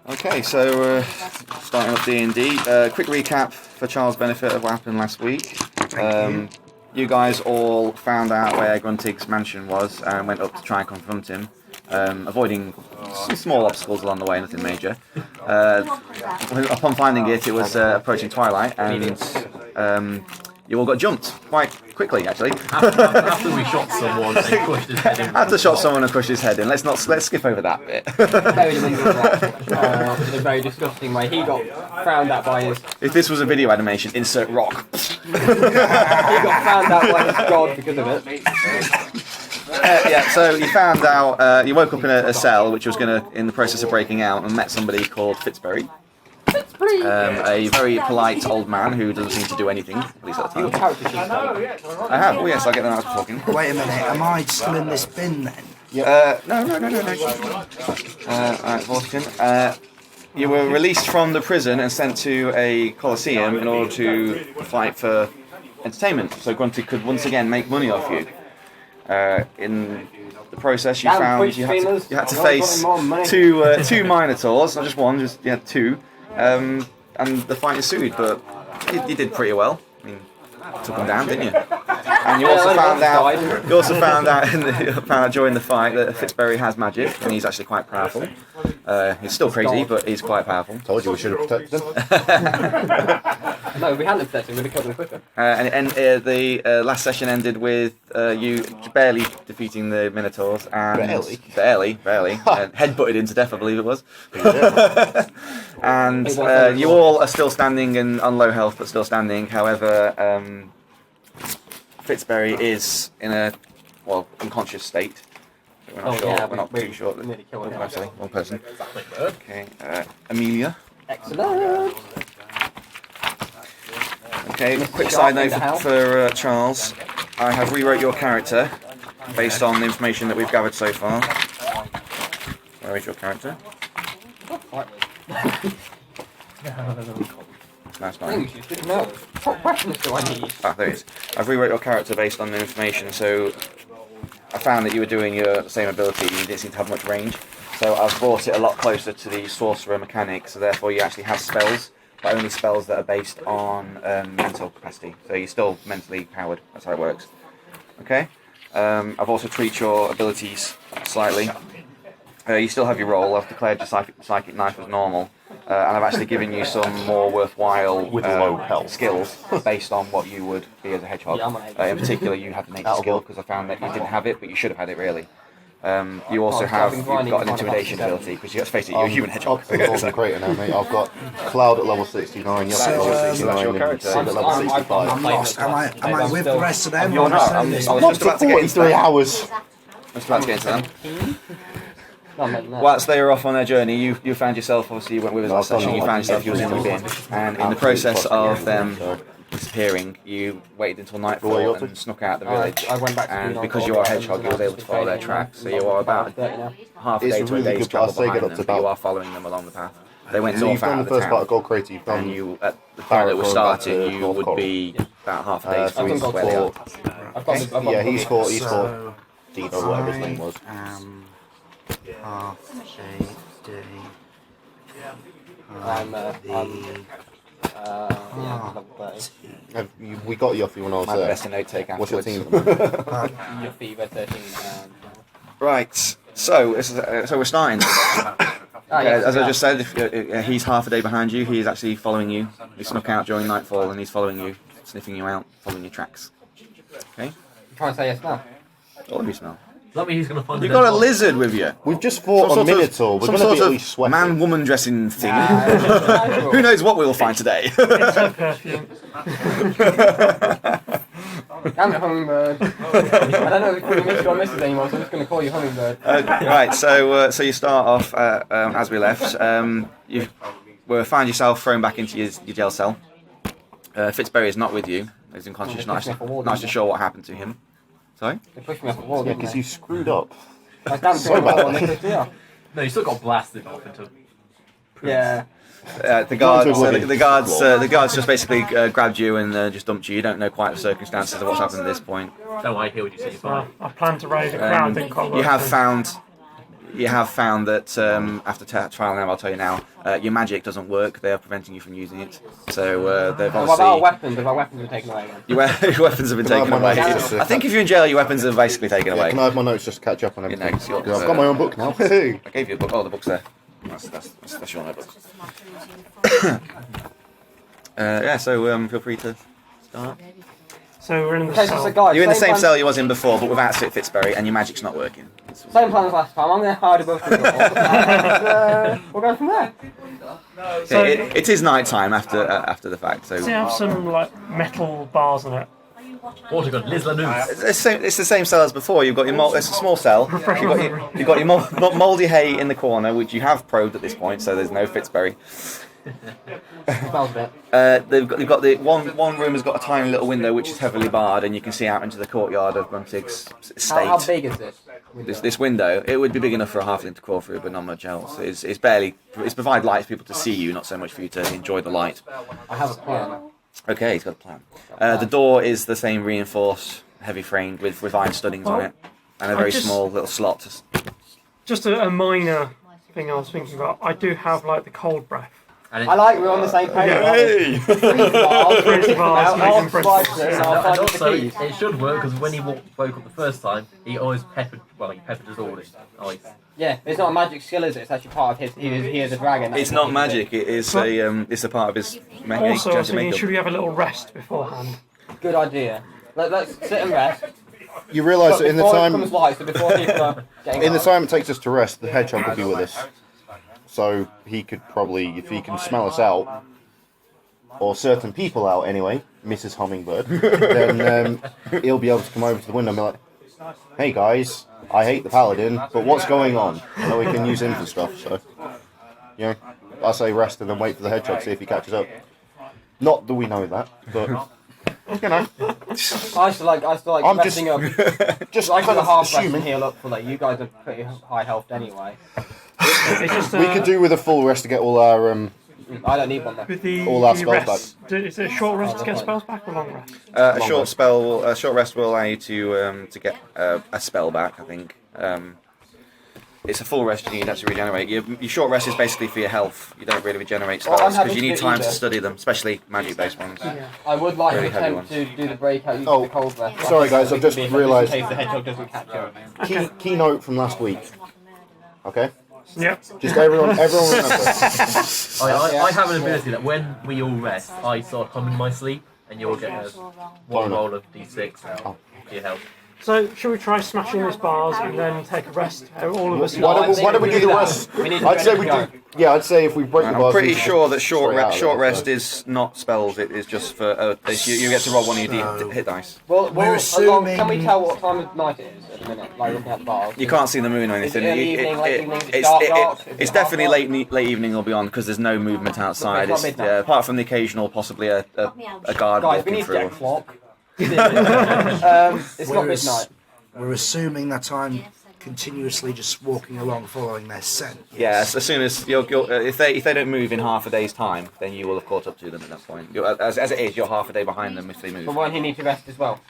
Okay, so starting up D&D. Quick recap for Charles' benefit of what happened last week. You guys all found out where Gruntig's mansion was and went up to try and confront him, avoiding some small obstacles along the way, nothing major. Upon finding it, it was approaching twilight, and you all got jumped quite quickly, actually. After we shot someone and crushed his head in. After shot someone and crushed his head in. Let's skip over that bit. In a very disgusting way. He got found out by his... If this was a video animation, insert rock. He got found out by his god because of it. Yeah, so you found out, you woke up in a cell which was in the process of breaking out, and met somebody called Fitzberry. A very polite old man who doesn't seem to do anything, at least at the time. I have, oh yes, I'll get them out of talking. Wait a minute, am I still in this bin then? No. Alright, Vortigan. You were released from the prison and sent to a Colosseum in order to fight for entertainment, so Gruntig could once again make money off you. In the process, you found you had to face two Minotaurs, not just one, you had two. And the fight ensued, but you did pretty well. I mean, took them down, didn't you? And you also found out during the fight that Fitzberry has magic, and he's actually quite powerful. He's still crazy, but he's quite powerful. Told you we should have protected him. No, if we hadn't protected him, we'd have killed him quicker. And the last session ended with you barely defeating the Minotaurs, and barely, headbutted into death, I believe it was. And you all are still standing and on low health, but still standing. However, Fitzberry is in a unconscious state. We're not sure. We're not too sure. Actually, one person. Okay, Amelia. Excellent. Okay, quick side note for Charles. I have rewrote your character based on the information that we've gathered so far. Where is your character? That's fine. What questions do I need? Ah, there it is. I've rewrote your character based on the information, so I found that you were doing your same ability, you didn't seem to have much range. So I've brought it a lot closer to the sorcerer mechanic, so therefore you actually have spells, but only spells that are based on mental capacity. So you're still mentally powered, that's how it works. Okay? I've also tweaked your abilities slightly. You still have your roll. I've declared your psychic knife as normal, and I've actually given you some more worthwhile skills based on what you would be as a hedgehog. In particular, you have the nature skill because I found that you didn't have it, but you should have had it really. You also you've got an intimidation ability because let's face it, you're a human hedgehog. I'm great now, mate. I've got Cloud at level 69, you're at level 69, and Sid at level 65. I'm lost. Am I with the rest of them? You're not. I was Not just for about to get into 43 that. hours. Just about to get into them. Whilst they were off on their journey, you found yourself, obviously you went with us last session, you found yourself, you was in the bin, and in the process of them disappearing, you waited until nightfall and snuck out the village, and because you are a hedgehog, you were able to follow their tracks, so you are about half a day to a day's travel behind them, but you are following them along the path. They went north out of the town, and you, at the point that was starting, you would be about half a day's from where they are. Yeah, he's called Devo, whatever his name was. Half a day. We got Yuffie when I was My there. best note take What's your afterwards. team? Yuffie, red 13. Right, so we're starting. As I just said, if he's half a day behind you, he is actually following you. He snuck out during nightfall and he's following you, sniffing you out, following your tracks. Okay? You trying to say yes now? All of you smell. Does that mean he's going to find You've got a lizard with you. We've just fought a Minotaur. We're Some going to sort be at of least sweating. man-woman dressing thing. Who knows what we'll find today? Damn it, Hummingbird. I don't know if we're Mr. or Mrs. anymore, so I'm just going to call you Hummingbird. Right, so you start off, as we left, you found yourself thrown back into your jail cell. Fitzberry is not with you. He's unconscious, not actually sure what happened to him. Sorry? They pushed me off the wall, Yeah, didn't because they? you screwed up. I danced Sorry on the about wall and that. they pushed me off. No, you still got blasted off into... Yeah. The guards just basically grabbed you and just dumped you. You don't know quite the circumstances of what's happened at this point. Don't I hear what you say? I plan to raise a crowd in combat. You have found you have found that after trial and error, I'll tell you now, your magic doesn't work. They are preventing you from using it. So they've What about our obviously weapons? If our weapons were taken away again? your weapons have been Can I have taken my away. notes just, I think if you're in jail, your weapons are basically taken away. Can I have my notes just to catch up on everything? know, 'cause you're- 'Cause I've got my own book now. Hey. I gave you a book. Oh, the book's there. That's your notebook. Yeah, so feel free to start. So we're in the Okay, so cell. guys, You're in the same plan- cell you was in before, but without Fitzberry, and your magic's not working. Same plan as last time. I'm going to hide above the door. And, we're going from there. Okay, it is night time after the fact, so Does it have some like metal bars on it? Water gun, Liz Lanús. it's the same cell as before. You've got your it's a small cell. You've got your mouldy hay in the corner, which you have probed at this point, so there's no Fitzberry. Smells a bit. They've got the one room has got a tiny little window which is heavily barred, and you can see out into the courtyard of Gruntig's estate. How big is this? This window, it would be big enough for a halfling to crawl through, but not much else. It's provide light for people to see you, not so much for you to enjoy the light. I have a plan. Okay, he's got a plan. The door is the same reinforced, heavy framed with iron studdings on it, and a very small little slot. Just a minor thing I was thinking about. I do have like the cold breath. And I like we're on the same page. Hey! Freeze bars, I'll freezing slice breath. this and I'll and find also, the keys. it should work because when he woke up the first time, he always peppered us all in ice. Yeah, it's not a magic skill, is it? It's actually part of his. He is a dragon. It's not magic. It is it's a part of his Also, I was thinking, makeup. should we have a little rest beforehand? Good idea. Let's sit and rest. You realise that in the Before it time becomes light, so before people are getting in the up. time it takes us to rest, the hedgehog will be with us. So he could probably, if he can smell us out, or certain people out anyway, Mrs. Hummingbird, then he'll be able to come over to the window and be like, "Hey guys, I hate the paladin, but what's going on?" So we can use him for stuff. So, you know, I say rest and then wait for the hedgehog, see if he catches up. Not that we know that, but you know, I still like I'm resting up. just I got kind a of half rest and assuming heal up for that. You guys are pretty high health anyway. It's just, we could do with a full rest to get all our I don't need one though. with the, all our the spells rest. Is it a short rest to get spells back or long rest? A short rest will allow you to get a spell back. I think it's a full rest you need to regenerate. Your short rest is basically for your health. You don't really regenerate Well, I'm spells happy because you to need do time to either. study them, especially magic-based ones. I would like Really to heavy attempt ones. to do the breakout using Oh, the cold breath. sorry guys, I've just realised- In case the hedgehog doesn't catch up. keynote from last week. Okay, Yep. just everyone remember. I have an ability that when we all rest, I start humming my sleep, and you'll get one Bonus. roll of d6 for your health. So, should we try smashing these bars and then take a rest? All of us. Why don't we do the rest? We need to I'd say we go. do. Yeah, I'd say if we break the I'm bars, pretty we should sure that just straight out of short it, rest so. is not spells. It is just for you get to roll one of your hit dice. Well, We're can we assuming- tell what time of night it is at the minute? Like looking at the bars. You can't see the moon or Is it anything. early evening, late evening? Is it It's dark? Is it's it definitely half late evening or beyond because there's no movement outside. It's not It's, midnight. apart from the occasional, possibly a guard Guys, we walking need to through. get a clock. It's not We're ass- midnight. We're assuming that I'm continuously just walking along, following their scent. Yes, as soon as if they don't move in half a day's time, then you will have caught up to them at that point. As it is, you're half a day behind them if they But move. won't he need to rest as well?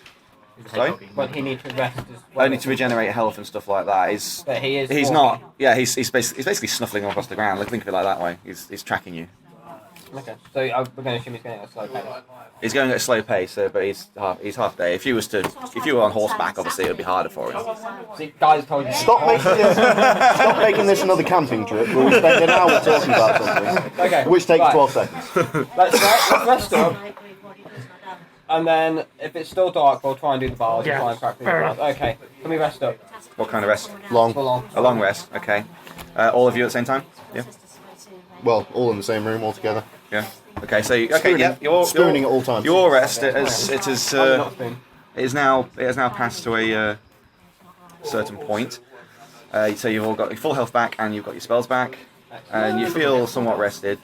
Sorry? Won't he need to rest as well? Only to regenerate health and stuff like that. But he is. He's walking. not. Yeah, he's basically snuffling across the ground. Like, think of it like that way. He's tracking you. Okay, so we're going to assume he's going at a slow pace. He's going at a slow pace, but he's half day. If you were on horseback, obviously it would be harder for him. See, guys told you. Stop making this another camping trip where we spend an hour talking about something, Okay. which takes right. 12 seconds. Let's rest up. And then, if it's still dark, we'll try and do the bars Yeah, and try and crack through the fair bars. Okay, can we rest up? What kind of rest? Long. For long. A long rest. Okay. All of you at the same time. Yeah. Well, all in the same room all together. Yeah. Okay. So yeah, Spooning at all times. Your rest it has Not spoon. it has now passed to a certain point. So you've all got your full health back and you've got your spells back, and you feel somewhat rested.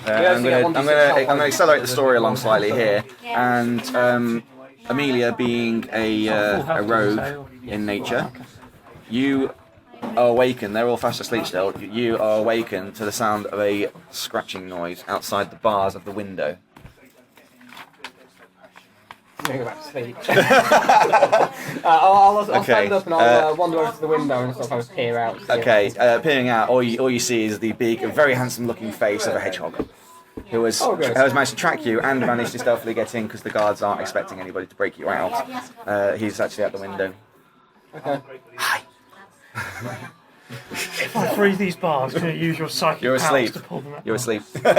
I'm going to accelerate the story along slightly here, and Amelia, being a rogue in nature, you are awakened. They're all fast asleep still. You are awakened to the sound of a scratching noise outside the bars of the window. I'm going to go back to sleep. I'll stand up and I'll wander over to the window and sort of peer out. Okay, peering out, all you see is the big, very handsome-looking face of a hedgehog, who has managed to track you and managed to stealthily get in because the guards aren't expecting anybody to break you out. He's actually at the window. Okay. Hi. If I freeze these bars, can you use your psychic You're powers asleep. to pull them out? You're asleep. the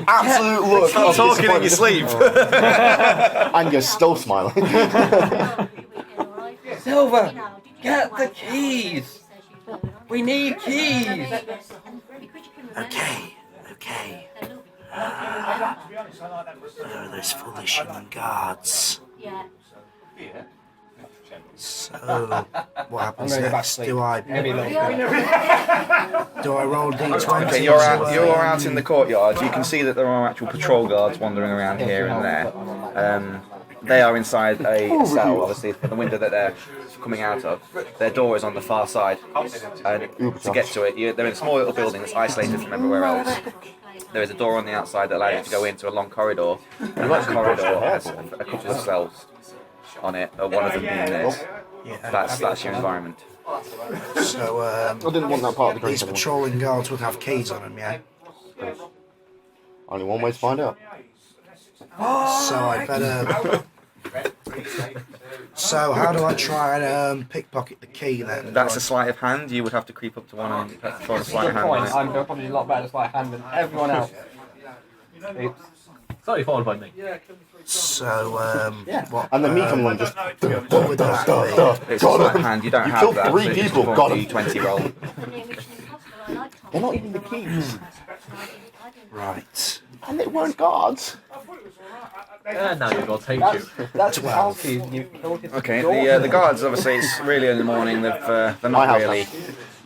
absolute look. Stop talking in your sleep. And you're still smiling. Silver, get the keys. We need keys. Okay. Oh, those foolish human guards. So, what happens I'm going to go back to next? sleep. Do I Maybe a little bit. roll D20? Okay, you're out in the courtyard. You can see that there are actual patrol guards wandering around here and there. They are inside a cell, obviously, from the window that they're coming out of. Their door is on the far side, and to get to it, they're in a small little building that's isolated from everywhere else. There is a door on the outside that allows you to go into a long corridor. And that corridor has a couple of cells on it, one of them being this. That's your environment. So, I didn't want that part of the these drink. patrolling guards would have keys on them, yeah? Only one way to find out. So I better... So how do I try and pickpocket the key then? That's a sleight of hand. You would have to creep up to one and try to sleight of Good hand point. on it. I'm probably a lot better at sleight of hand than everyone else. Oops. Slightly followed by me. So, what, And the meekum one just. what would that be? It's a sleight of hand. You don't You have killed that. 3 so you just people, perform got a 'em. D20 roll. They're not even the keys. Right. And they weren't guards. And now you've got to take you. That's 12. You killed his Okay, daughter. the guards, obviously, it's really early in the morning. They're My not house really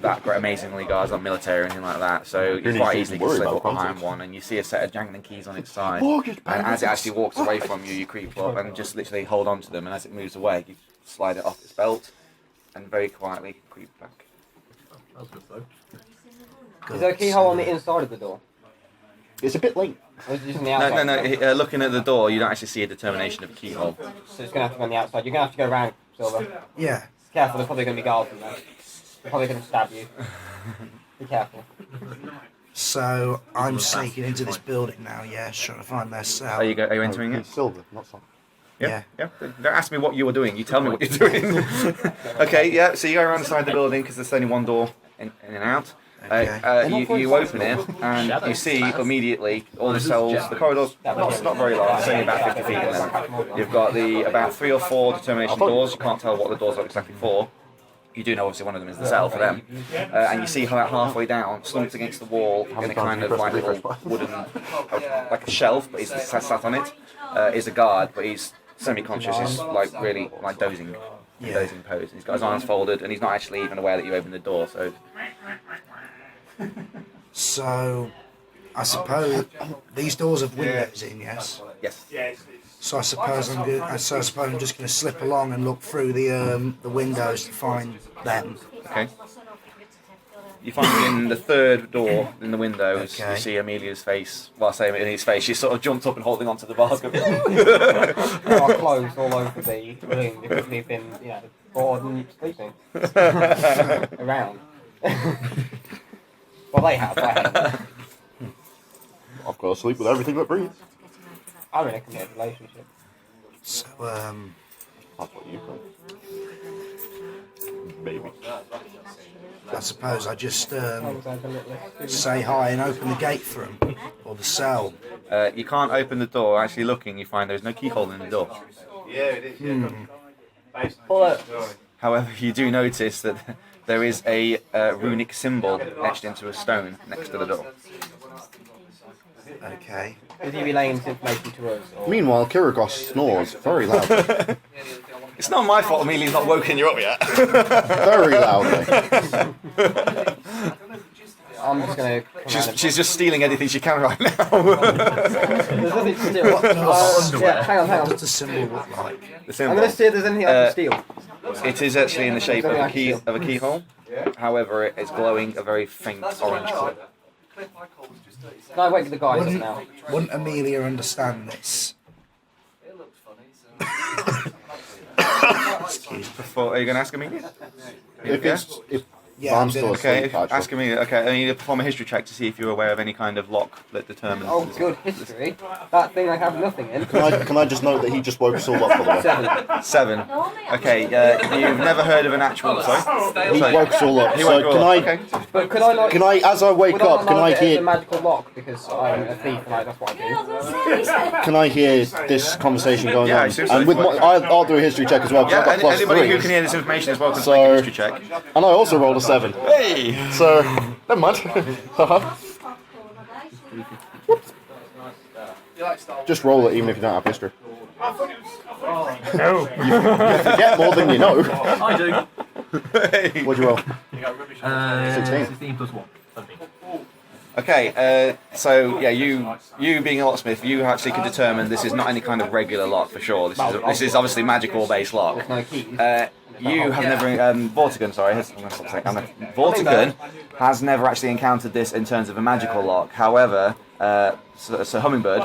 that great, amazingly guards, not military or anything like that. So you Really quite shouldn't easily can worry slip about up behind context. one, and you see a set of jangling keys on its side. Mortgage And as it payments. actually walks away from you, you creep up and just literally hold on to them. And as it moves away, you slide it off its belt and very quietly creep back. That was good though. Is there a keyhole on the inside of the door? It's a bit late. Or is it just on the outside? No. Looking at the door, you don't actually see a determination of a keyhole. So it's going to have to be on the outside. You're going to have to go around, Silver. Yeah. Careful, there's probably going to be guards in there. They're probably going to stab you. Be careful. So I'm sneaking into this building now, yeah, trying to find their cell. Are you entering it? It's silver, not something. Yeah. Don't ask me what you were doing. You tell me what you're doing. Okay, yeah. So you go around the side of the building because there's only one door in and out. You open it and you see immediately all the cells. The corridor's not very large. It's only about 50 feet in length. You've got about 3 or 4 determination doors. You can't tell what the doors are exactly for. You do know obviously one of them is the cell for them. And you see about halfway down, slumped against the wall in a kind of like little wooden, like a shelf, but he's sat on it, is a guard, but he's semi-conscious. He's like really like dozing pose. He's got his arms folded and he's not actually even aware that you opened the door. So I suppose these doors have windows in, yes. Yes. So I suppose I'm just going to slip along and look through the windows to find them. Okay. You find in the third door in the windows, Okay. you see Amelia's face. Well, I say Amelia's face. She's sort of jumped up and holding onto the bars. There are clothes all over the room because we've been, bored and sleeping around. Well, they have. I haven't. I've got to sleep with everything that breathes. I'm in a committed relationship. So That's what you think. Maybe. I suppose I just say hi and open the gate for them, or the cell. You can't open the door. Actually, looking, you find there's no keyhole in the door. However, you do notice that there is a runic symbol etched into a stone next to the door. Okay. Is he relaying this information to us? Or? Meanwhile, Kirigos snores very loudly. It's not my fault Amelia's not woken you up yet. Very loudly. I'm just going to come She's just stealing anything she can right now. There's nothing to steal. Yeah, hang on. What does the symbol look like? The I'm symbol. going to see if there's anything I can steal. It is actually in the shape of a keyhole. However, it is glowing a very faint orange colour. Can I wake the guys up now? Wouldn't Amelia understand this? Before, are you going to ask immediate? If Yeah? it's if Yeah, I'm I'm still doing- Okay, asleep, actually. ask immediate. Okay, I need to perform a history check to see if you're aware of any kind of lock that determines. Oh, good history. That thing I have nothing in. Can I just note that he just woke us all up for the way? 7. 7. Okay, you've never heard of an actual. Sorry? He woke us all up. He So won't go can up. I Okay. But could I not? can I as I wake would up, can allow I it as a hear magical lock because I'm a thief and that's what I do. can I hear this conversation going Yeah, on? it seems And like with what- I'll do a history check as well because Yeah, I've got anybody who +3. can hear this information is welcome to So- make a history check. And I also rolled a 7. Hey! So never mind. Haha. Just roll it even if you don't have history. No. Forget more than you know. I do. What'd you roll? 16. 16. 16 plus 1. 17. Okay, so yeah, you being a locksmith, you actually could determine this is not any kind of regular lock for sure. This is obviously magical based lock. No keys. You have never Vortigern, sorry, Vortigern has never actually encountered this in terms of a magical lock. However, so Hummingbird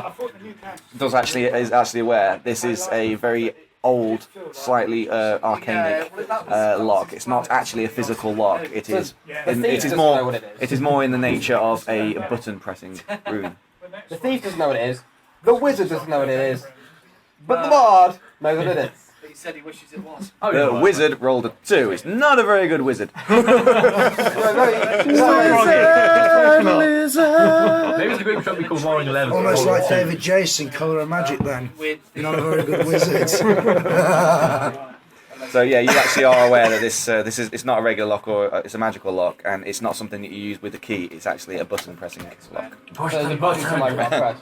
is actually aware this is a very old, slightly arcanic lock. It's not actually a physical lock. It is it is more in the nature of a button pressing rune. The thief doesn't know what it is. The wizard doesn't know what it is. But the bard knows what it is. He said he wishes it was. The wizard rolled a 2. It's not a very good wizard. Maybe it's a group shot we call Roaring 11. Almost like David Jason, Colour of Magic then. Not a very good wizard. So yeah, you actually are aware that this is it's not a regular lock or it's a magical lock, and it's not something that you use with a key. It's actually a button pressing lock. There's a button to my press.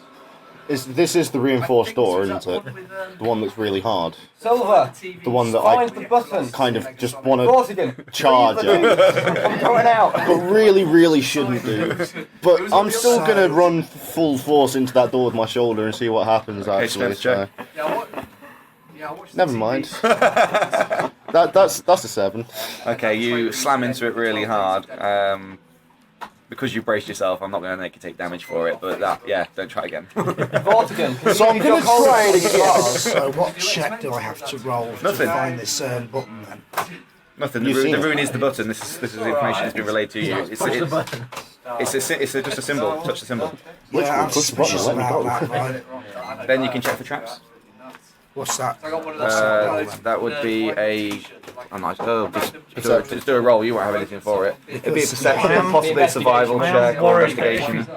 This is the reinforced door, isn't it? The one that's really hard. Silver, The one that find I the button. kind of just want to Vortigern, charge leave the at. thief. I'm going out. But really shouldn't do. But I'm still gonna run full force into that door with my shoulder and see what happens. Actually, strength check. never mind. That's a 7. Okay, you slam into it really hard. Because you braced yourself, I'm not going to make you take damage for it, but don't try again. Vortigern, So I'm gonna try it again. So what check do I have to roll Nothing. to find this button then? Nothing. You've The seen it. rune is the button. This is the information that's been relayed to you. It's just a symbol. Touch the symbol. Yeah, I'm push the button suspicious and let me about go. that, right? Then you can check for traps. What's that? That would be a. I'm not. Oh, just do a roll. You won't have anything for it. It'd be a perception, possibly a survival I am check or worried that investigation.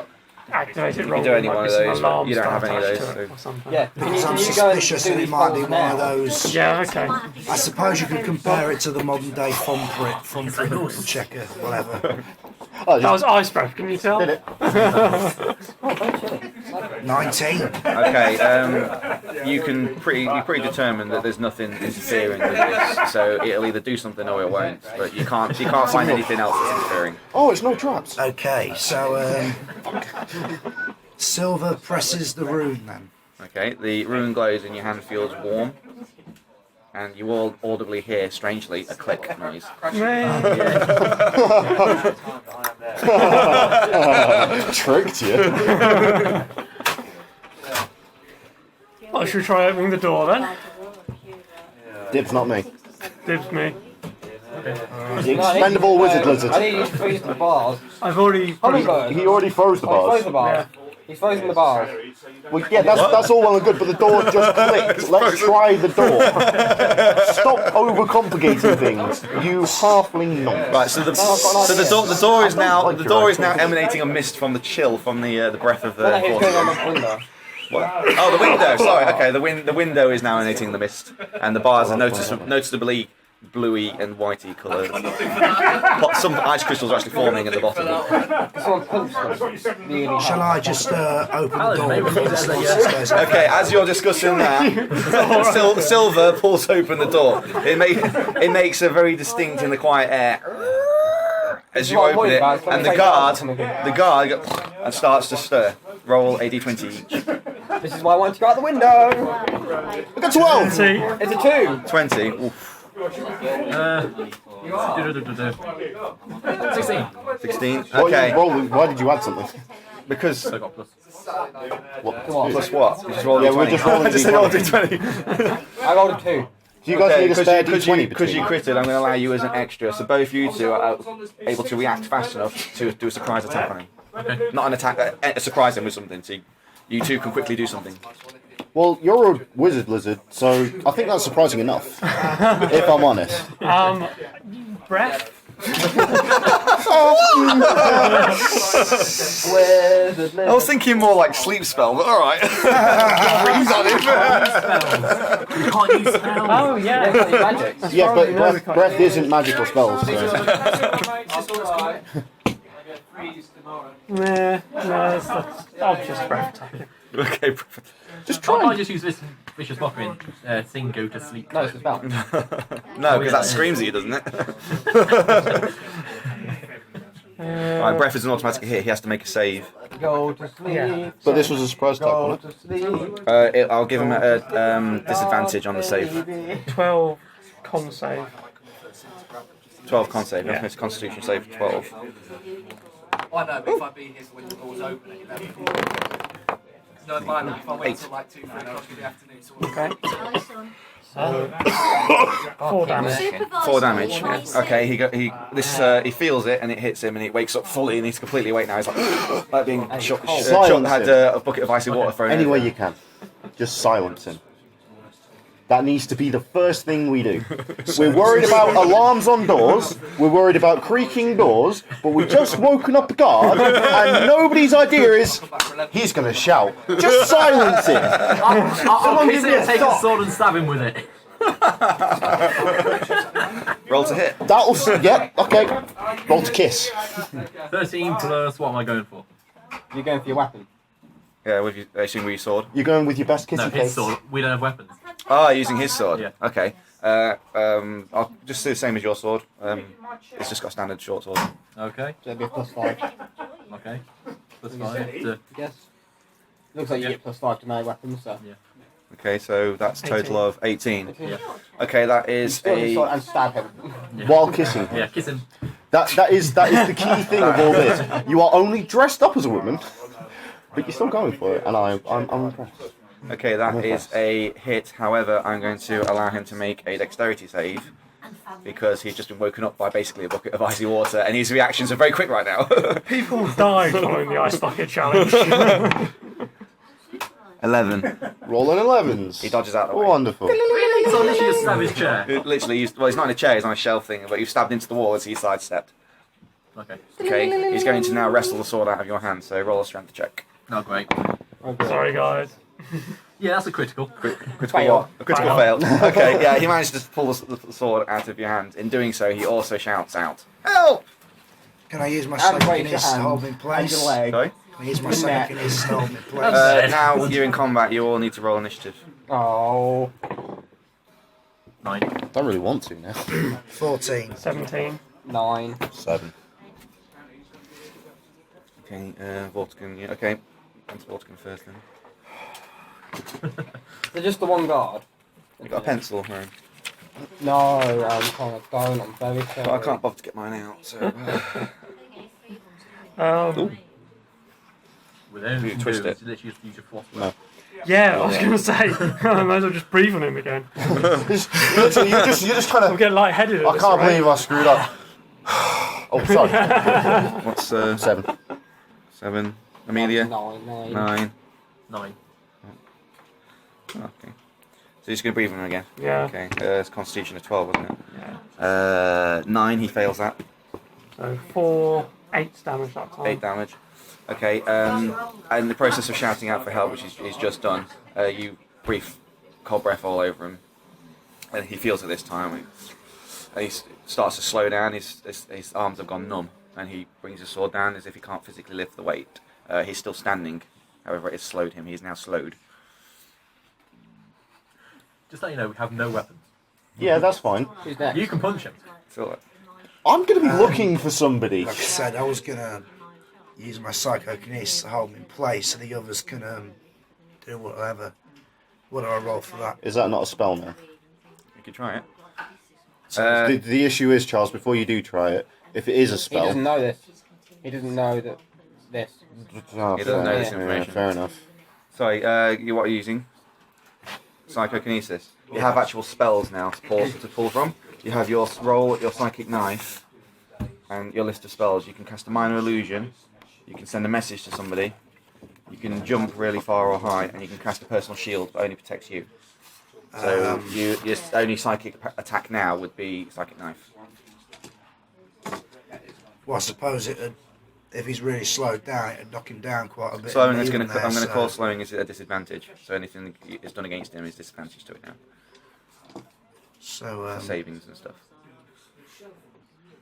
Activated You roll. can do any might one be of some those, but alarms you don't have any of attached those. to it So. or something. Yeah, Because I'm can you go and suspicious do that it these might be rolls one of now? those. Yeah, okay. I suppose you could compare it to the modern day thumbprint checker, whatever. Oh, That just was ice breath, can you tell? did it. 19. Okay, you you're pretty determined that there's nothing interfering with this, so it'll either do something or it won't. But you can't find anything else that's interfering. Oh, it's no traps. Okay, so Silver presses the rune then. Okay, the rune glows and your hand feels warm, and you all audibly hear, strangely, a click noise. Tricked you. Oh, should we try opening the door then? Dibs, not me. Dibs me. The expendable wizard lizard. I need you to freeze the bars. I've already. Hummingbird. He already froze the Oh, he froze the bars. bars. He's frozen the bars. Well, yeah, that's all well and good, but the door just clicked. Let's try the door. Stop overcomplicating things, you halfling nonce. Right, so the door is now emanating a mist from the chill from the breath of the. Then I hear going on the window. What? Oh, the window. Sorry. Okay, the window is now emanating the mist, and the bars are noticeably bluey and whitey coloured. Some ice crystals are actually forming at the bottom. Someone punched them. Really Shall I just open the door maybe before we the can do that, stairs go? Okay, as you're discussing that, Silver pulls open the door. It makes a very distinct in the quiet air as you open it, and the guard and starts to stir. Roll a d20 each. This is why I want to go out the window. I got 12! See, It's a 2. 20. Oof. 16. 16. Why Okay. did you add something? because I got plus. What? Come on. plus what? You just rolled Yeah, a we're 20. just rolling I just said roll a d20. d20. I rolled a 2. Do you guys need a spare d20 Because you between? critted, I'm going to allow you as an extra, so both you two are able to react fast enough to do a surprise attack on him. Okay. Not an attack, surprise him with something, so you two can quickly do something. Well, you're a wizard lizard, so I think that's surprising enough. If I'm honest. Breath. I was thinking more like sleep spell, but alright. Breathe on him. We can't use spells. Oh yeah. Magic. Yeah, but No, we can't. breath isn't magical spells. So. Nah, I'll just breath attack. Okay, perfect. Just I might try. just use this vicious mockery and sing go to sleep. No, it's a spell. No, because that screams at you, doesn't it? Alright, breath is an automatic hit, he has to make a save. Go to sleep. Yeah. But this was a surprise attack, Go wasn't to sleep. I'll give him a disadvantage on the save. 12 con save. 12 con save, Yeah. it's constitution save 12. I know, but if I'd been here when the door's open, you'd have no, mine, if I wait till like 2-3 o'clock in the afternoon, so Okay. So 4 damage. 4 damage. Okay, he feels it and it hits him and he wakes up fully and he's completely awake now. He's like being shot, Silence had him. a bucket of icy water thrown Any over way him. you can. Just silence him. That needs to be the first thing we do. We're worried about alarms on doors, we're worried about creaking doors, but we've just woken up a guard, and nobody's idea is, he's going to shout. Just silence him! I'll kiss it and take his sword and stab him with it. Roll to hit. That'll... Yeah, okay. Roll to kiss. 13 plus, what am I going for? You're going for your weapon. Yeah, I assume with your sword. You're going with your best kissy No, case. his sword. We don't have weapons. Ah, using his sword. Yeah. Okay. I'll just do the same as your sword. It's just got a standard short sword. Okay, So it'd be a +5. okay. Plus 5 to... Yes. Looks like you get +5 to melee weapons, so. Okay, so that's a total of 18. Yeah. Okay, that is Still his sword a... and stab him. While kissing. Yeah, kiss him. That is the key thing of all this. You are only dressed up as a woman, but you're still going for it, and I'm impressed. Okay, that is a hit. However, I'm going to allow him to make a dexterity save because he's just been woken up by basically a bucket of icy water, and his reactions are very quick right now. People die following the ice bucket challenge. 11. Rolling 11s. He dodges out of the way. Wonderful. Really? So I literally just stab his chair. Literally, he's not in a chair, he's on a shelf thing, but you stabbed into the wall as he sidestepped. Okay. Okay, he's going to now wrestle the sword out of your hand, so roll a strength check. Oh, great. Okay. Sorry guys. Yeah, that's a critical. Critical Fail. what? A critical fail. Okay, yeah, he managed to pull the sword out of your hand. In doing so, he also shouts out, "Help!" Can I use my And raise your psychic to hold me in hand and place? your leg. Sorry? Can I use my Neck. psychic to hold me in place? Now you're in combat, you all need to roll initiative. Oh. 9. Don't really want to now. 14. 17. 9. 7. Okay, Vortigern, yeah, okay. On to Vortigern first then. So just the one guard? You got a pencil, right? No, I'm kind of don't. I'm very sorry. But I can't bother to get mine out, so... With anything You to twist do, it. it's literally just use your floss. No. Yeah, I was going to say, I might as well just breathe on him again. Literally, you're just trying I'm to... getting lightheaded at I this can't rate. believe I screwed up. Oh, sorry. What's 7. 7? Amelia? 9. 9. 9. Okay. So you're just going to breathe on him again? Yeah. Okay, it's Constitution of 12, wasn't it? Yeah. 9, he fails that. So 8 damage that time. 8 damage. Okay, and the process of shouting out for help, which he's just done, you breathe cold breath all over him, and he feels it this time. And he starts to slow down. His arms have gone numb, and he brings his sword down as if he can't physically lift the weight. He's still standing, however, it has slowed him. He is now slowed. Just let you know, we have no weapons. Yeah, that's fine. Who's next? You can punch him. Feel it. I'm going to be looking for somebody. Like I said, I was going to use my psychokinesis to hold me in place so the others can do whatever. What do I roll for that? Is that not a spell now? You can try it. The issue is, Charles, before you do try it, if it is a He spell... doesn't know this. He doesn't know that this. Oh, He doesn't know this yeah, information. fair enough. Sorry, what are you using? Psychokinesis. You have actual spells now to pull from. You have your roll, your psychic knife, and your list of spells. You can cast a minor illusion. You can send a message to somebody. You can jump really far or high, and you can cast a personal shield, but only protects you. So your only psychic attack now would be psychic knife. Well, I suppose if he's really slowed down, it'd knock him down quite a bit. Slowing is I'm going to call slowing is a disadvantage. So anything that's done against him is disadvantage to it now. So Savings and stuff.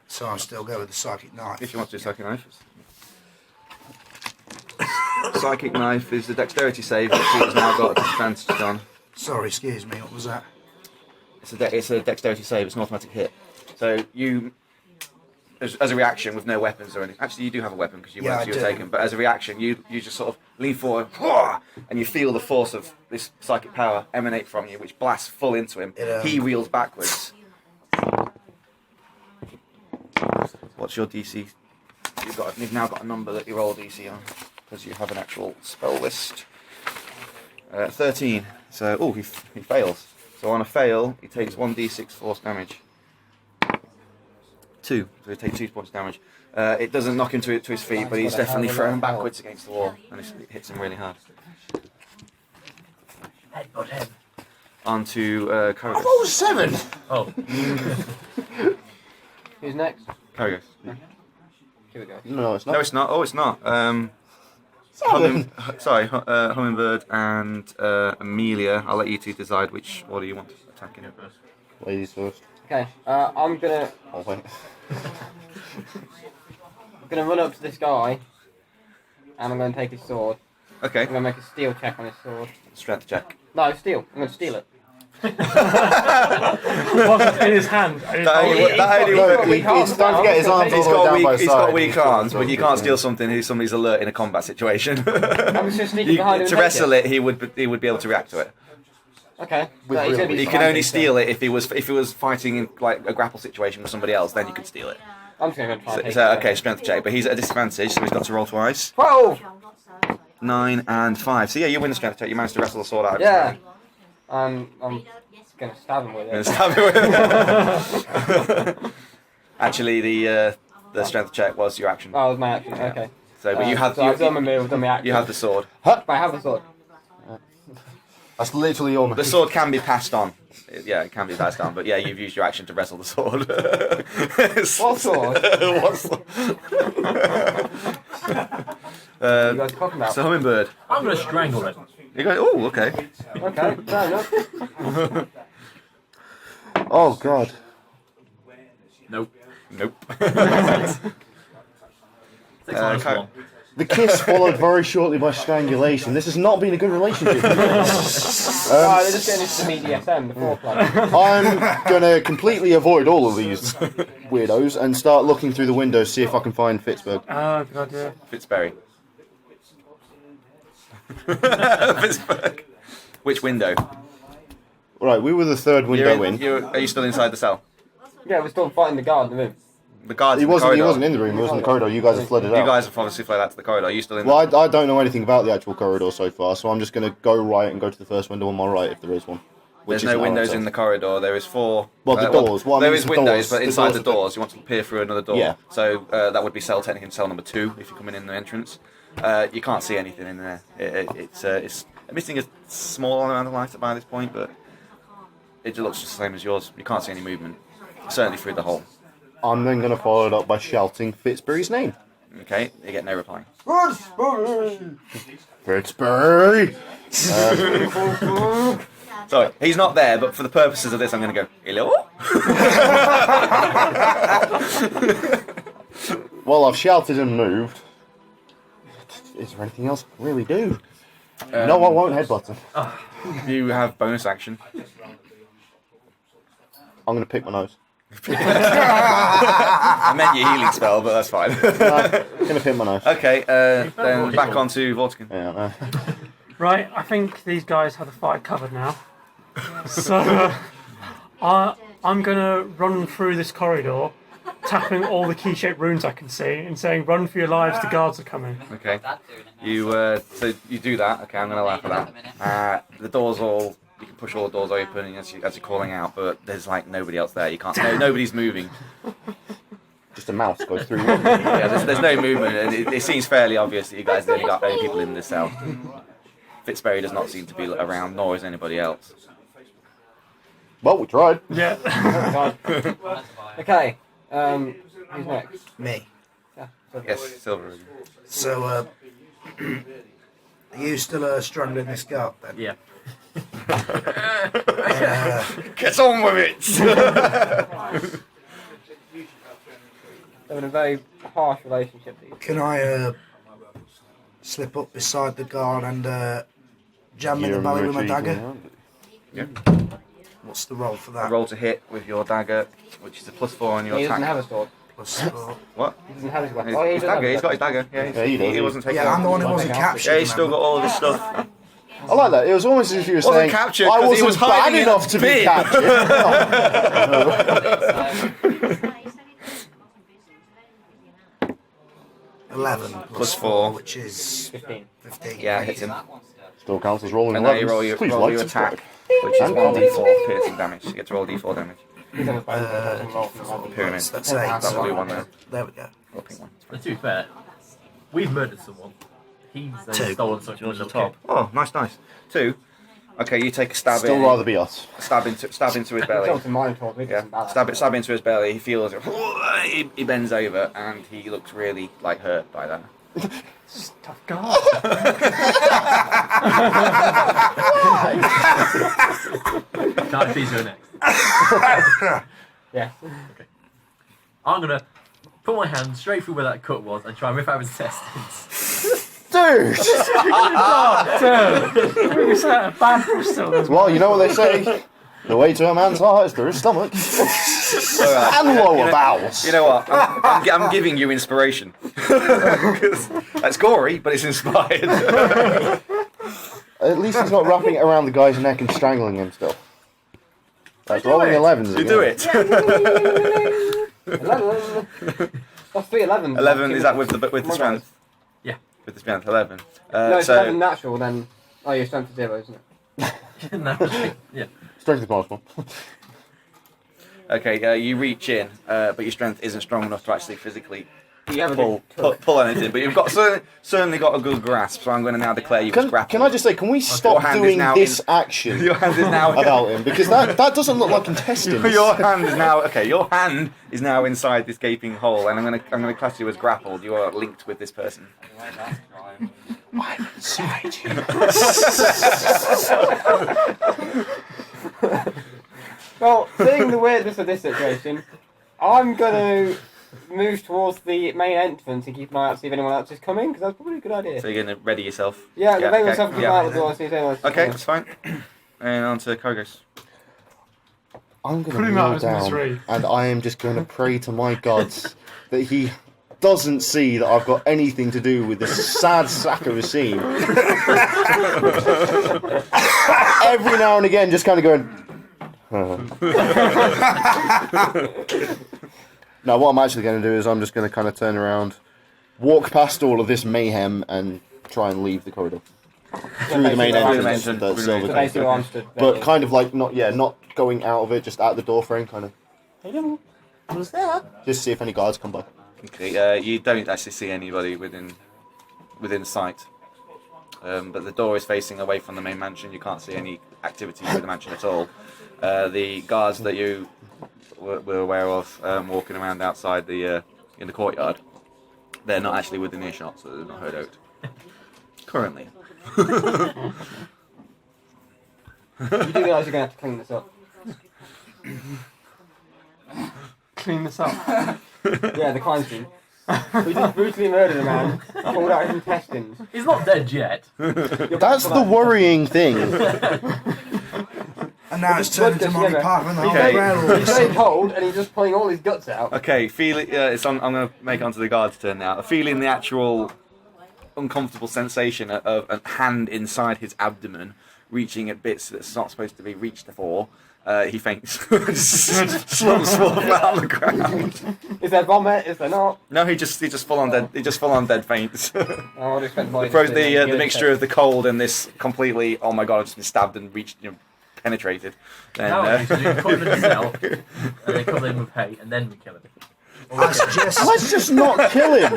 So I'll still go with the psychic knife. If you want to do psychic knife. Psychic knife is the dexterity save, which he's now got a disadvantage on. Sorry, excuse me. What was that? It's a dexterity save. It's an automatic hit. So you, as a reaction with no weapons or anything. Actually, you do have a weapon because you weren't taken. But as a reaction, you just sort of lean forward, and you feel the force of this psychic power emanate from you, which blasts full into him. He reels backwards. What's your DC? You've now got a number that you roll DC on because you have an actual spell list. 13. So, he fails. So on a fail, he takes 1d6 force damage. 2. So he takes 2 points of damage. It doesn't knock him to his feet, but he's definitely thrown backwards against the wall, and it hits him really hard. Headbutt him. On to Koragos. I rolled a 7! Oh. Who's next? Koragos. Here we go. No, it's not. No, it's not. Oh, it's not. Hummingbird and Amelia. I'll let you two decide which order you want to attack in. Ladies first. Okay, I'm gonna Oh, wait. run up to this guy, and I'm gonna take his sword. Okay. I'm gonna make a steal check on his sword. Strength check. No, steal. I'm gonna steal it. What's in his hand? He's Don't forget his arms all the way down by his He's got side. weak arms, but you can't steal something who somebody's alert in a combat situation. I'm just sneaking behind him. To wrestle it, he would be able to react to it. Okay. With So he's gonna be He can behind only me, steal it if he was fighting in like a grapple situation with somebody else. Then you could steal it. I'm just gonna try and take So it. okay, strength check, but he's at a disadvantage, so he's got to roll twice. 12! 9 and 5. So yeah, you win the strength check. You managed to wrestle the sword out of his Yeah. hand. I'm gonna stab him with And it. stab it with- Actually, the strength check was your action. Oh, it was my action. Okay. So, but you have So I've done my move, I've done my action. you have the sword. But I have the sword. That's literally all. The sword can be passed on. Yeah, it can be passed on. But yeah, you've used your action to wrestle the sword. What sword? What sword? What are you guys talking about? So hummingbird. I'm going to strangle it. You go. Oh, okay. Okay, fair enough. Oh god. Nope. Nope. 6 minus 1. The kiss followed very shortly by strangulation. This has not been a good relationship. Right, they're just getting into the BDSM, the foreplay. I'm gonna completely avoid all of these weirdos and start looking through the windows, see if I can find Fitzberg. Good idea. Fitzberry. Fitzberg. Which window? Right, we were the third window in. Are you still inside the cell? Yeah, we're still fighting the guard in the room. The guards He in the wasn't. He corridor. wasn't in the room. He was in the corridor. You guys have flooded You out. guys have obviously fled out to the corridor. Are you still in Well, I don't know anything about the actual corridor so far, so I'm just going to go right and go to the first window on my right if there is one. There's no windows in the corridor. There is 4. Well, the doors. Well, I there mean, is the windows, doors. but The inside doors the are doors, you want to peer through another door. Yeah. So that would be technically cell number 2 if you're coming in the entrance. You can't see anything in there. It's emitting a small amount of light by this point, but it looks just the same as yours. You can't see any movement. Certainly through the hole. I'm then going to follow it up by shouting Fitzberry's name. Okay, you get no reply. Fitzberry! Sorry, he's not there, but for the purposes of this, I'm going to go, hello? Well, I've shouted and moved. Is there anything else I can really do? No, I won't headbutt him. You have bonus action. I'm going to pick my nose. I meant your healing spell, but that's fine. I'm going to pick my nose. Okay, then back on to Vortigern. Yeah, Right, I think these guys have the fight covered now. So I'm gonna run through this corridor tapping all the key-shaped runes I can see and saying, "Run for your lives! The guards are coming." Okay. So you do that. Okay, I'm gonna laugh at that. The doors all. You can push all the doors open as you're calling out, but there's like nobody else there. You can't. Nobody's moving. Just a mouse goes through. Yeah, there's no movement, and it seems fairly obvious that you guys have only got 8 people in this cell. Fitzberry does not seem to be around, nor is anybody else. Well, we tried. Yeah. Okay. Who's next? Me. Yeah. Yes, Silver. So, are you still strangling this guard then? Yeah. Get on with it! They're in a very harsh relationship. These. Can I slip up beside the guard and jam in the belly with my dagger? Yeah. What's the roll for that? Roll to hit with your dagger, which is a +4 on your He attack. doesn't have a sword. +4. What? He doesn't have his weapon. His, Oh, he his does have dagger. his He's got his weapon. dagger. Yeah, Yeah, he does. he wasn't taking. Yeah, I'm the one who wasn't Yeah, captured. Yeah, he's still got remember? all of his stuff. I like that. It was almost as if you were Wasn't saying, captured I 'cause he wasn't was bad hiding in a enough to be bin." captured. 11 Plus 4. which is 15. 15. Yeah, hits him. Still counts as rolling And now 11. you roll your, Please roll like, your subscribe. attack, which is 1d4 piercing damage. You get to roll d4 damage. He's on his bones, so it doesn't roll from the Pyramid. That's Oh, 8. That blue one there. There we go. Or pink one. But to be fair, we've murdered someone. He's Two. stolen something from the top. Oh, nice. 2. Okay, you take a stab Still in. rather be us. Stab into his belly. Johnson Minotaur, we Yeah, doesn't bad. stab into his belly. He feels it. He bends over and he looks really like hurt by that. Tough guard. Can't please go next. Yeah. I'm gonna put my hand straight through where that cut was and try and rip out his intestines. Dude! It's a bad pistol. Well, you know what they say? The way to a man's heart is through his stomach. Alright. And lower bowels. You know what? I'm giving you inspiration. 'Cause that's gory, but it's inspired. At least he's not wrapping it around the guy's neck and strangling him still. That's rolling 11s. You do it. 11. That's 3 11s. 11 is that with the strength? Yeah. With the strength, 11. No, it's So 11 natural, then. Oh, your strength is 0, isn't it? No, yeah. Strength is minus 1. okay, you reach in, but your strength isn't strong enough to actually physically You haven't pull anything. But you've got certainly got a good grasp. So I'm going to now declare you as grappled. Can I just say, can we stop hand is doing now this in- action Your hand is now. about him? Because that doesn't look like intestines. Your hand is now okay. Your hand is now inside this gaping hole, and I'm gonna class you as grappled. You are linked with this person. I'm inside you. Well, seeing the weirdness of this situation, I'm going to move towards the main entrance and keep an eye out to see if anyone else is coming, because that's probably a good idea. So you're gonna ready yourself. Yeah, I'm okay, myself keep an eye out the door and see if anyone else is Okay, coming. that's fine. And on to Kogos. I'm going Put to him out kneel of his down misery. and I am just going to pray to my gods that he doesn't see that I've got anything to do with this sad sack of a scene. Every now and again, just kind of going. Now, what I'm actually going to do is I'm just going to kind of turn around, walk past all of this mayhem, and try and leave the corridor through the main basically entrance. entrance, That through the silver So main basically gate. where I'm stood. But kind of like not going out of it, just at the door frame, kind of. Just see if any guards come by. Okay, you don't actually see anybody within sight. But the door is facing away from the main mansion. You can't see any activity through the mansion at all. The guards that you were aware of walking around outside in the courtyard, they're not actually within earshot, so they're not heard out. Currently. You do realise you're going to have to clean this up. Clean this up. Yeah, the crime scene. We just brutally murdered a man, pulled out his intestines. He's not dead yet. That's the worrying thing. And now it's turned into Monty Python and the Okay. Holy Grail. He's very cold and he's just pulling all his guts out. Okay, feel it. I'm going to make it onto the guard's turn now. Feeling the actual uncomfortable sensation of a hand inside his abdomen, reaching at bits that's not supposed to be reached for. He faints. Slumps flat on the ground. Is there vomit? Is there not? No, he just full on dead. He just full on dead faints. I would expect mine The, to be the good mixture check. of the cold and this completely, oh my god, I've just been stabbed and reached, penetrated. Then, Nowadays, we put him in the cell, and they cover him with hay, and then we kill him. I suggest. Let's just not kill him.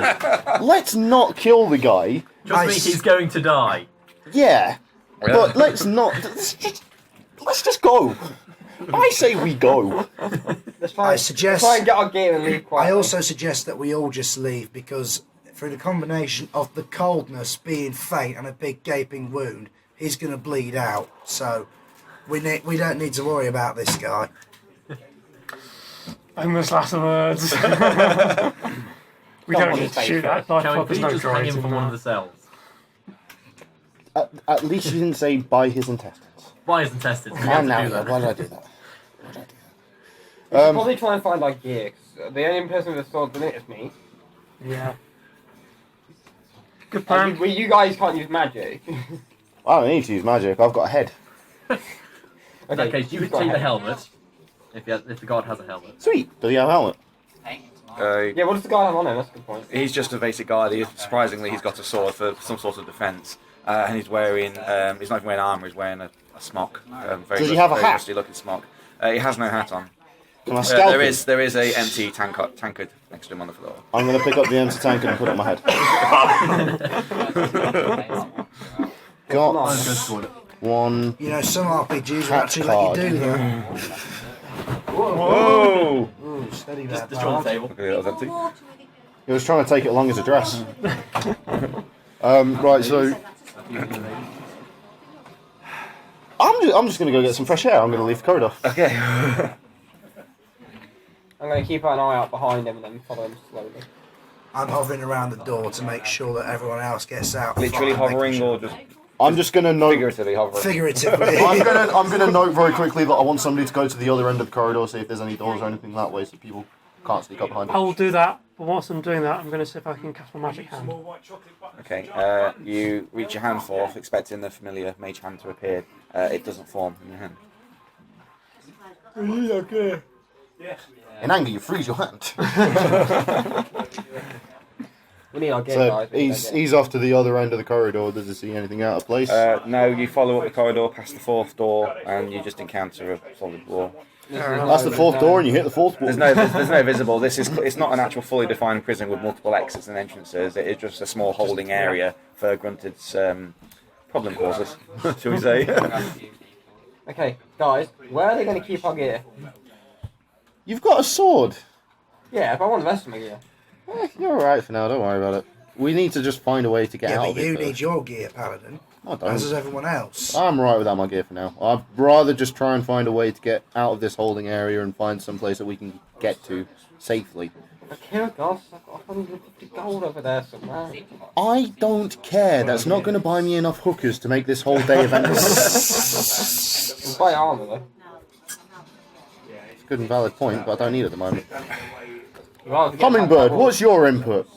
Let's not kill the guy. Trust me, he's going to die. Yeah, but let's not. Let's just go. I say we go. Let's try, I suggest- try and get our gear and leave I quietly. also suggest that we all just leave because through the combination of the coldness, being faint, and a big gaping wound, he's going to bleed out. So we don't need to worry about this guy. Famous last words. We Come don't on, need to face shoot that. it. Life Shall club we is no just hang droids him in from one of that. the cells? At least you didn't say buy his intestines. Why isn't tested? We And have now, to do that. why did I do that? We should probably try and find our gear, 'cause the only person with a sword in it is me. Yeah. Good And plan. you guys can't use magic. I don't need to use magic. I've got a head. In that case, you could take the helmet, if the guard has a helmet. Sweet. Does he have a helmet? Yeah, what does the guy have on him? That's a good point. He's just a basic guard. Surprisingly, he's got a sword for some sort of defence. And he's wearing, he's not even wearing armour, he's wearing a smock. Does he have a hat? Very rusty looking smock. He has no hat on. Can I scalp There him? is a empty tankard next to him on the floor. I'm going to pick up the empty tank and put it on my head. Got I'm going to score it. one. You know, some RPGs will Hat actually card. let you do that. Whoa! Ooh, steady Just that. destroy the pal. table. Okay, that was empty. He was trying to take it along as a dress. Right, so I'm just going to go get some fresh air. I'm going to leave the corridor. Okay. I'm going to keep an eye out behind him and then follow him slowly. I'm hovering around the door to make sure that everyone else gets out. Literally Fine, making hovering sure- or just I'm just going to note. figuratively hovering? Figuratively. I'm gonna note very quickly that I want somebody to go to the other end of the corridor, see if there's any doors or anything that way, so people can't sneak up behind I it. will do that, but whilst I'm doing that, I'm going to see if I can cast my magic hand. Okay, you reach your hand forth, expecting the familiar mage hand to appear. It doesn't form in your hand. In anger, you freeze your hand. We need our gear, So guys. he's off to the other end of the corridor. Does he see anything out of place? No, you follow up the corridor past the fourth door, and you just encounter a solid wall. That's the fourth door, and you hit the fourth wall. There's no visible. It's not an actual fully defined prison with multiple exits and entrances. It is just a small holding area for Grunted's problem causers, shall we say? Okay, guys, where are they going to keep our gear? You've got a sword. Yeah, but I want the rest of my gear. You're alright for now, don't worry about it. We need to just find a way to get Yeah, out but of it. you first. need your gear, Paladin, I as does don't. everyone else. I'm right without my gear for now. I'd rather just try and find a way to get out of this holding area and find some place that we can get to safely. Okay, guys, I've got 150 gold over there somewhere. I don't care. That's not going to buy me enough hookers to make this whole day eventful. You can buy armor, though. It's a good and valid point, but I don't need it at the moment. Rather get Hummingbird, that what's your input?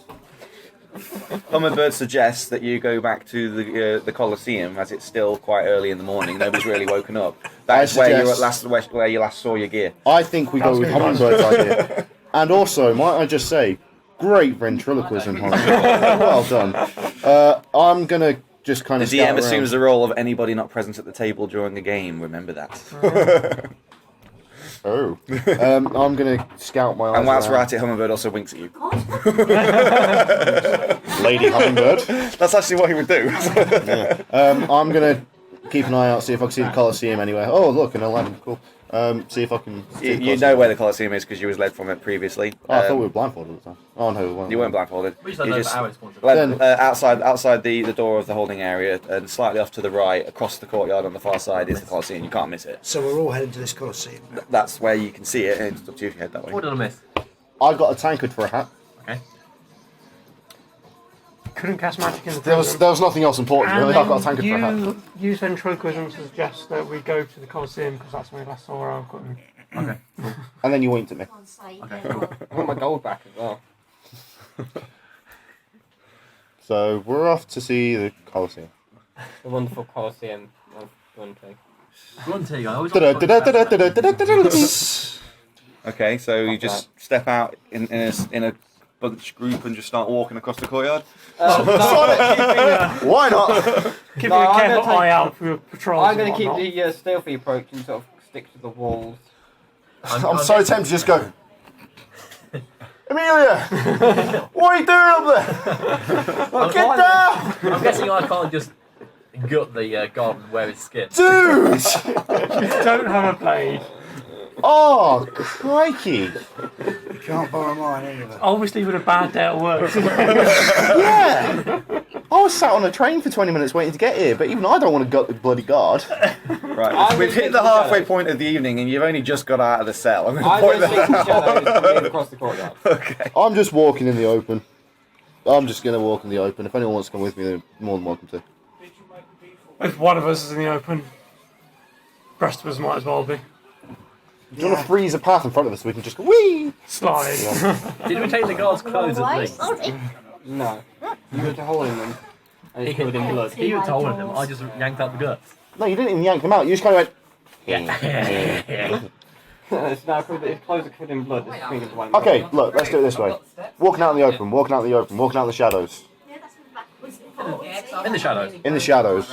Hummingbird suggests that you go back to the Colosseum, as it's still quite early in the morning. Nobody's really woken up. That's where where you last saw your gear. I think we go with Hummingbird's idea. And also, might I just say, great ventriloquism, Hummingbird. Well done. I'm going to just kind The of DM assumes the role of anybody not present at the table during a game. Remember that. Oh. I'm going to scout my eyes And whilst we're around. at it, Hummingbird also winks at you. Lady Hummingbird. That's actually what he would do. I'm going to keep an eye out, see if I can see the Colosseum anywhere. Oh, look, an Aladdin. Cool. See if I can see the you Colosseum. know where the Colosseum is because you was led from it previously. Oh, I thought we were blindfolded at the time. Oh, no, we weren't. You weren't blindfolded. We just don't know how it's pointed. Led, outside the door of the holding area and slightly off to the right, across the courtyard on the far side is the Colosseum. You can't miss it. So we're all heading to this Colosseum. That's where you can see it, and it's up to you if you head that way. What did I miss? I got a tankard for a hat. Okay. Couldn't cast magic in the There was nothing else important, And really. I got a tankard for a hat. you use ventriloquism to suggest that we go to the Colosseum because that's where we last saw our equipment. Okay. And then you winked at me. Okay, cool. I want my gold back as well. So we're off to see the Colosseum. The wonderful Colosseum of Gruntig. Gruntig, I always Okay, so you just step out in a bunch group and just start walking across the courtyard. Why not? Keeping No, a I'm careful gonna take- eye out for patrols. I'm going to and keep whatnot. the stealthy approach and sort of stick to the walls. I'm so tempted to just go. Amelia, what are you doing up there? Get down, I'm guessing I can't just gut the guard and wear his skin. dude! Don't have a blade. Oh, crikey! You can't borrow mine either. Obviously, with a bad day at work. Yeah! I was sat on a train for 20 minutes waiting to get here, but even I don't want to gut the bloody guard. Right, I'm we've gonna hit the stick to halfway shadows. point of the evening and you've only just got out of the cell. I'm going to I'm point going to that stick to out. shadows and move across the courtyard. Okay. I'm just walking in the open. I'm just going to walk in the open. If anyone wants to come with me, they're more than welcome to. If one of us is in the open, the rest of us might as well be. Do you want to freeze a path in front of us so we can just go, whee! Slide. Did we take the guard's clothes at least? No. You got a hole in them. And it's covered in blood. He was holding them, I just yanked out the guts. No, you didn't even yank them out. You just kind of went. It's now covered, its clothes are covered in blood. It's clean as white. Okay, look, let's do it this way. Walking out in the open, walking out in the open, walking out in the shadows. In the shadows. In the shadows.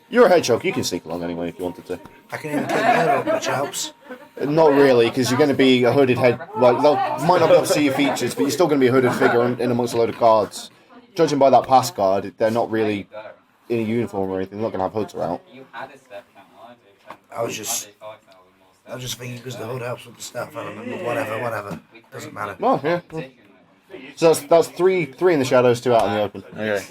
You're a hedgehog, you can sneak along anyway if you wanted to. I can even get the head up, which helps. Not really, because you're going to be a hooded head. Like, they might not be able to see your features, but you're still going to be a hooded figure in amongst a load of guards. Judging by that pass guard, they're not really in a uniform or anything. They're not going to have hoods around. I was just thinking because the hood helps with the stealth element, but whatever. Doesn't matter. Oh, yeah. So that's three in the shadows, 2 out in the open. Okay.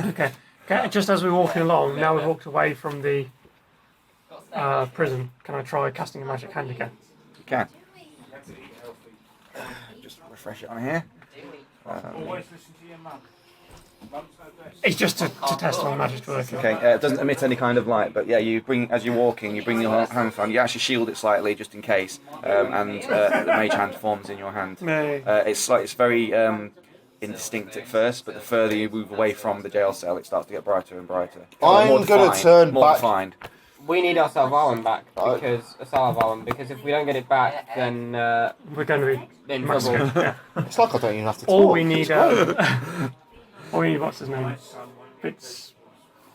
Okay. Okay. Just as we're walking along, now we've walked away from the prison. Can I try casting a magic hand again? You can. Just refresh it on here. It's just to test my magic working. Okay, it doesn't emit any kind of light, but yeah, as you're walking, you bring your hand fan, you actually shield it slightly just in case, and the mage hand forms in your hand. Nay. It's very indistinct at first, but the further you move away from the jail cell, it starts to get brighter and brighter. I'm More gonna defined, turn more back- defined. We need our Salvalan back because if we don't get it back, then We're going to be in trouble. massacred. Yeah. It's like I don't even have to talk. All we need. It's great. All we need. What's his name? Fitzberry.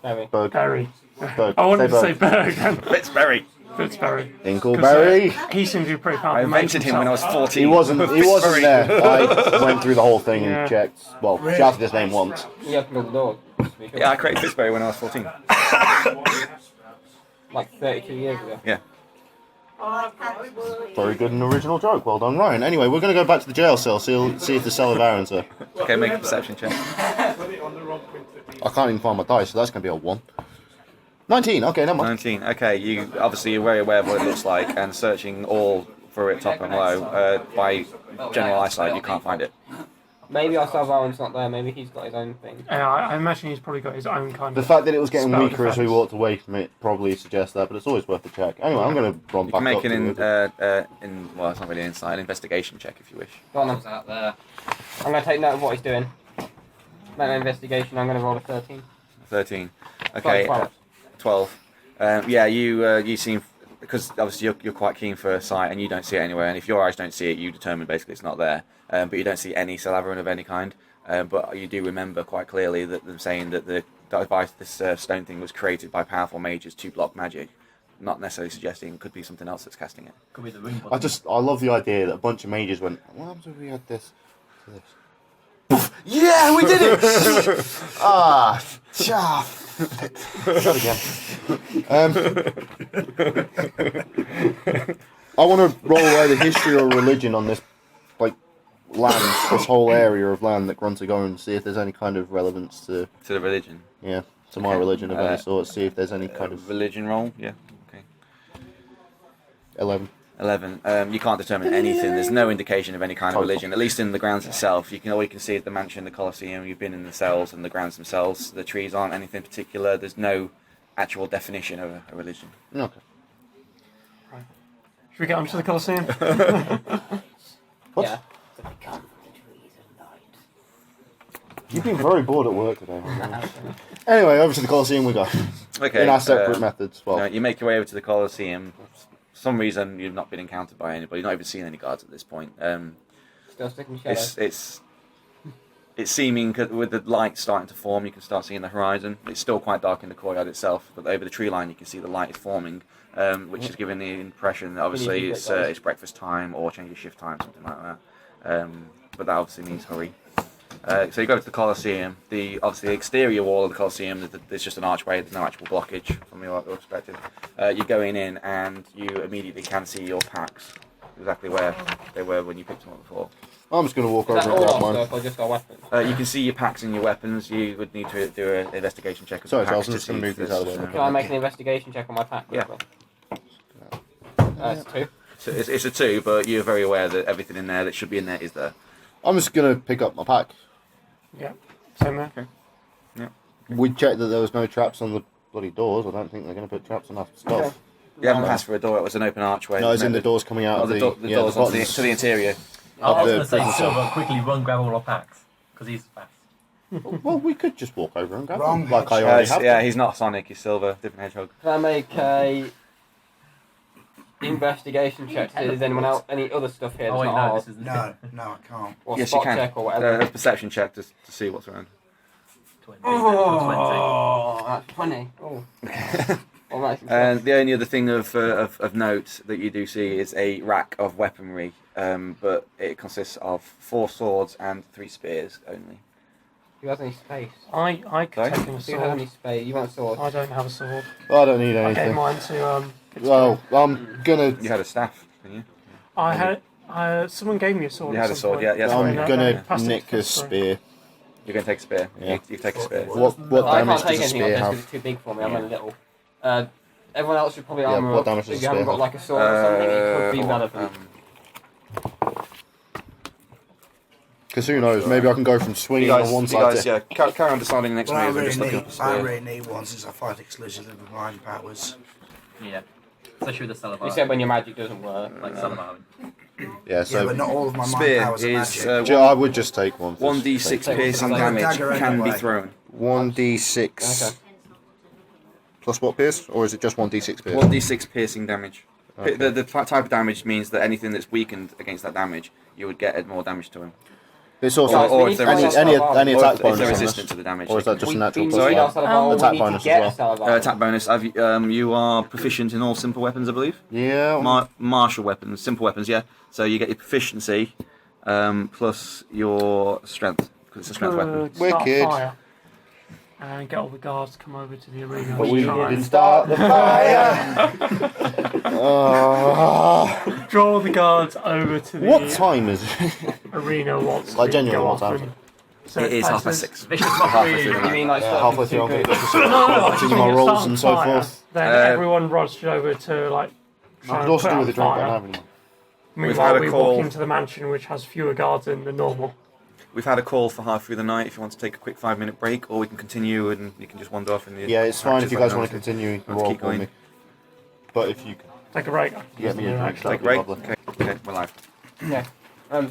Maybe. Berg. Berg. I wanted to Say say Berg. then. Fitzberry. Fitzberry. Inkleberry. He seems to be pretty I powerful. invented him when I was 14. He wasn't there. I went through the whole thing Yeah. and checked. Well, shouted his name once. You opened all the doors. Yeah, I created Fitzberry when I was 14. Like 32 years ago. Yeah. Very good and original joke. Well done, Ryan. Anyway, we're going to go back to the jail cell, see if the cell of Aaron's there. Okay, make a perception check. I can't even find my dice, so that's going to be a 1. 19, okay, never mind. 19. Okay, you're very aware of what it looks like, and searching all through it, top and low, by general eyesight, you can't find it. Maybe our Salvalan's not there. Maybe he's got his own thing. I imagine he's probably got his own kind The of. fact that it was getting spell weaker as we defense. walked away from it probably suggests that, but it's always worth a check. Anyway, I'm going to run You back can make up an to it. well, it's not really inside, investigation check if you wish. Go on then. Out there. I'm going to take note of what he's doing. Make an investigation. I'm going to roll a 13. 13. Okay, 12. 12. Yeah, you seem, because obviously you're quite keen for sight and you don't see it anywhere, and if your eyes don't see it, you determine basically it's not there. But you don't see any Salaveran of any kind. But you do remember quite clearly that them saying that the device, this stone thing, was created by powerful mages to block magic. Not necessarily suggesting it could be something else that's casting it. Could be the ring. I love the idea that a bunch of mages went, what happens if we had this to this? Poof! Yeah, we did it! Shut again. I want to roll either history or religion on this, like, land, this whole area of land that Gruntig owns, see if there's any kind of relevance to, To the religion. yeah, to my religion of any sort, see if there's any kind of Religion roll, yeah. Okay. 11. 11. You can't determine anything. There's no indication of any kind of religion, at least in the grounds itself. All you can see is the mansion, the Colosseum. You've been in the cells and the grounds themselves. The trees aren't anything particular. There's no actual definition of a religion. Okay. Should we get onto the Colosseum? What? Yeah. You've been very bored at work today. Anyway, over to the Colosseum we go. Okay. in our separate methods. Well, No, you make your way over to the Colosseum. For some reason, you've not been encountered by anybody. You've not even seen any guards at this point. Still sticking shadows. It's seeming with the light starting to form, you can start seeing the horizon. It's still quite dark in the courtyard itself, but over the tree line you can see the light is forming, which is giving the impression that obviously it's breakfast time or change of shift time, something like that. But that obviously means hurry. So you go to the Colosseum. Obviously the exterior wall of the Colosseum, there's just an archway. There's no actual blockage from your perspective. You're going in and you immediately can see your packs exactly where they were when you picked them up before. I'm just going to walk Is over that and grab all our mine. stuff or just our weapons? You can see your packs and your weapons. You would need to do an investigation check of Sorry, the so I was packs just to gonna see move if these out of the there's, way. Can I make an investigation check on my pack? Yeah. It's 2. So it's a 2, but you're very aware that everything in there that should be in there is there. I'm just going to pick up my pack. Yeah, same there. Okay. We checked that there was no traps on the bloody doors. I don't think they're going to put traps on our stuff. Okay. You haven't passed through a door. It was an open archway. No, it's in the doors coming out Oh, of the doors bottom. to the interior. I was the going to say, prison cell. Silver, quickly run grab all our packs because he's fast. Well, we could just walk over and grab Wrong them, like I hedgehog. already have. Yeah, done. he's not Sonic. He's Silver. Different hedgehog. Can I make a investigation check to see if there's anyone else, any other stuff here Oh that's wait, not no, ours? this isn't. No, I can't. Or Yes, you spot can. check or whatever. A perception check to see what's around. 20. Oh, that's 20. Oh. Well, that's And the only other thing of note that you do see is a rack of weaponry, but it consists of 4 swords and 3 spears only. Who has any space? I could Sorry? take him a Who has sword. any space? You want a sword? I don't have a sword. I don't need I gave anything. mine to Well, I'm gonna. You had a staff, didn't you? I had someone gave me a sword. You at had a some sword, point. yeah. I'm no, gonna passed it nick to a us, sorry. spear. You're going to take a spear. Yeah. You take a spear. What I damage can't take does a anything on spear this because have? it's too big for me. I'm only little. Everyone else should probably Yeah, armor what up. damage does If a you haven't spear got like a sword or something, it could be relevant. Because who knows? Maybe I can go from swinging on one side to. carry on deciding the next Well, move. Just looking up a I spear. really need one since I fight exclusively with mind powers. Yeah. Especially with the Salavar. You said when your magic doesn't work. like Salavar. Yeah, Yeah, so but not all of my mind Spear powers are is magic. I would just take one. 1d6 Take piercing one. damage Dagger can be anyway. thrown. 1d6 Okay. plus what pierce? Or is it just 1d6 pierce? 1d6 piercing damage. Okay. The type of damage means that anything that's weakened against that damage, you would get more damage to him. It's also Guys, or we if need they're to resistant- find out any Salavar. attack If bonus they're on resistant this, to the damage. or is that just a natural we plus need one? our Salavar. Attack We need bonus to get as Salavar. Attack bonus. You are proficient in all simple weapons, I believe. Yeah. Martial weapons, simple weapons. Yeah. So you get your proficiency plus your strength because it's a strength weapon. Could start a Wicked. fire and get all the guards to come over to the arena. But we Try didn't and start the fire. draw the guards over to the What time is it? arena once Like, we genuinely, go what off time is and- it? So It is as 6:30. Vicious Halfway mockery. through the You mean like Halfway through, I'll get No, I just watching mean my it's rolls starting and so fire, forth. Then everyone rushed over to like. I try could and also put do out with a drink. I fire. don't have any. Meanwhile, had a we call. walk into the mansion, which has fewer guards in than normal. We've had a call for half through the night. If you want to take a quick 5-minute break, or we can continue and you can just wander off in the. Yeah, it's fine if you guys want to to continue. You can Let's roll keep for going. me. But if you can Take a break. get me a drink, Take a that'd be break. lovely. Okay, we're live. Yeah.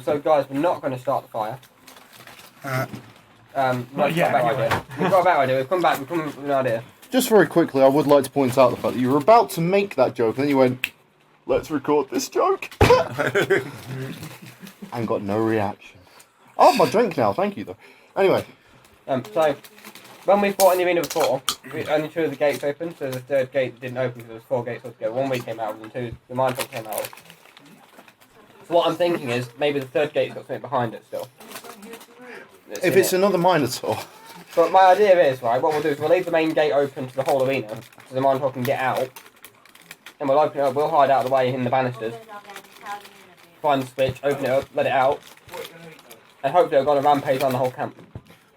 So guys, we're not going to start the fire. Not yet, We've got a better anyway. idea. We've got a better idea. We've come back. We've come up with an idea. Just very quickly, I would like to point out the fact that you were about to make that joke, and then you went, "Let's record this joke," and got no reaction. I have my drink now, thank you though. Anyway, So when we fought in the arena before, only 2 of the gates opened. So the 3rd gate didn't open because there was 4 gates altogether. 1 we came out of, and 2 the Minotaur came out of. So what I'm thinking is maybe the 3rd gate's got something behind it still. if it's another Minotaur, But my idea is, right, what we'll do is we'll leave the main gate open to the whole arena, so the Minotaur can get out. And we'll open it up, we'll hide out of the way in the banisters. Find the switch, open it up, let it out. And hopefully it'll go on a rampage on the whole camp.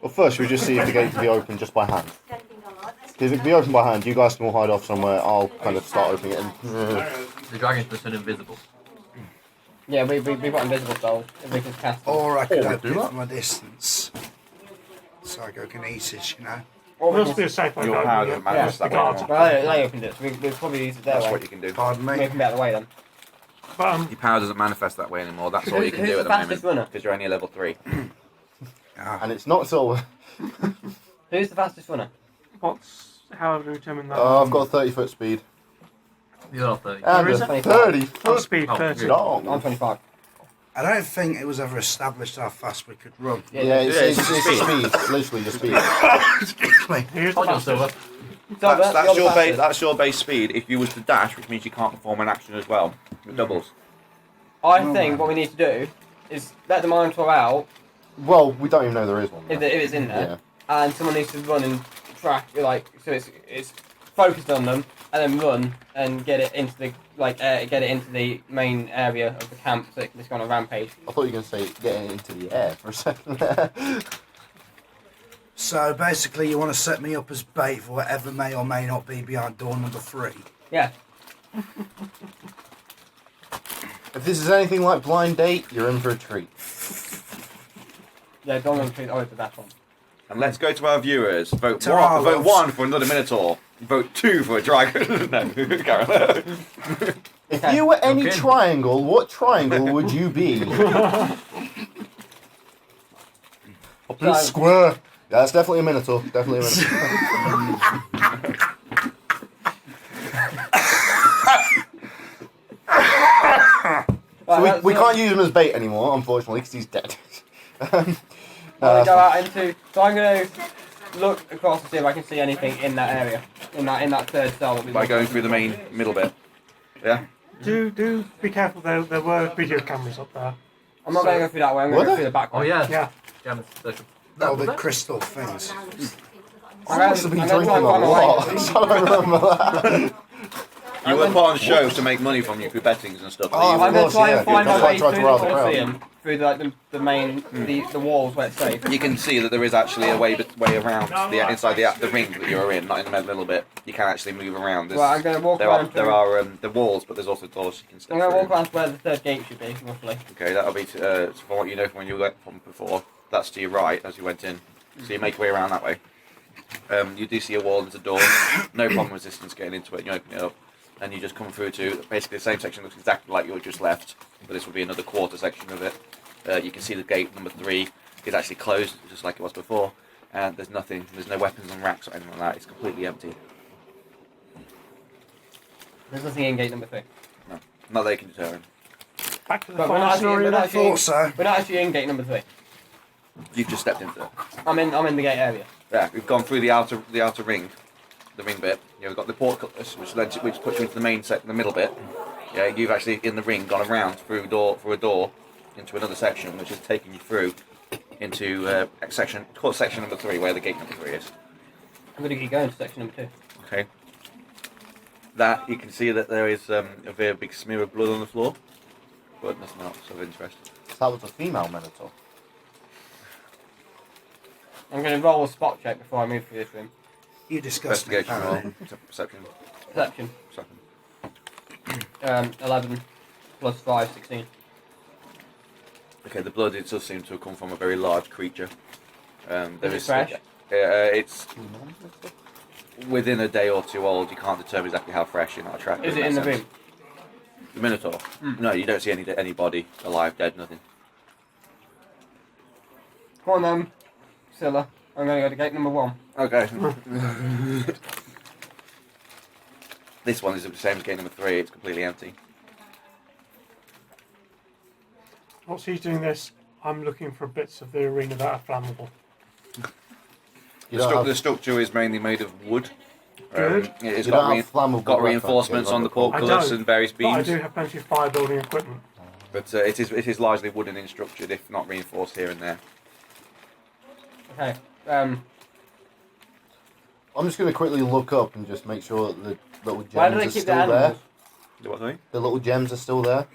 well, first we'll just see if the gate can be opened just by hand. Because if it can be opened by hand, you guys can all hide off somewhere. I'll kind of start opening it. And, The dragon's just invisible. Yeah, we've got invisible souls, if we can cast them. Or I could Or open do it that. from a distance. Psychokinesis, you know. Or we Must be can, a safe way Your to power open doesn't it. manifest The that way guards. anymore. well, they opened it, so we'll probably use it their That's way. what you can do. Pardon We me. can be out of the way then. But, Your power doesn't manifest that way anymore. That's all you can Who's do the at the moment fastest runner? because you're only a level 3. and it's not silver. Who's the fastest runner? what's How do we determine that? I've got a 30-foot speed. You are 30. And is a it? 30-foot Oh, speed 30. dog. I'm 25. I don't think it was ever established how fast we could run. Yeah, it's speed. speed. Literally just speed. Excuse me. Here's the On your fastest. silver. That's your base speed. If you was to dash, which means you can't perform an action as well, it doubles. I think what we need to do is let the Minotaur out Well, we don't even know there is one. if it's in there, Yeah. and someone needs to run and track, like, so it's focused on them, and then run and get it into the main area of the camp so it can just go on a rampage. I thought you were going to say getting into the air for a second there. So basically, you want to set me up as bait for whatever may or may not be behind door number 3. Yeah. If this is anything like Blind Date, you're in for a treat. Yeah, don't include always the dash one. And let's go to our viewers. Vote To our vote loves. 1 for another Minotaur. Vote 2 for a dragon. No, Karen. If Okay. you were any Okay. triangle, what triangle would you be? A blue So- square. Yeah, that's definitely a Minotaur. Definitely a Minotaur. So we can't use him as bait anymore, unfortunately, because he's dead. I'm gonna go out into. So I'm gonna look across to see if I can see anything in that area, in that third cell that we. By going through the main middle bit. Yeah? Do be careful though. There were video cameras up there. I'm not going to go through that way. I'm going Were to go there? through the back Oh one. yeah. Yeah. Jam circle. Oh, the crystal things. I must have been I'm gonna drinking a try and find a lot. way. I don't remember that. You were put on show to make money from you through bettings and stuff. Oh, I'm going course, to try yeah. and find That's my why I way tried through to the rile the crowd. Colosseum, through the main the walls where it's safe. You can see that there is actually a way around the inside the ring that you're in, not in the middle bit. You can actually move around. Right, I'm going to walk There around. are the walls, but there's also doors you can step I'm going to walk through. around to where the third gate should be, roughly. Okay, that'll be from what you know from when you went from before. That's to your right as you went in. So you make your way around that way. You do see a wall, there's a door. No problem resistance getting into it. You open it up, and you just come through to basically the same section. Looks exactly like you just left, but this will be another quarter section of it. You can see the gate number 3 is actually closed, just like it was before. And there's nothing. There's no weapons on racks or anything like that. It's completely empty. There's nothing in gate number 3. No, not that you can determine. Back to the But we're fire not scenario. actually, I thought so. we're not actually in gate number 3. You've just stepped into it. I'm in the gate area. Yeah, we've gone through the outer ring, the ring bit. We've got the portcullis, which puts you into the main the middle bit. Yeah, you've actually in the ring gone around through a door into another section, which is taking you through into section number 3, where the gate number 3 is. I'm going to keep going to section number 2. Okay. That you can see that there is a very big smear of blood on the floor, but that's not of interest. That was a female Minotaur. I'm going to roll a spot check before I move through this room. You disgust me. Investigation apparently. roll, perception. Perception. Second. 11 plus 5, 16. Okay, the blood it does seem to have come from a very large creature. There Is it is fresh? It's within a day or two old. You can't determine exactly how fresh. You're not attracted. Is it in the room? The Minotaur? No, you don't see any body, alive, dead, nothing. Come on then, Scylla. I'm going to go to gate number 1. Okay. This one is the same as gate number 3. It's completely empty. Whilst he's doing this, I'm looking for bits of the arena that are flammable. You don't The have, structure is mainly made of wood. Good. It's you got, don't have flammable got weapons, reinforcements yeah, on the like the portcullis don't, and various But I beams. do have plenty of fire building equipment. But it is largely wooden in structure, if not reinforced here and there. Okay. I'm just going to quickly look up and just make sure that the little Why do gems they are keep still the there. animals? What thing? The little gems are still there.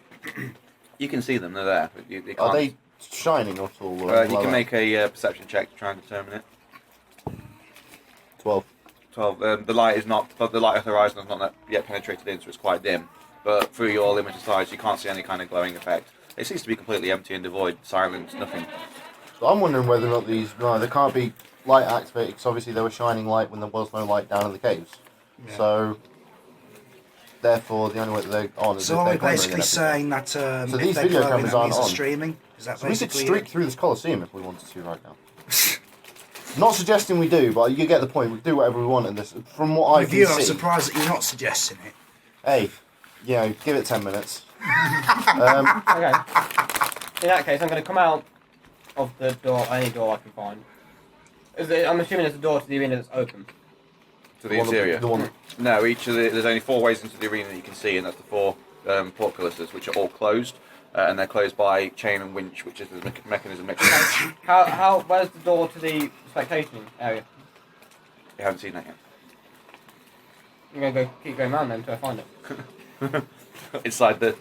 You can see them, they're there. But you can't. Are they shining at all? Or You anything can like make a perception check to try and determine it. that? 12. 12. The light is not, but the light of the horizon has not yet penetrated in, so it's quite dim. But through your limited eyes, you can't see any kind of glowing effect. It seems to be completely empty and devoid, silent, nothing. So I'm wondering whether or not these. No, they can't be light activated because obviously they were shining light when there was no light down in the caves. Yeah. So. Therefore, the only way that they're on is So if are they're we glimmering basically and everything. saying that So if these they're video glowing, cameras that aren't means they're on. streaming? Is that So we could basically streak it? through this Colosseum if we wanted to right now. Not suggesting we do, but you get the point. We can do whatever we want in this. From what I With can you, see. I'm surprised that you're not suggesting it. Hey, give it 10 minutes. Okay. In that case, I'm going to come out of the door, any door I can find. I'm assuming there's a door to the arena that's open. To the interior. The one. No, there's only 4 ways into the arena that you can see, and that's the 4 portcullises, which are all closed, and they're closed by chain and winch, which is the mechanism next to you. Where's the door to the spectating area? You haven't seen that yet. I'm going to keep going around then until I find it. inside the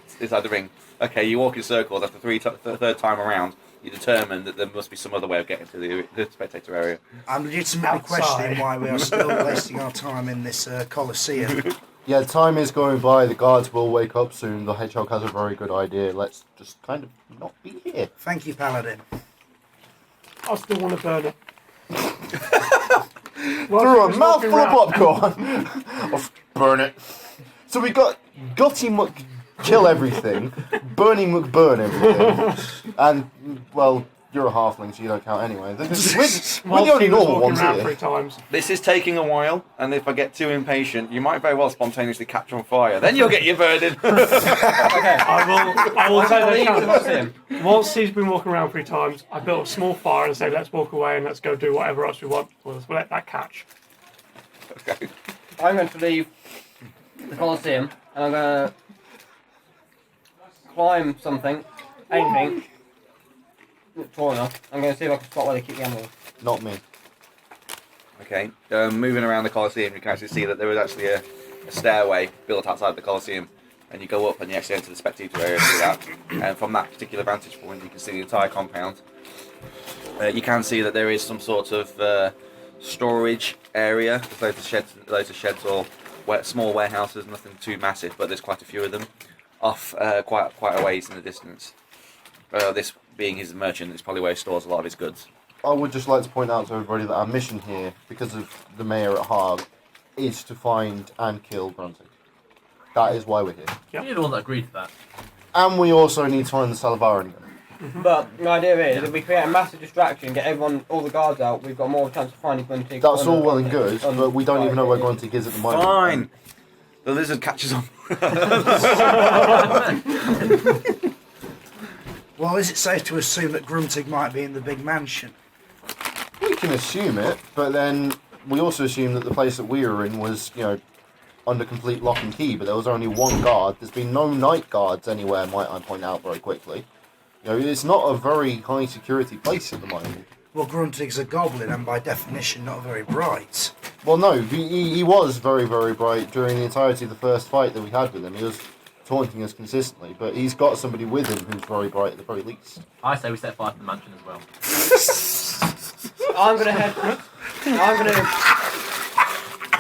ring. Okay, you walk in circles. After the third time around, you determine that there must be some other way of getting to the spectator area. I'm legitimately questioning why we are still wasting our time in this Colosseum. Yeah, time is going by. The guards will wake up soon. The hedgehog has a very good idea. Let's just kind of not be here. Thank you, Paladin. I still want to burn it. Through a mouthful of popcorn. I'll burn it. So we got Gutty Muck kill everything, Bernie McBurn everything, and well, you're a halfling, so you don't count anyway. We're the only normal ones here. 3 times. This is taking a while, and if I get too impatient, you might very well spontaneously catch on fire. Then you'll get your burden. I will take leave the that Colosseum. chance. Once he's been walking around 3 times, I built a small fire and say, let's walk away and let's go do whatever else we want. We'll let that catch. Okay. I'm going to leave the Colosseum and I'm going to climb something, anything, tall enough. I'm going to see if I can spot where they keep the animals. Not me. Okay. Moving around the Colosseum, you can actually see that there is actually a stairway built outside the Colosseum, and you go up and you actually enter the spectator area through that. And from that particular vantage point, you can see the entire compound. You can see that there is some sort of storage area. There's loads of sheds or small warehouses, nothing too massive, but there's quite a few of them off quite a ways in the distance. This being his merchant, it's probably where he stores a lot of his goods. I would just like to point out to everybody that our mission here, because of the mayor at Harg, is to find and kill Gruntig. That is why we're here. Yep. You're the one that agreed to that. And we also need to find the Salavaran gun. But the idea is, if we create a massive distraction, get all the guards out, we've got more of a chance of finding Gruntig. That's all well and good, but we don't even know where Gruntig is at the moment. Fine. The lizard catches on. Well, is it safe to assume that Gruntig might be in the big mansion? We can assume it, but then we also assume that the place that we were in was, under complete lock and key, but there was only one guard. There's been no night guards anywhere, might I point out very quickly. It's not a very high security place at the moment. Well, Gruntig's a goblin and by definition not very bright. Well, no, he was very, very bright during the entirety of the first fight that we had with him. He was taunting us consistently, but he's got somebody with him who's very bright at the very least. I say we set fire to the mansion as well.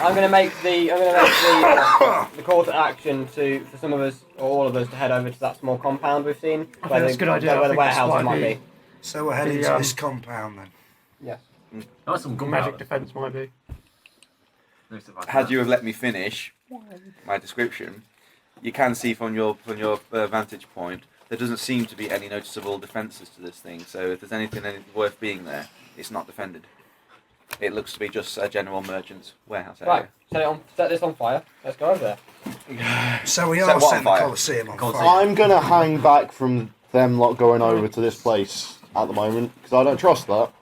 I'm gonna make the call to action for some of us or all of us to head over to that small compound we've seen. I think that's a good idea. Where I the think warehouses this might might be. So we're heading to this compound then. Yes. That's some good Magic defense might be. Had you have let me finish my description, you can see from your vantage point there doesn't seem to be any noticeable defences to this thing. So if there's anything worth being there, it's not defended. It looks to be just a general merchant's warehouse area. Right, set this on fire. Let's go over there. So we Set are what on setting the fire? Colosseum on Colosseum. fire. I'm going to hang back from them lot going over to this place at the moment, because I don't trust that.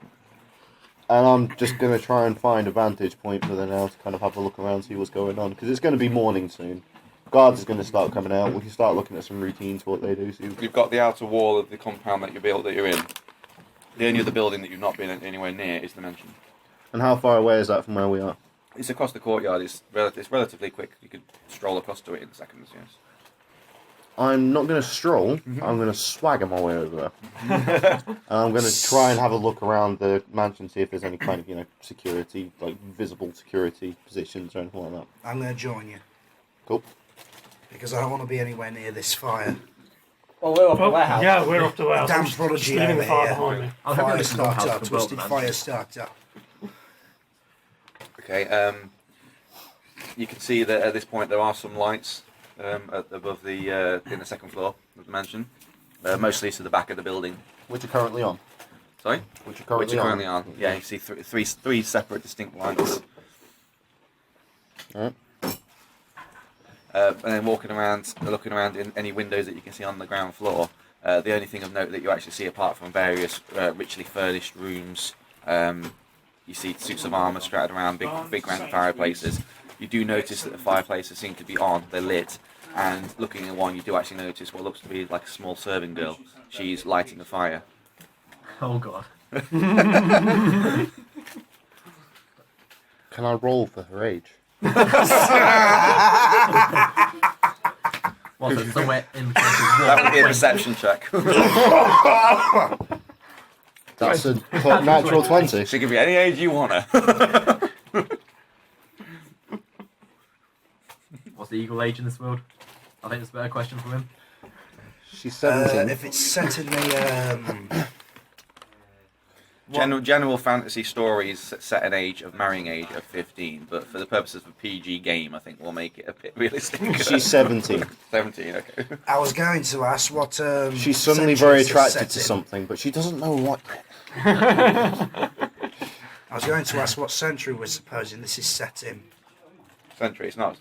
And I'm just going to try and find a vantage point for them now to kind of have a look around, see what's going on, because it's going to be morning soon. Guards is going to start coming out. We can start looking at some routines for what they do. See. You've got the outer wall of the compound that you're in. The only other building that you've not been anywhere near is the mansion. And how far away is that from where we are? It's across the courtyard. It's relatively quick. You could stroll across to it in seconds. Yes. I'm not going to stroll. I'm going to swagger my way over there. And I'm going to try and have a look around the mansion, see if there's any kind of security, like visible security positions or anything like that. I'm going to join you Cool. because I don't want to be anywhere near this fire. Well, we're off the Well, warehouse. yeah, we're off to the warehouse. Damn I'm just prodigy leaving the over fire here. behind me. I'll have Fire a look at the starter, house as well, twisted man. fire starter. Okay. You can see that at this point there are some lights above the in the second floor of the mansion, mostly to the back of the building. Which are currently on. Sorry? Which you're Which you're currently on. Yeah, you see three separate distinct lights. Alright. And then looking around in any windows that you can see on the ground floor, the only thing of note that you actually see apart from various richly furnished rooms, you see suits of armour strutted around big grand fireplaces. You do notice that the fireplaces seem to be on, they're lit, and looking at one you do actually notice what looks to be like a small serving girl. She's lighting the fire. Oh god. Can I roll for her age? Well, so somewhere in between That would be a perception check. That's a natural 20. She can be any age you want her. What's the equal age in this world? I think that's a better question for him. She's 17. If it's set in the General fantasy stories set an age of marrying age of 15, but for the purposes of a PG game, I think we'll make it a bit realistic. She's 17. 17, okay. I was going to ask what. She's suddenly century very is this attracted set to in? something, but she doesn't know what. I was going to ask what century we're supposing this is set in. Century, it's not.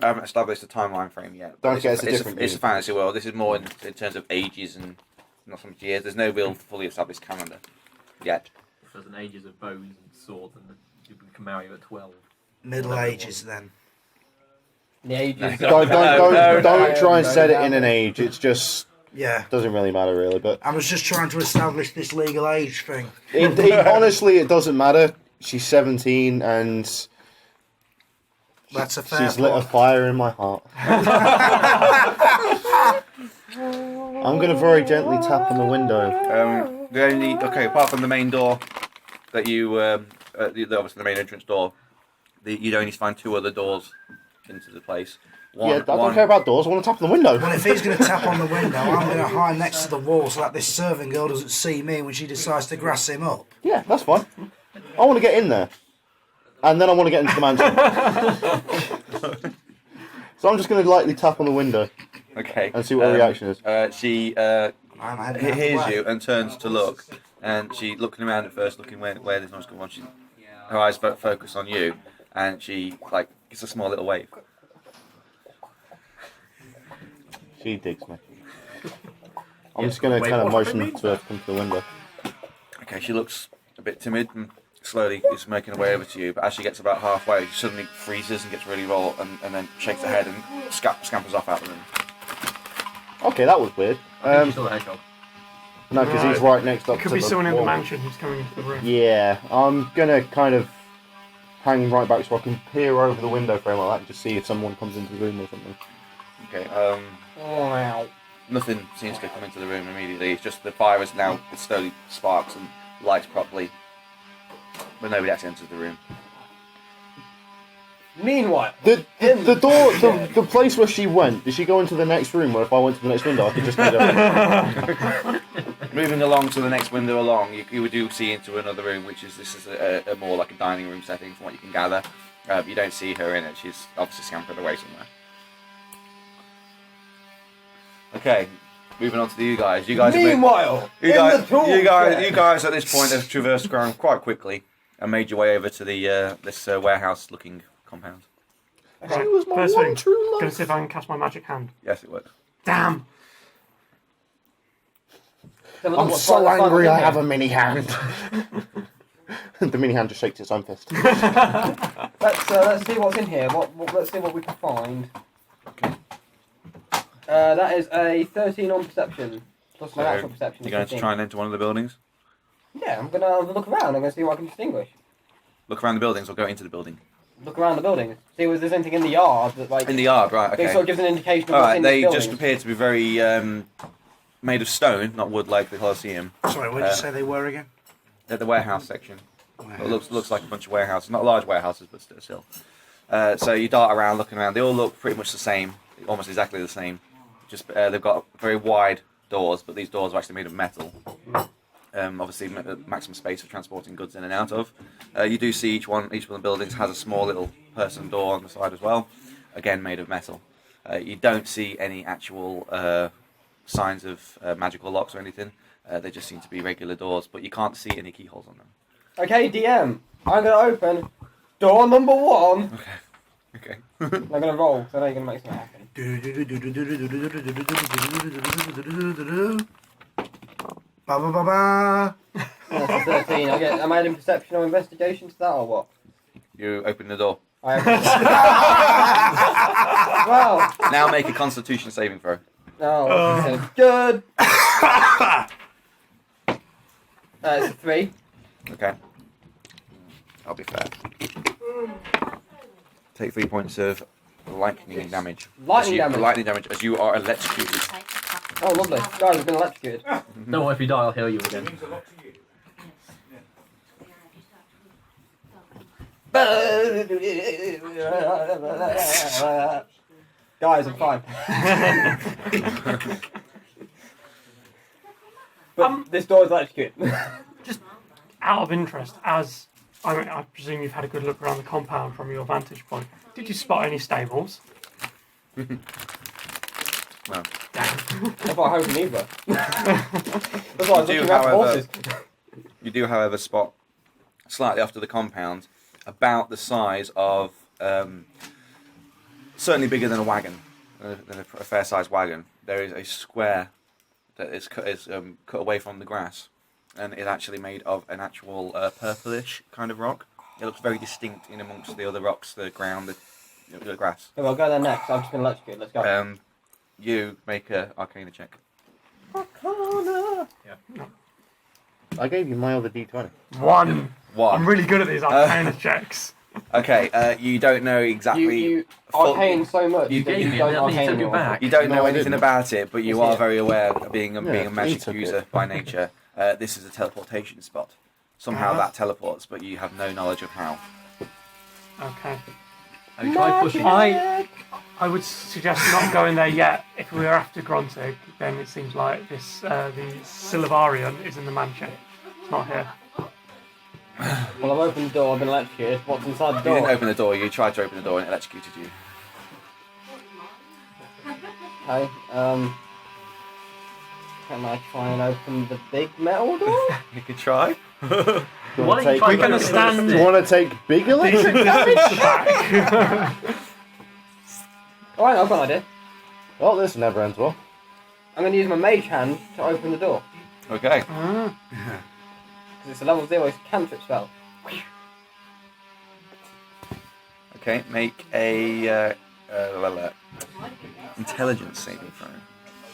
I haven't established a timeline frame yet. Don't It's get it's a different It's a game. fantasy world. This is more in terms of ages and not so much years. There's no real fully established calendar yet. If there's an ages of bows and swords, and you can marry her at 12. Middle Ages then. The ages. Don't try and set it in an age. It's just Yeah. doesn't really matter really. But I was just trying to establish this legal age thing. honestly, it doesn't matter. She's 17 and That's a fair she's lit a point. fire in my heart. I'm gonna very gently tap on the window. Apart from the main door that you, obviously the main entrance door, you'd only find two other doors into the place. I don't care about doors. I want to tap on the window. Well, if he's going to tap on the window, I'm going to hide next to the wall so that this serving girl doesn't see me when she decides to grass him up. Yeah, that's fine. I want to get in there, and then I want to get into the mansion. So I'm just going to lightly tap on the window Okay. and see what her reaction is. She I'm heading out the hears way. you and turns to look, and she looking around at first, looking where this noise comes from. Her eyes focus on you, and she gives a small little wave. She digs me. I'm just going to kind of motion to her to come to the window. Okay, she looks a bit timid and slowly is making her way over to you, but as she gets about halfway, she suddenly freezes and gets really raw and then shakes her head and scampers off out the room. Okay, that was weird. I think you saw the hedgehog. No, because he's right next up Could to be the someone in the wall. mansion who's coming into the room. Yeah, I'm going to kind of hang right back so I can peer over the window frame like that and just see if someone comes into the room or something. Okay, Wow. nothing seems to come into the room immediately. It's just the fire is now, it slowly sparks and lights properly, but nobody actually enters the room. Meanwhile, The door, the place where she went, did she go into the next room, or if I went to the next window I could just get her? Moving along to the next window along, you do see into another room, which is a more like a dining room setting from what you can gather. You don't see her in it. She's obviously scampered away somewhere. Okay, moving on to you guys. You guys. meanwhile, You in the tool you shed. guys at this point have traversed ground quite quickly and made your way over to the this warehouse-looking compound. She was my First one thing, true love. gonna see if I can cast my magic hand. Yes, it works. Damn! I'm so angry I have a mini hand. The mini hand just shakes its own fist. Let's see what's in here. Let's see what we can find. Okay. That is a 13 on perception. Plus my So, actual perception. You're is going to 15. try and enter one of the buildings? Yeah, I'm gonna look around. I'm gonna see what I can distinguish. Look around the buildings or go into the building? Look around the building. See if there's anything in the yard that like. In the yard, right, I think okay. sort of gives an indication of All what's right, in they this just building. appear to be very made of stone, not wood like the Colosseum. Sorry, where did you say they were again? At the warehouse section. It looks like a bunch of warehouses, not large warehouses, but still. So you dart around, looking around. They all look pretty much the same, almost exactly the same. Just they've got very wide doors, but these doors are actually made of metal. Obviously, maximum space for transporting goods in and out of. You do see each one of the buildings has a small little person door on the side as well, again made of metal. You don't see any actual signs of magical locks or anything. They just seem to be regular doors, but you can't see any keyholes on them. Okay, DM. I'm gonna open door number 1. Okay. I'm gonna roll, so I know you're gonna make something happen. Ba ba ba ba. That's a 13. Am I adding perception or investigation to that, or what? You open the door. I open Well. Now make a Constitution saving throw. Oh, good. It's a 3. Okay. I'll be fair. Take 3 points of lightning damage. Lightning damage? Lightning damage as you are electrocuted. Oh, lovely. Guys, I've been electrocuted. No, if you die, I'll heal you again. Guys, I'm fine. But this door is electrocuted. Just out of interest, as I presume you've had a good look around the compound from your vantage point, did you spot any stables? No. That's what I hope neither. That's why I was looking at horses. You do, however, spot slightly after the compound, about the size of, certainly bigger than a wagon, than a fair-sized wagon. There is a square that is cut away from the grass, and is actually made of an actual purplish kind of rock. It looks very distinct in amongst the other rocks, the ground, the grass. Okay, well, go there next. I'm just going to electrocute. Let's go. You make a Arcana check. Arcana! Yeah. No. I gave you my other D20. 1. One. I'm really good at these arcana checks. Okay, you don't know exactly. You arcane so much. You that gave me don't it, then you arcane took it anymore. back. You don't No, know I anything didn't. about it, but you Yes, are yeah. very aware of being a he magic took user it. by nature. This is a teleportation spot. Somehow that teleports, but you have no knowledge of how. Okay. Have you tried pushing? I would suggest not going there yet. If we are after Gruntig, then it seems like this the Silvarian is in the mansion. It's not here. Well, I've opened the door. I've been electrocuted. What's inside the You door? didn't open the door. You tried to open the door and it electrocuted you. Okay. Can I try and open the big metal door? You could try. Why don't you try We're going to to stand Do you want to take big electric damage? Alright, I've got an idea. Well, this never ends well. I'm going to use my mage hand to open the door. Okay. Because it's a level 0 cantrip spell. Okay. Make a intelligence saving throw.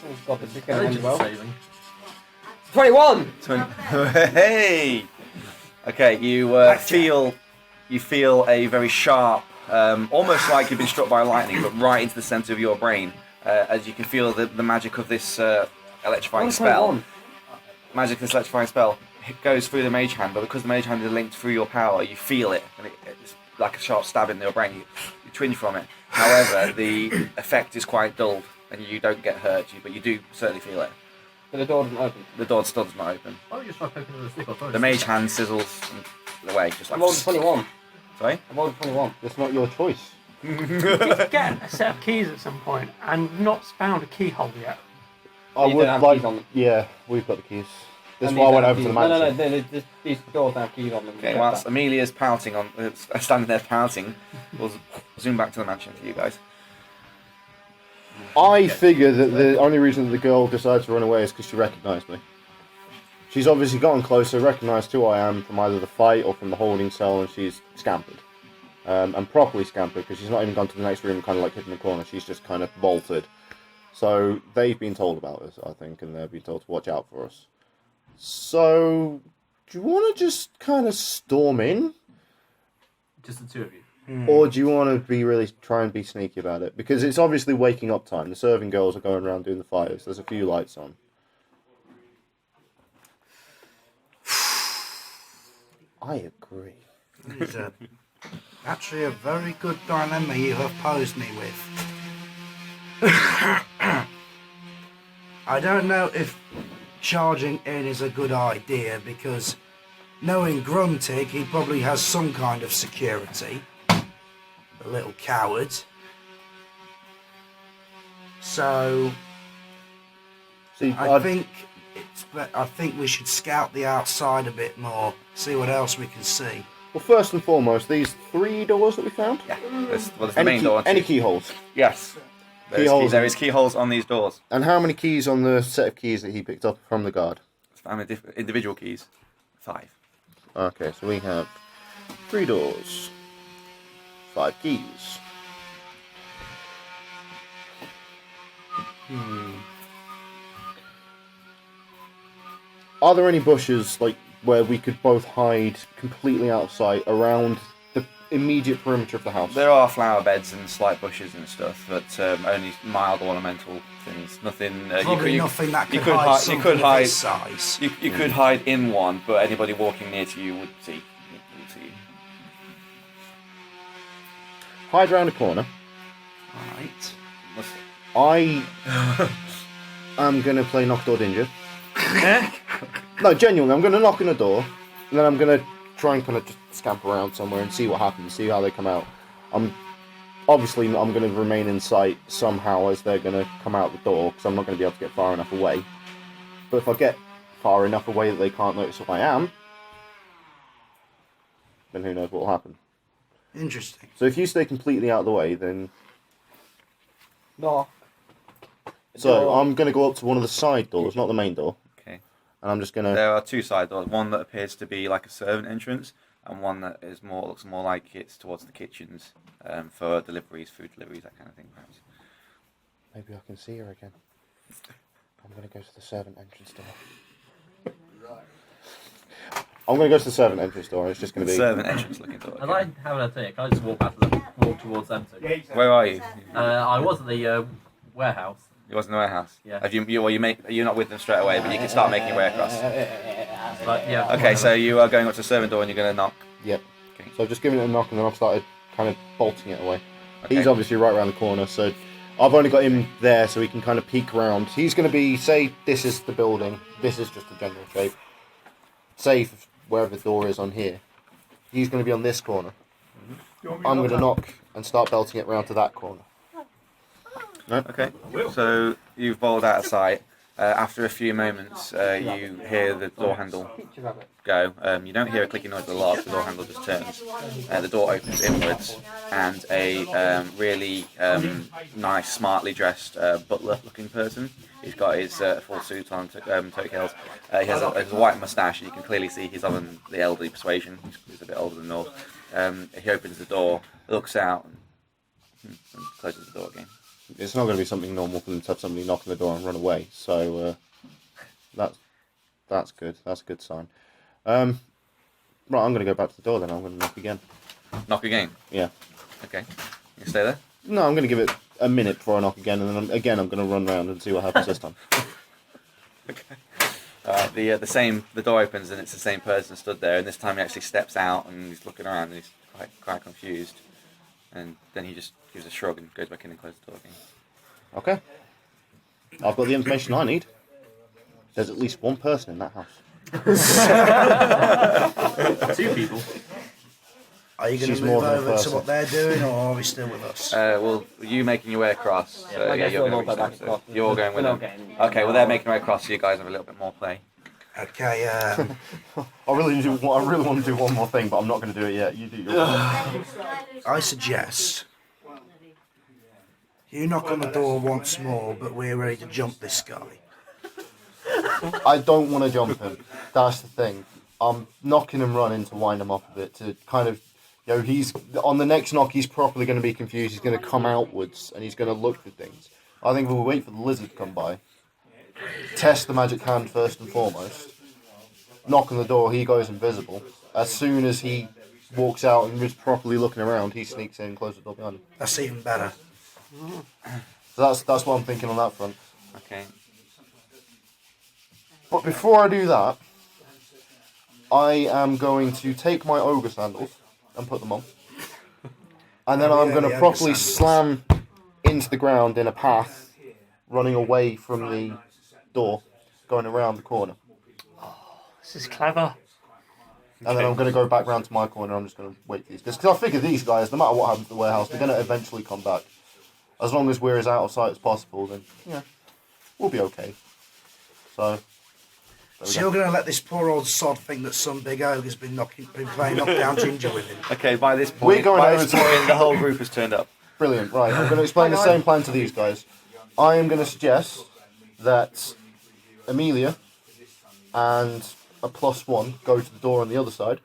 Oh god, this is going to end well. saving. 21! Hey. Okay. You feel a very sharp, almost like you've been struck by lightning, but right into the centre of your brain, as you can feel the magic of this electrifying spell. Magic of this electrifying spell. It goes through the mage hand, but because the mage hand is linked through your power, you feel it, and it's like a sharp stab in your brain. You twinge from it. However, the effect is quite dulled, and you don't get hurt, but you do certainly feel it. But the door doesn't open. The door still does not open. Why don't you just try poking with a stick or throw The mage hand sizzles away, just I like. rolled a 21. Sorry? I rolled a 21. That's not your choice. Get a set of keys at some point and not found a keyhole yet. I You would don't have like. keys on them. Yeah, we've got the keys. That's And why I these went don't over to have the keys. mansion. No, these doors don't have keys on them. Okay, Check whilst that. Amelia's pouting standing there pouting, we'll zoom back to the mansion for you guys. I figure that the only reason that the girl decided to run away is because she recognised me. She's obviously gotten closer, recognised who I am from either the fight or from the holding cell, and she's scampered. And properly scampered, because she's not even gone to the next room kind of like hid in the corner, she's just kind of bolted. So they've been told about us, I think, and they've been told to watch out for us. So, do you want to just kind of storm in? Just the two of you. Or do you want to be really try and be sneaky about it? Because it's obviously waking up time. The serving girls are going around doing the fires. There's a few lights on. I agree. It's actually a very good dilemma you have posed me with. I don't know if charging in is a good idea, because knowing Gruntig, he probably has some kind of security. A little coward. So See, I think I think we should scout the outside a bit more, see what else we can see. Well, first and foremost, these 3 doors that we found. Yeah. There's the main door. Any keyholes? Yes. There is keyholes on these doors. And how many keys on the set of keys that he picked up from the guard? How many individual keys? 5. Okay, so we have 3 doors, 5 keys. Are there any bushes like where we could both hide completely out of sight around the immediate perimeter of the house? There are flower beds and slight bushes and stuff, but only mild ornamental things. Nothing. Probably nothing that you could hide hide. something You could of hide. this size. You could hide in one, but anybody walking near to you would see. Would see you. Hide around a corner. Right. I am going to play Knock Door Danger. No, genuinely, I'm going to knock on a door, and then I'm going to try and kind of just scamper around somewhere and see what happens, see how they come out. I'm going to remain in sight somehow as they're going to come out the door, because I'm not going to be able to get far enough away. But if I get far enough away that they can't notice who I am, then who knows what will happen. Interesting. So if you stay completely out of the way, then... No. So I'm going to go up to one of the side doors, not the main door. Okay. And I'm just going to... There are 2 side doors. One that appears to be like a servant entrance, and one that looks more like it's towards the kitchens for deliveries, food deliveries, that kind of thing, perhaps. Maybe I can see her again. I'm going to go to the servant entrance door. I'm going to go to the servant entrance door. It's just going to be... Servant entrance looking door. As I having a take, I just walk towards them too. Where are you? I was at the warehouse. You was in the warehouse. Yeah. You're not with them straight away, but you can start making your way across. But yeah. Okay, so you are going up to the servant door and you're going to knock. Yep. Okay. So I've just given it a knock and then I've started kind of bolting it away. Okay. He's obviously right around the corner, so I've only got him there so he can kind of peek around. He's going to be, say this is the building, this is just a general shape. Say wherever the door is on here, he's going to be on this corner. I'm going to knock and start belting it round to that corner. No? Okay, so you've bowled out of sight. After a few moments, you hear the door handle go. You don't hear a clicking noise of the lock, the door handle just turns. The door opens inwards, and a really nice, smartly dressed butler-looking person. He's got his full suit on, toenails. He has a white moustache, and you can clearly see he's of the elderly persuasion. He's a bit older than North. He opens the door, looks out, and closes the door again. It's not going to be something normal for them to have somebody knock on the door and run away, so that's good. That's a good sign. Right, I'm going to go back to the door then. I'm going to knock again. Knock again? Yeah. Okay. You stay there? No, I'm going to give it a minute before I knock again, and then I'm going to run round and see what happens this time. Okay. The door opens and it's the same person stood there, and this time he actually steps out and he's looking around and he's quite confused, and then he just gives a shrug and goes back in and closes the door again. Okay. I've got the information I need. There's at least one person in that house. 2 people. Are you going She's to more move than a over to person. what they're doing, or are we still with us? Well, you making your way across. So, I guess you're we'll going go to back reach them, across. so you're going with We're them. not getting- Okay, well they're making their way across, so you guys have a little bit more play. Okay, I really want to do one more thing, but I'm not going to do it yet. You do your I suggest you knock on the door once more, but we're ready to jump this guy. I don't want to jump him. That's the thing. I'm knocking and running to wind him up a bit, to kind of, he's on the next knock. He's properly going to be confused. He's going to come outwards and he's going to look for things. I think we'll wait for the lizard to come by. Test the magic hand first and foremost. Knock on the door. He goes invisible. As soon as he walks out and is properly looking around, he sneaks in and closes the door behind him. That's even better. So that's what I'm thinking on that front. Okay. But before I do that, I am going to take my ogre sandals and put them on. And then Oh, I'm yeah, going the to ogre properly sandals. slam into the ground in a path, running away from the door, going around the corner. This is clever. And then I'm going to go back round to my corner. I'm just going to wait for these. Because I figure these guys, no matter what happens to the warehouse, they're going to eventually come back. As long as we're as out of sight as possible, then, we'll be okay. So, So you're going to let this poor old sod think that some big ogre's been playing knockdown ginger with him? Okay, by this point, We're going over to- the whole group has turned up. Brilliant. Right, I'm going to explain the same plan to these guys. I am going to suggest that Amelia and a +1 go to the door on the other side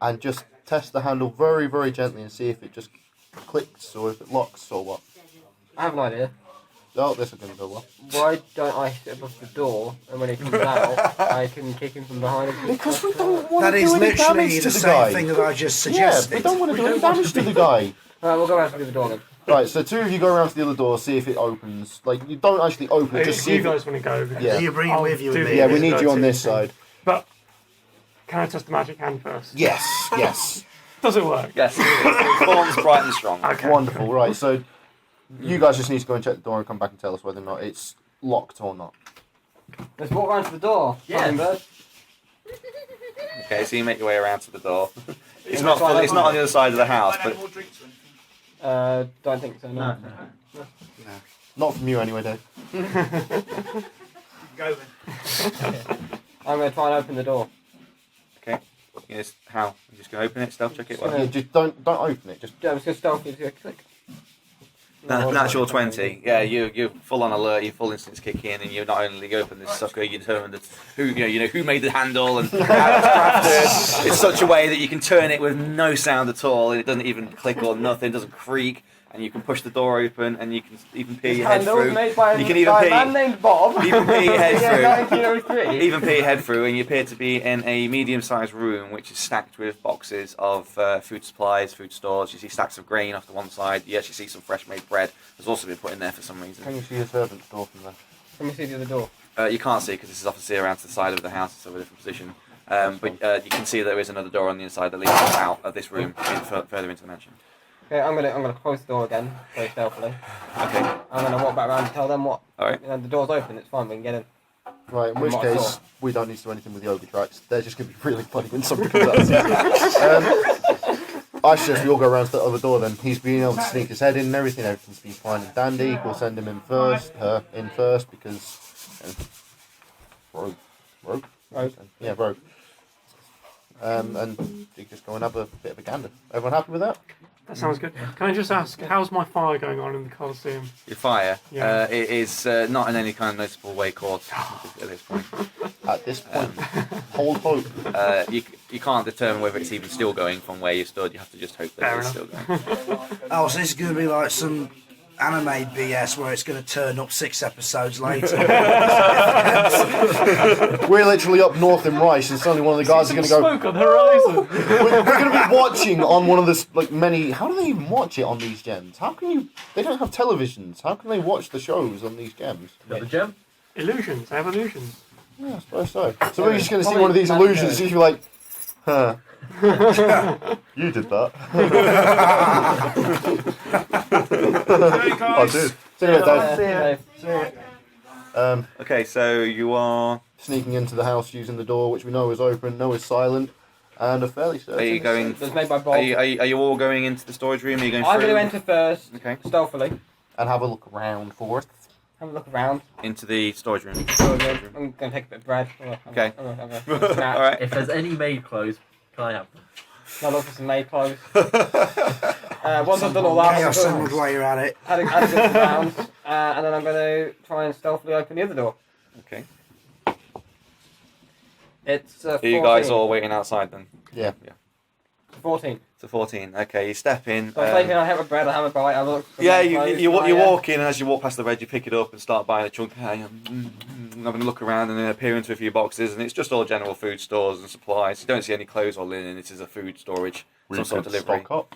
and just test the handle very, very gently and see if it just clicks or if it locks or what. I have an idea. Oh, this is going to go well. Why don't I sit above the door and when he comes out, I can kick him from behind? Because we don't want That to is do any literally damage the to the same guy. thing that I just Yeah, suggested. we don't want to do any damage to the guy. Alright, we'll go out to the door then. Right, so 2 of you go around to the other door, see if it opens. Like, you don't actually open it, just If see you if guys want to go, Yeah. Do you bring it I'll with you do and the- me? Yeah, we need you on this side. But can I test the magic hand first? Yes, yes. Does it work? Yes, forms bright and strong. Okay. Wonderful, right, so you guys just need to go and check the door and come back and tell us whether or not it's locked or not. Let's walk round to the door. Yes. Hummingbird. Okay, so you make your way around to the door. It's not on the other side of the house, but Don't think so, no. Not from you anyway, Dave. Go then. I'm going to try and open the door. okay. Yes, how? I'm just gonna open it, stealth check it. Yeah. Yeah, just don't open it, just Yeah, I'm just going to stealthily do a click. Natural 20. Yeah, you're full on alert. Your full instincts kick in, and you not only open this sucker, you determine that who made the handle and how it's crafted in such a way that you can turn it with no sound at all, and it doesn't even click or nothing, doesn't creak, and you can push the door open, and you can even peer your head Handle through. made by You can even by a pee. man named Bob. You can peer your head Yeah, through. 1903. Even peer your head through, and you appear to be in a medium-sized room which is stacked with boxes of food supplies, food stores. You see stacks of grain off to one side. You actually see some fresh-made bread has also been put in there for some reason. can you see a servant's door from there? Let me see the other door. You can't see because this is obviously around to the side of the house, it's over a different position. But you can see there is another door on the inside that leads out of this room further into the mansion. Okay, I'm gonna close the door again, very stealthily. Okay. I'm gonna walk back around and tell them what. Alright. The door's open. It's fine. We can get in. Right, in which What I case, saw. we don't need to do anything with the ogre tracks. They're just going to be really funny when somebody comes out and sees them. I suggest we all go around to the other door then. He's been able to sneak his head in and everything. Everything's been fine and dandy. We'll send him in first, her in first, because... rogue. Rogue? Rogue. Yeah, rogue. And you just go and have a bit of a gander. Everyone happy with that? That sounds good. Can I just ask, how's my fire going on in the Colosseum? Your fire Yeah. it is not in any kind of noticeable way caught at this point. At this point, hold hope. You can't determine whether it's even still going from where you stood. You have to just hope that Fair it's still going. Oh, so this is going to be like some anime BS where it's going to turn up 6 episodes later. We're literally up north in Rice, and suddenly one of the guys is going to go. Smoke on the horizon! We're going to be watching on one of the many. How do they even watch it on these gems? How can you? They don't have televisions. How can they watch the shows on these gems? Another gem? Illusions, they have illusions. Yeah, I suppose so. So we're just going to see one of these illusions. And you're like, huh? You did that. I did. See you later, Dave. Okay, so you are. Sneaking into the house using the door, which we know is open, know is silent, and a fairly certain. Are you going? It was made by Bob. Are you all going into the storage room? Are you going I'm through? going to enter first, Okay. stealthily. And have a look around for it. Have a look around. Into the storage room. I'm going to take a bit of bread. Okay. I'm gonna All snack. right. If there's any maid clothes, can I have them? I'll look for some maid clothes. Once I've done all that, Chaos I'll Emerald while you're at it. add a good round, and then I'm going to try and stealthily open the other door. Okay. It's Are you guys 14. all waiting outside then? Yeah. 14. It's a 14. Okay, you step in. So I'm taking a have a bread, I have a bite, I look for Yeah, maid you clothes, you and I, walk in, and as you walk past the bread, you pick it up and start buying a chunk. Having a look around and then appear into a few boxes, and it's just all general food stores and supplies. You don't see any clothes or linen. This is a food storage, some sort of delivery. Stock up.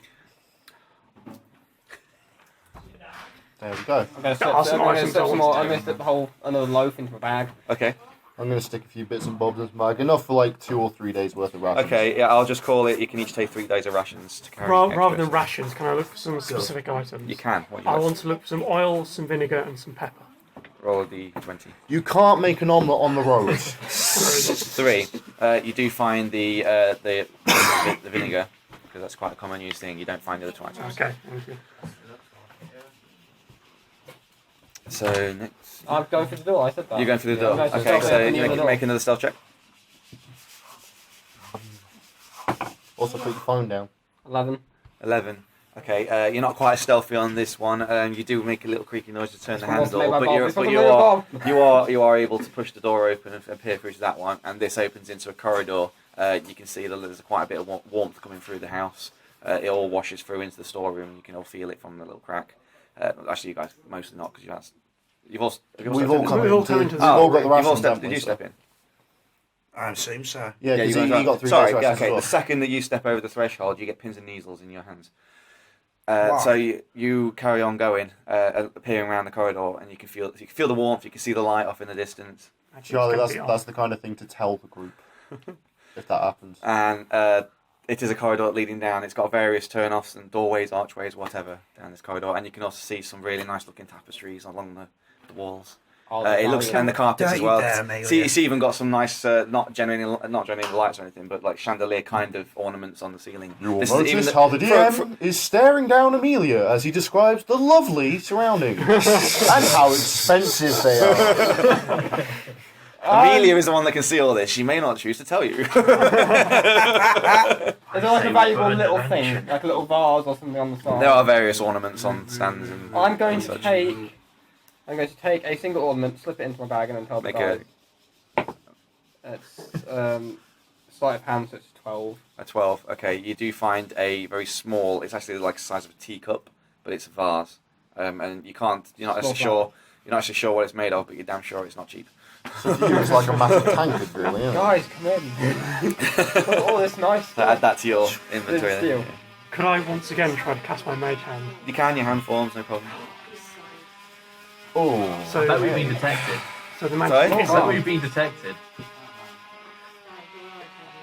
There we go. I'm going to Got slip some items I some want more. to I'm do. going to slip the whole another loaf into my bag. Okay. I'm going to stick a few bits and bobs in my bag. Enough for like 2 or 3 days worth of rations. Okay, yeah, I'll just call it. You can each take 3 days of rations to carry. Rather extra. than rations, can I look for some specific items? You can. What you I like. want to look for some oil, some vinegar, and some pepper. Roll a d20. You can't make an omelette on the road. 3. You do find the vinegar because that's quite a common use thing. You don't find the other 2 items. Okay, thank you. So next, I'm going through the door. I said that. you're going through the Yeah, door. I'm going Okay, to so open the you door. make another stealth check. Also, put your phone down. 11. 11. Okay, you're not quite as stealthy on this one. You do make a little creaky noise to turn the This one wants to handle, make my but bomb. you're This one's gonna make a bomb. you are able to push the door open and peer through to that one, and this opens into a corridor. You can see that there's quite a bit of warmth coming through the house. It all washes through into the storeroom. You can all feel it from the little crack. Actually, you guys mostly not because you've all We've all come We've all into. come We've into the- all got the you've all rations, stepped. haven't Did we? you step in? I assume so. Yeah, because you he got 3 Sorry, days rations okay. as well. The second that you step over the threshold, you get pins and needles in your hands. Wow. So you carry on going, peering around the corridor, and you can feel the warmth. You can see the light off in the distance, I think it's Charlie, gonna be that's the kind of thing to tell the group if that happens. and it is a corridor leading down. It's got various turn-offs and doorways, archways, whatever down this corridor, and you can also see some really nice-looking tapestries along the walls. It looks and the carpets Don't as you well. dare, Amelia. It's even got some nice, not genuinely lights or anything, but like chandelier kind of ornaments on the ceiling. You will This is even notice how the DM for- is staring down Amelia as he describes the lovely surroundings and how expensive they are. Amelia is the one that can see all this. She may not choose to tell you. Is there like a valuable little thing, like a little vase or something on the side? There are various ornaments on stands and. I'm going and to such. take a single ornament, slip it into my bag, and then tell the Make guy. a It's sleight of hand, so it's 12. a 12. Okay, you do find a very small. It's actually like the size of a teacup, but it's a vase, and you can't. You're not actually Small sure. You're not actually sure what it's made of, but you're damn sure it's not cheap. So for you, it's like a massive tankard, really, isn't it? Guys, come in. Look at all this nice So add stuff. that to your inventory. Steal. Then. Could I once again try to cast my mage hand? You can. Your hand forms, no problem. Oh, So, I bet we've been detected. so the Sorry? magic I is bet we've been detected.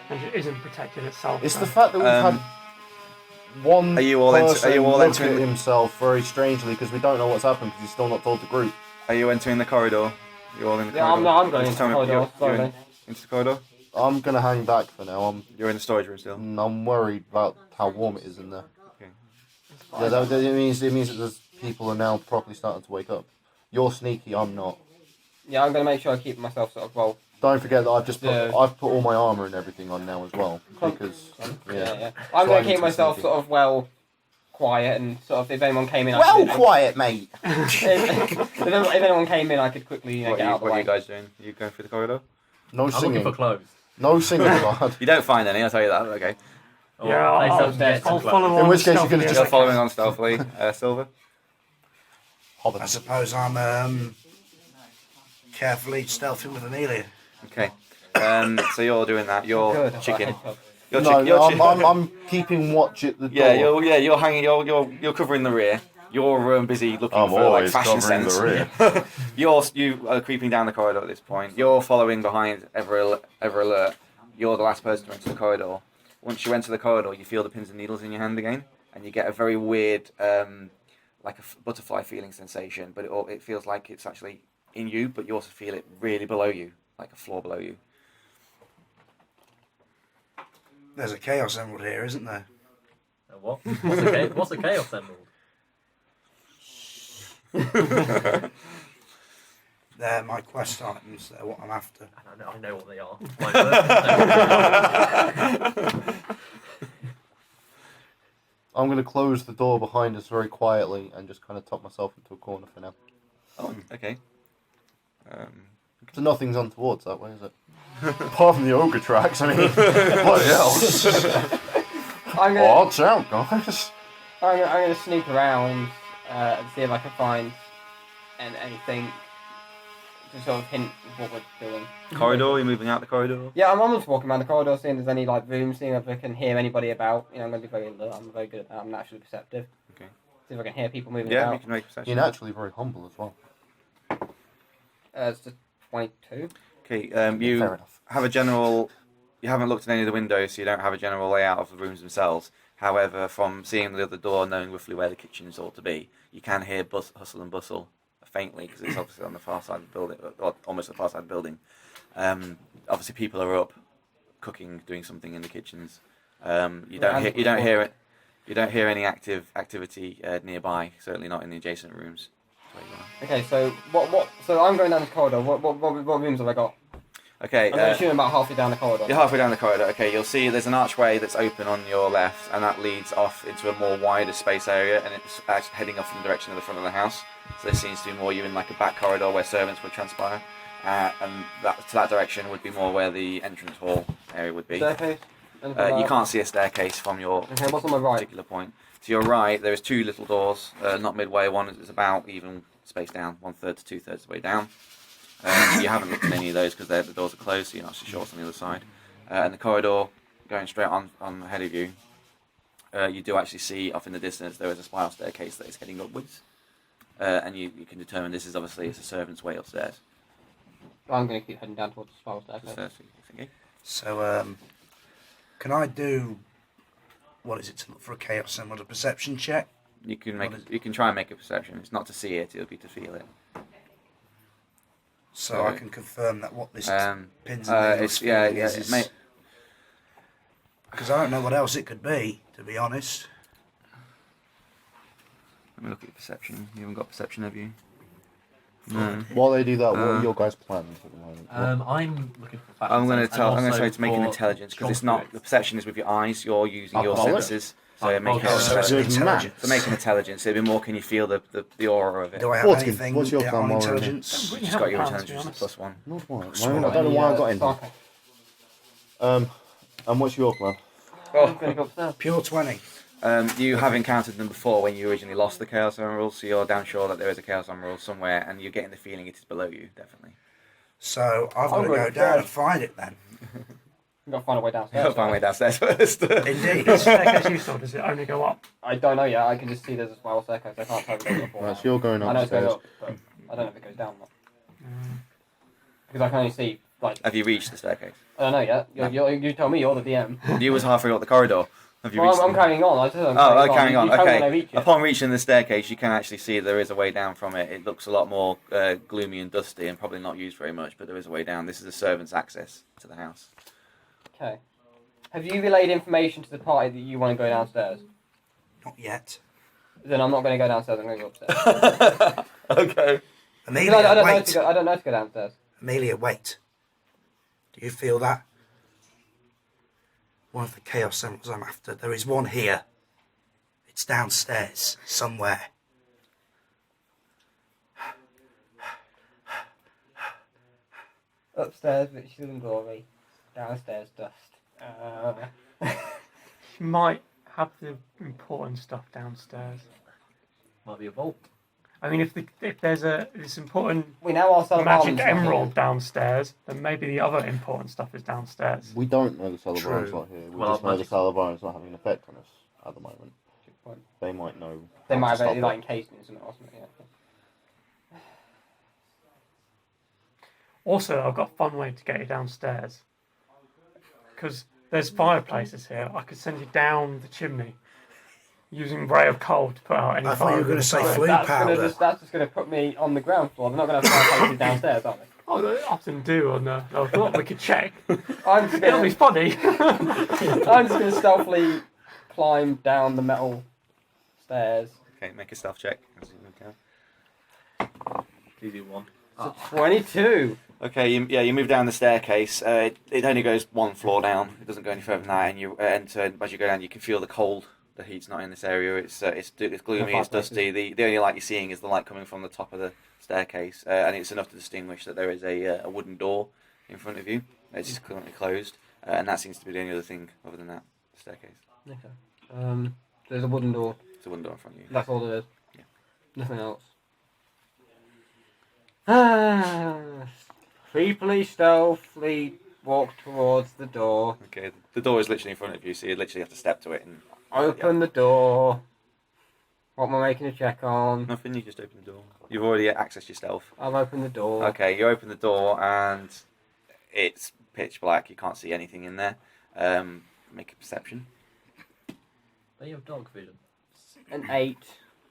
magic isn't protecting itself. it's the then. fact that we've Um, had one are you all person look entering at the- himself very strangely because we don't know what's happened because he's still not told the group. Are you entering the corridor? You're all in the Yeah, corridor. I'm going Just into tell the me- corridor, you're slowly. into the corridor. I'm gonna hang back for now. You're in the storage room still. I'm worried about how warm it is in there. Okay. Yeah, it means that there's people are now properly starting to wake up. You're sneaky, I'm not. Yeah, I'm going to make sure I keep myself sort of well. Don't forget that I've just put Yeah. I've put all my armour and everything on now as well because Yeah. Trying I'm going to keep to myself sneak sort of well quiet and sort of if anyone came in, I well could, quiet, mate. if anyone came in, I could quickly What get out of the are way. you guys doing? Are you going through the corridor? No I'm looking singing, for clothes. no singing, lad. You don't find any. I'll tell you that. Okay. Or Yeah, place I'll- upstairs to I'll clothes. follow In on which case you stealthily could've as just You're I following can. on stealthily, Silver. I suppose I'm carefully stealthing with Amelia. Okay. So you're doing that. You're Good, I've got a chicken. head top. You're No, chicken. You're no, chicken. I'm keeping watch at the door. You're hanging. You're covering the rear. You're busy looking I'm for like always fashion covering sense. the rear. You are creeping down the corridor at this point. You're following behind ever alert. You're the last person to enter the corridor. Once you enter the corridor, you feel the pins and needles in your hand again, and you get a very weird, like a butterfly feeling sensation. But it feels like it's actually in you, but you also feel it really below you, like a floor below you. There's a chaos emerald here, isn't there? What? What's a chaos emerald? They're my quest items. They're what I'm after. I know what they are. My first- I'm going to close the door behind us very quietly and just kind of tuck myself into a corner for now. Oh, okay. So nothing's untoward that way, is it? Apart from the ogre tracks, I mean, what else? I'm gonna, Watch out, guys. I'm gonna sneak around and see if I can find anything to sort of hint what we're doing. Corridor. You're moving out the corridor. Yeah, I'm just walking around the corridor, seeing if there's any like rooms, seeing if I can hear anybody about. You know, I'm gonna be very alert. I'm very good at that. I'm naturally perceptive. Okay. See if I can hear people moving Yeah, you about. can make a perception. You're naturally very humble as well. It's just 22. Okay. Fair You enough. have a general. You haven't looked at any of the windows, so you don't have a general layout of the rooms themselves. However, from seeing the other door, knowing roughly where the kitchens ought to be, you can hear hustle and bustle faintly because it's obviously on the far side of the building, or almost the far side of the building. Obviously, people are up, cooking, doing something in the kitchens. You don't hear any activity nearby. Certainly not in the adjacent rooms. where you are. Okay, so what? So I'm going down the corridor. What rooms have I got? Okay. I'm assuming about halfway down the corridor. You're halfway down the corridor. Okay, you'll see there's an archway that's open on your left, and that leads off into a more wider space area, and it's actually heading off in the direction of the front of the house. So this seems to be more you in like a back corridor where servants would transpire, and to that direction would be more where the entrance hall area would be. Staircase. You can't see a staircase from your Okay, what's on my right? particular point. To your right, there is two little doors, not midway. One is about even space down, 1/3 to 2/3 of the way down. You haven't looked at any of those because the doors are closed, so you're not actually sure what's on the other side. And the corridor going straight on ahead of you, you do actually see off in the distance there is a spiral staircase that is heading upwards, and you can determine this is obviously it's a servant's way upstairs. I'm going to keep heading down towards the spiral staircase. So, can I do, what is it, to look for a chaos symbol, a perception check? You can try and make a perception. It's not to see it; it'll be to feel it. So I can confirm that what this pins it's is. Because I don't know what else it could be, to be honest. Let me look at your perception. You haven't got perception, have you? No. While they do that, what are your guys' plans at the moment? I'm looking for fashion I'm going sense, to and also try to make an for intelligence because it's strong not the perception is with your eyes. You're using your Alcoholic? senses, so you're making Oh, an so it's intelligence. intelligence. To make an intelligence, it'd be more. Can you feel the aura of it? Do I have What's anything what's your on plan while we're in here? intelligence? You've just got your Plans, to be intelligence honest. +1. Not one. Sure. I don't know why I got in. Okay. And what's your plan? I'm going to go upstairs. Pure 20. You have encountered them before when you originally lost the Chaos Emerald, so you're damn sure that there is a Chaos Emerald somewhere, and you're getting the feeling it is below you, definitely. So I've got I'm to going go upstairs. down and find it then. I've got to find a way downstairs. You'll find a way downstairs first. Indeed. Is staircase useful? Does it only go up? I don't know yet. I can just see there's a spiral staircase. I can't tell if it goes up or Right, down. so you're going I know it's going upstairs. up, but I don't know if it goes down or not. Because I can only see, like, Have you reached the staircase? I don't know yet. You tell me, you're the DM. You was halfway up the corridor. Have you Well, reached I'm carrying on. I just carrying on. You tell me when I Okay. reach it. Upon reaching the staircase, you can actually see there is a way down from it. It looks a lot more gloomy and dusty, and probably not used very much. But there is a way down. This is a servant's access to the house. Okay. Have you relayed information to the party that you want to go downstairs? Not yet. Then I'm not going to go downstairs. I'm going to go upstairs. Okay. Amelia, Because I don't know wait. I don't know to go downstairs. Amelia, wait. Do you feel that? One of the chaos symbols I'm after. There is one here. It's downstairs, somewhere. Upstairs, riches and glory. Downstairs, dust. You might have the important stuff downstairs. Might be a vault. I mean, if there's this important We now are selling magic emerald downstairs, then maybe the other important stuff is downstairs. We don't know the Salavar's True. not here. We Well, just know the magic- Salavar's not having an effect on us at the moment. point. They might know. They how might to have stop it like it. encased in something or something. Yeah. Also, I've got a fun way to get you downstairs. Because there's fireplaces here. I could send you down the chimney using ray of cold to put out any I fire. thought you were going to say inside. flue That's powder. just going to put me on the ground floor. They're not going to have fireplaces downstairs, are they? Oh, they often do on the. I thought we could check. I'm just It'll be going funny. to stealthily climb down the metal stairs. Okay, make a stealth check. As you move down. You do one. So 22. Okay, you move down the staircase. It only goes one floor down. It doesn't go any further than that. And you enter. As you go down, you can feel the cold. The heat's not in this area. It's gloomy. It's dusty. The only light you're seeing is the light coming from the top of the staircase, and it's enough to distinguish that there is a wooden door in front of you. It's just currently closed, and that seems to be the only other thing other than that. The staircase. Okay. There's a wooden door. It's a wooden door in front of you. That's all there is. Yeah. Nothing else. Creepily, stealthily walk towards the door. Okay, the door is literally in front of you, so you literally have to step to it and Open the door. What am I making a check on? nothing. You just open the door. You've already accessed your stealth. I've opened the door. Okay, you open the door and it's pitch black. You can't see anything in there. Make a perception. Don't you have dog vision? An 8. Do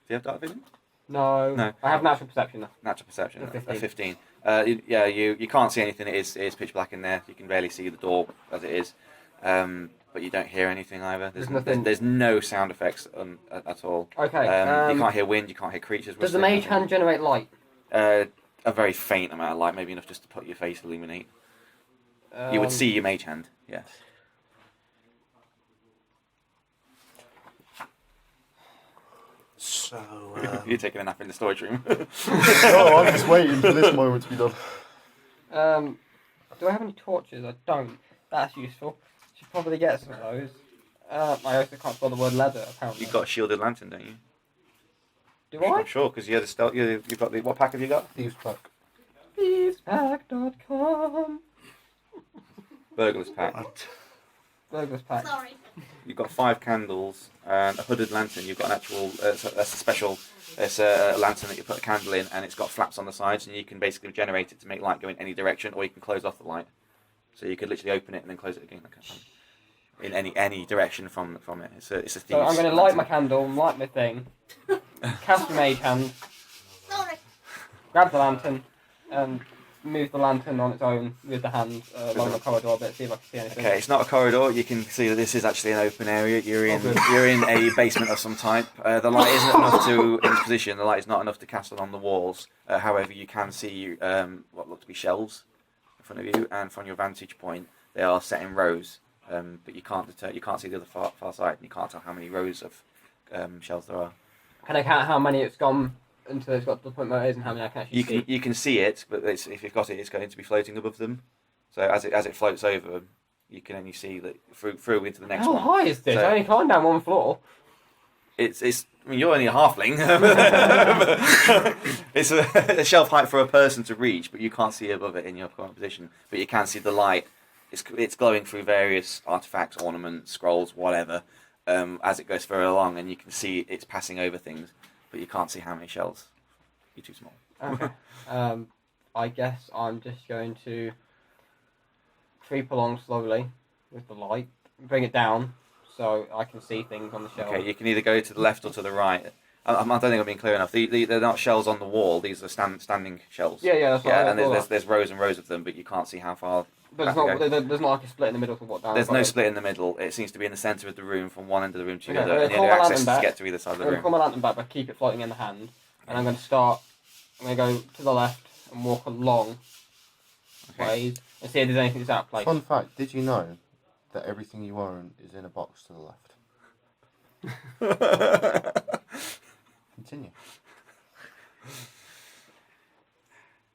you have dark vision? No. No. I have natural perception though. Natural perception. A 15. A 15. You can't see anything. It is pitch black in there. You can barely see the door as it is. but you don't hear anything either. There's nothing- There's no sound effects at all. Okay. You can't hear wind. You can't hear creatures. Does the whistling, mage hand generate light? a very faint amount of light, maybe enough just to put your face illuminate. You would see your mage hand. Yes. So, You're taking a nap in the storage room. Oh, I'm just waiting for this moment to be done. Do I have any torches? I don't. That's useful. Should probably get some of those. I also can't spell the word leather, apparently. You've got a shielded lantern, don't you? Do I? I'm sure, because you're the stealth. You've got the. What pack have you got? Thieves pack. Thievespack.com. Burglar's pack. Burglar's pack. Sorry. You've got 5 candles and a hooded lantern. You've got an actual. That's a special. It's a lantern that you put a candle in, and it's got flaps on the sides, and you can basically generate it to make light go in any direction, or you can close off the light. So you could literally open it and then close it again, in any direction from it. It's a thieves. So I'm going to light my candle, light my thing, cast my mage hand, Sorry. grab the lantern, and move the lantern on its own with the hand along the corridor a bit, see if I can see anything. Okay, it's not a corridor. You can see that this is actually an open area. You're in good. you're in a basement of some type. The light isn't enough to in this position. The light is not enough to cast along the walls. However, you can see what look to be shelves in front of you, and from your vantage point, they are set in rows. But you can't see the other far side, and you can't tell how many rows of shelves there are. Can I count how many it's gone until it's got to the point where it is and how many I can actually see? You can see it, but if you've got it, it's going to be floating above them. So as it floats over them, you can only see that through into the next How one. high is this? So- I only climbed down one floor. It's. I mean, you're only a halfling. It's a shelf height for a person to reach, but you can't see above it in your current position. But you can see the light. It's glowing through various artifacts, ornaments, scrolls, whatever, as it goes further along, and you can see it's passing over things, but you can't see how many shells. You're too small. Okay. I guess I'm just going to creep along slowly with the light, bring it down so I can see things on the shelf. Okay, you can either go to the left or to the right. I don't think I'm being clear enough. They're not shells on the wall. These are standing shells. Yeah, that's what I and thought. there's rows and rows of them, but you can't see how far. But back there's to go. not like a split in the middle to walk down. There's no split in the middle. It seems to be in the centre of the room, from one end of the room to the Okay, other, and the call only my access is lantern to back. get to either side of I'm the going to room. pull my lantern back, but keep it floating in the hand. And I'm going to go to the left and walk along ways and see if there's anything that's out of place. Fun fact, did you know that everything you own is in a box to the left? Continue.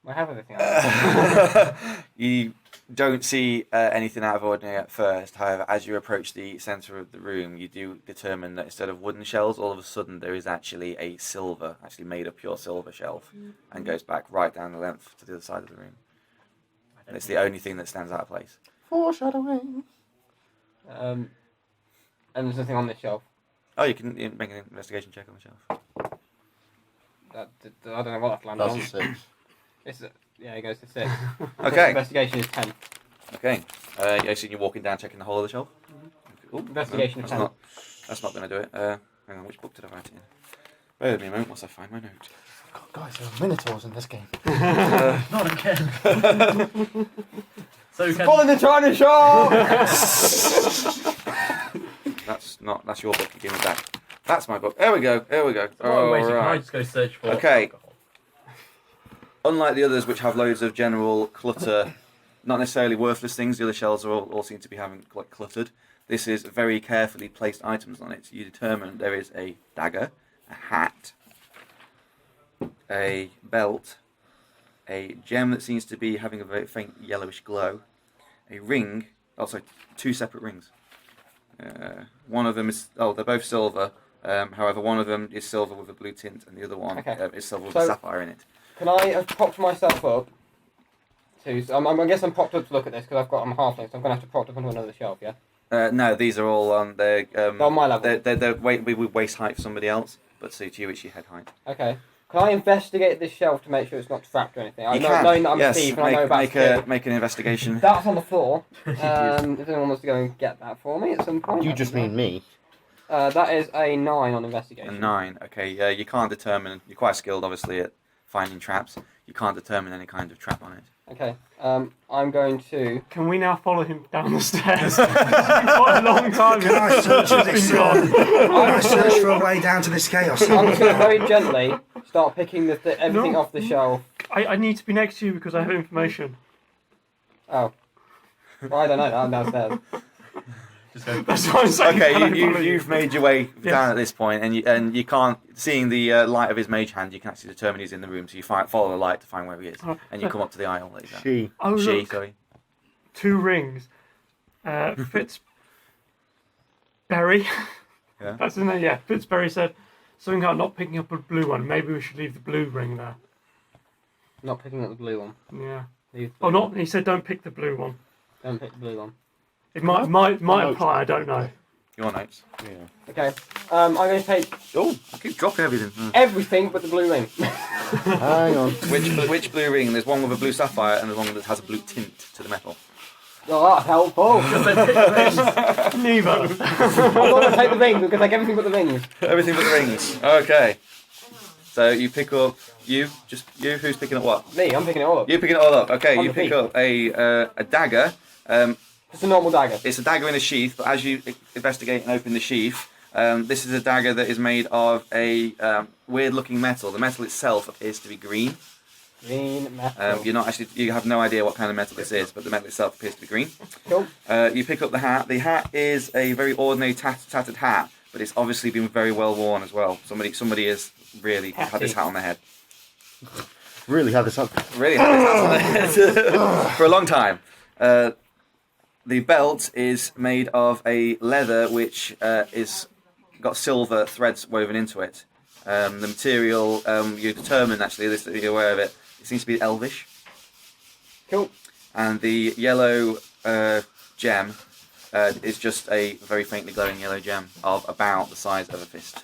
I have everything. You don't see anything out of ordinary at first. However, as you approach the centre of the room, you do determine that instead of wooden shelves, all of a sudden there is actually a silver, actually made of pure silver shelf, and goes back right down the length to the other side of the room. And it's the only thing that stands out of place. Foreshadowing. And there's nothing on this shelf. Oh, you can make an investigation check on the shelf. I don't know what that's landed on. That's a 6. Yeah, it goes to 6. Okay. Investigation is 10. Okay. You assume you're walking down, checking the whole of the shelf. Ooh, Investigation no, of 10. that's not going to do it. Hang on, which book did I write it in? Bear with me a moment whilst I find my note. God, guys, there are minotaurs in this game. Not again. So can Pull in the China shop! That's your book. You give me back. That's my book. There we go. There we go. oh, wait, so can I Alright. just go search for Okay. alcohol? Unlike the others, which have loads of general clutter, not necessarily worthless things, the other shelves are all seem to be having quite cluttered. This is very carefully placed items on it. You determine there is a dagger, a hat, a belt, a gem that seems to be having a very faint yellowish glow, a ring, also 2 separate rings. One of them is, they're both silver, however one of them is silver with a blue tint and the other one is silver with a sapphire in it. Can I have propped myself up? I guess I'm propped up to look at this because I'm a halfling, so I'm going to have to prop up onto another shelf, yeah? No, these are all on they're on my level. They're waist height for somebody else, but so to you it's your head height. Okay. Can I investigate this shelf to make sure it's not trapped or anything? You can. Knowing that I'm Yes, a thief and I know about make an investigation. That's on the floor. If anyone wants to go and get that for me at some point. You just mean me. That is a 9 on A investigation. 9. Okay, you can't determine. You're quite skilled, obviously, at finding traps. You can't determine any kind of trap on it. Okay. I'm going to. Can we now follow him down the stairs? It's been quite a long time. Can I search for this? He's gone. Can I search for a way down to this chaos? I'm just going to very gently start picking everything off the shelf. I need to be next to you because I have information. Oh. Well, I don't know. I'm downstairs. Just go. That's what I'm saying. Can I Okay, follow you? you've made your way down at this point, and you can't, seeing the light of his mage hand, you can actually determine he's in the room. So you follow the light to find where he is, and you come up to the aisle. That he's at. She. Oh, She, look. sorry. 2 rings. Fitzberry. Yeah. That's in there, yeah. Fitzberry said something about not picking up a blue one. Maybe we should leave the blue ring there. Not picking up the blue one. Yeah. Leave the Oh, blue not. He said don't pick the blue one. Don't pick the blue one. It might apply. I don't know. Your notes. Yeah. Okay. I'm going to take Oh, I keep dropping everything. everything but the blue ring. Hang on. Which blue ring? There's one with a blue sapphire, and there's one that has a blue tint to the metal. Oh, that's helpful. Neither. I'm going to take the rings because I take everything but the rings. Everything but the rings. Okay. So you pick up just you. Who's picking up what? Me, I'm picking it all up. You picking it all up. Okay. On You the pick feet. up a dagger. Just a normal dagger. It's a dagger in a sheath, but as you investigate and open the sheath, this is a dagger that is made of a weird-looking metal. The metal itself appears to be green. Green metal. You have no idea what kind of metal this is, but the metal itself appears to be green. Cool. You pick up the hat. The hat is a very ordinary tattered hat, but it's obviously been very well worn as well. Somebody has really had this hat on their head. Really had this up. Really had this hat on their head for a long time. The belt is made of a leather which is got silver threads woven into it. The material, you determine actually, this you're aware of it, it seems to be elvish. Cool. And the yellow gem is just a very faintly glowing yellow gem of about the size of a fist.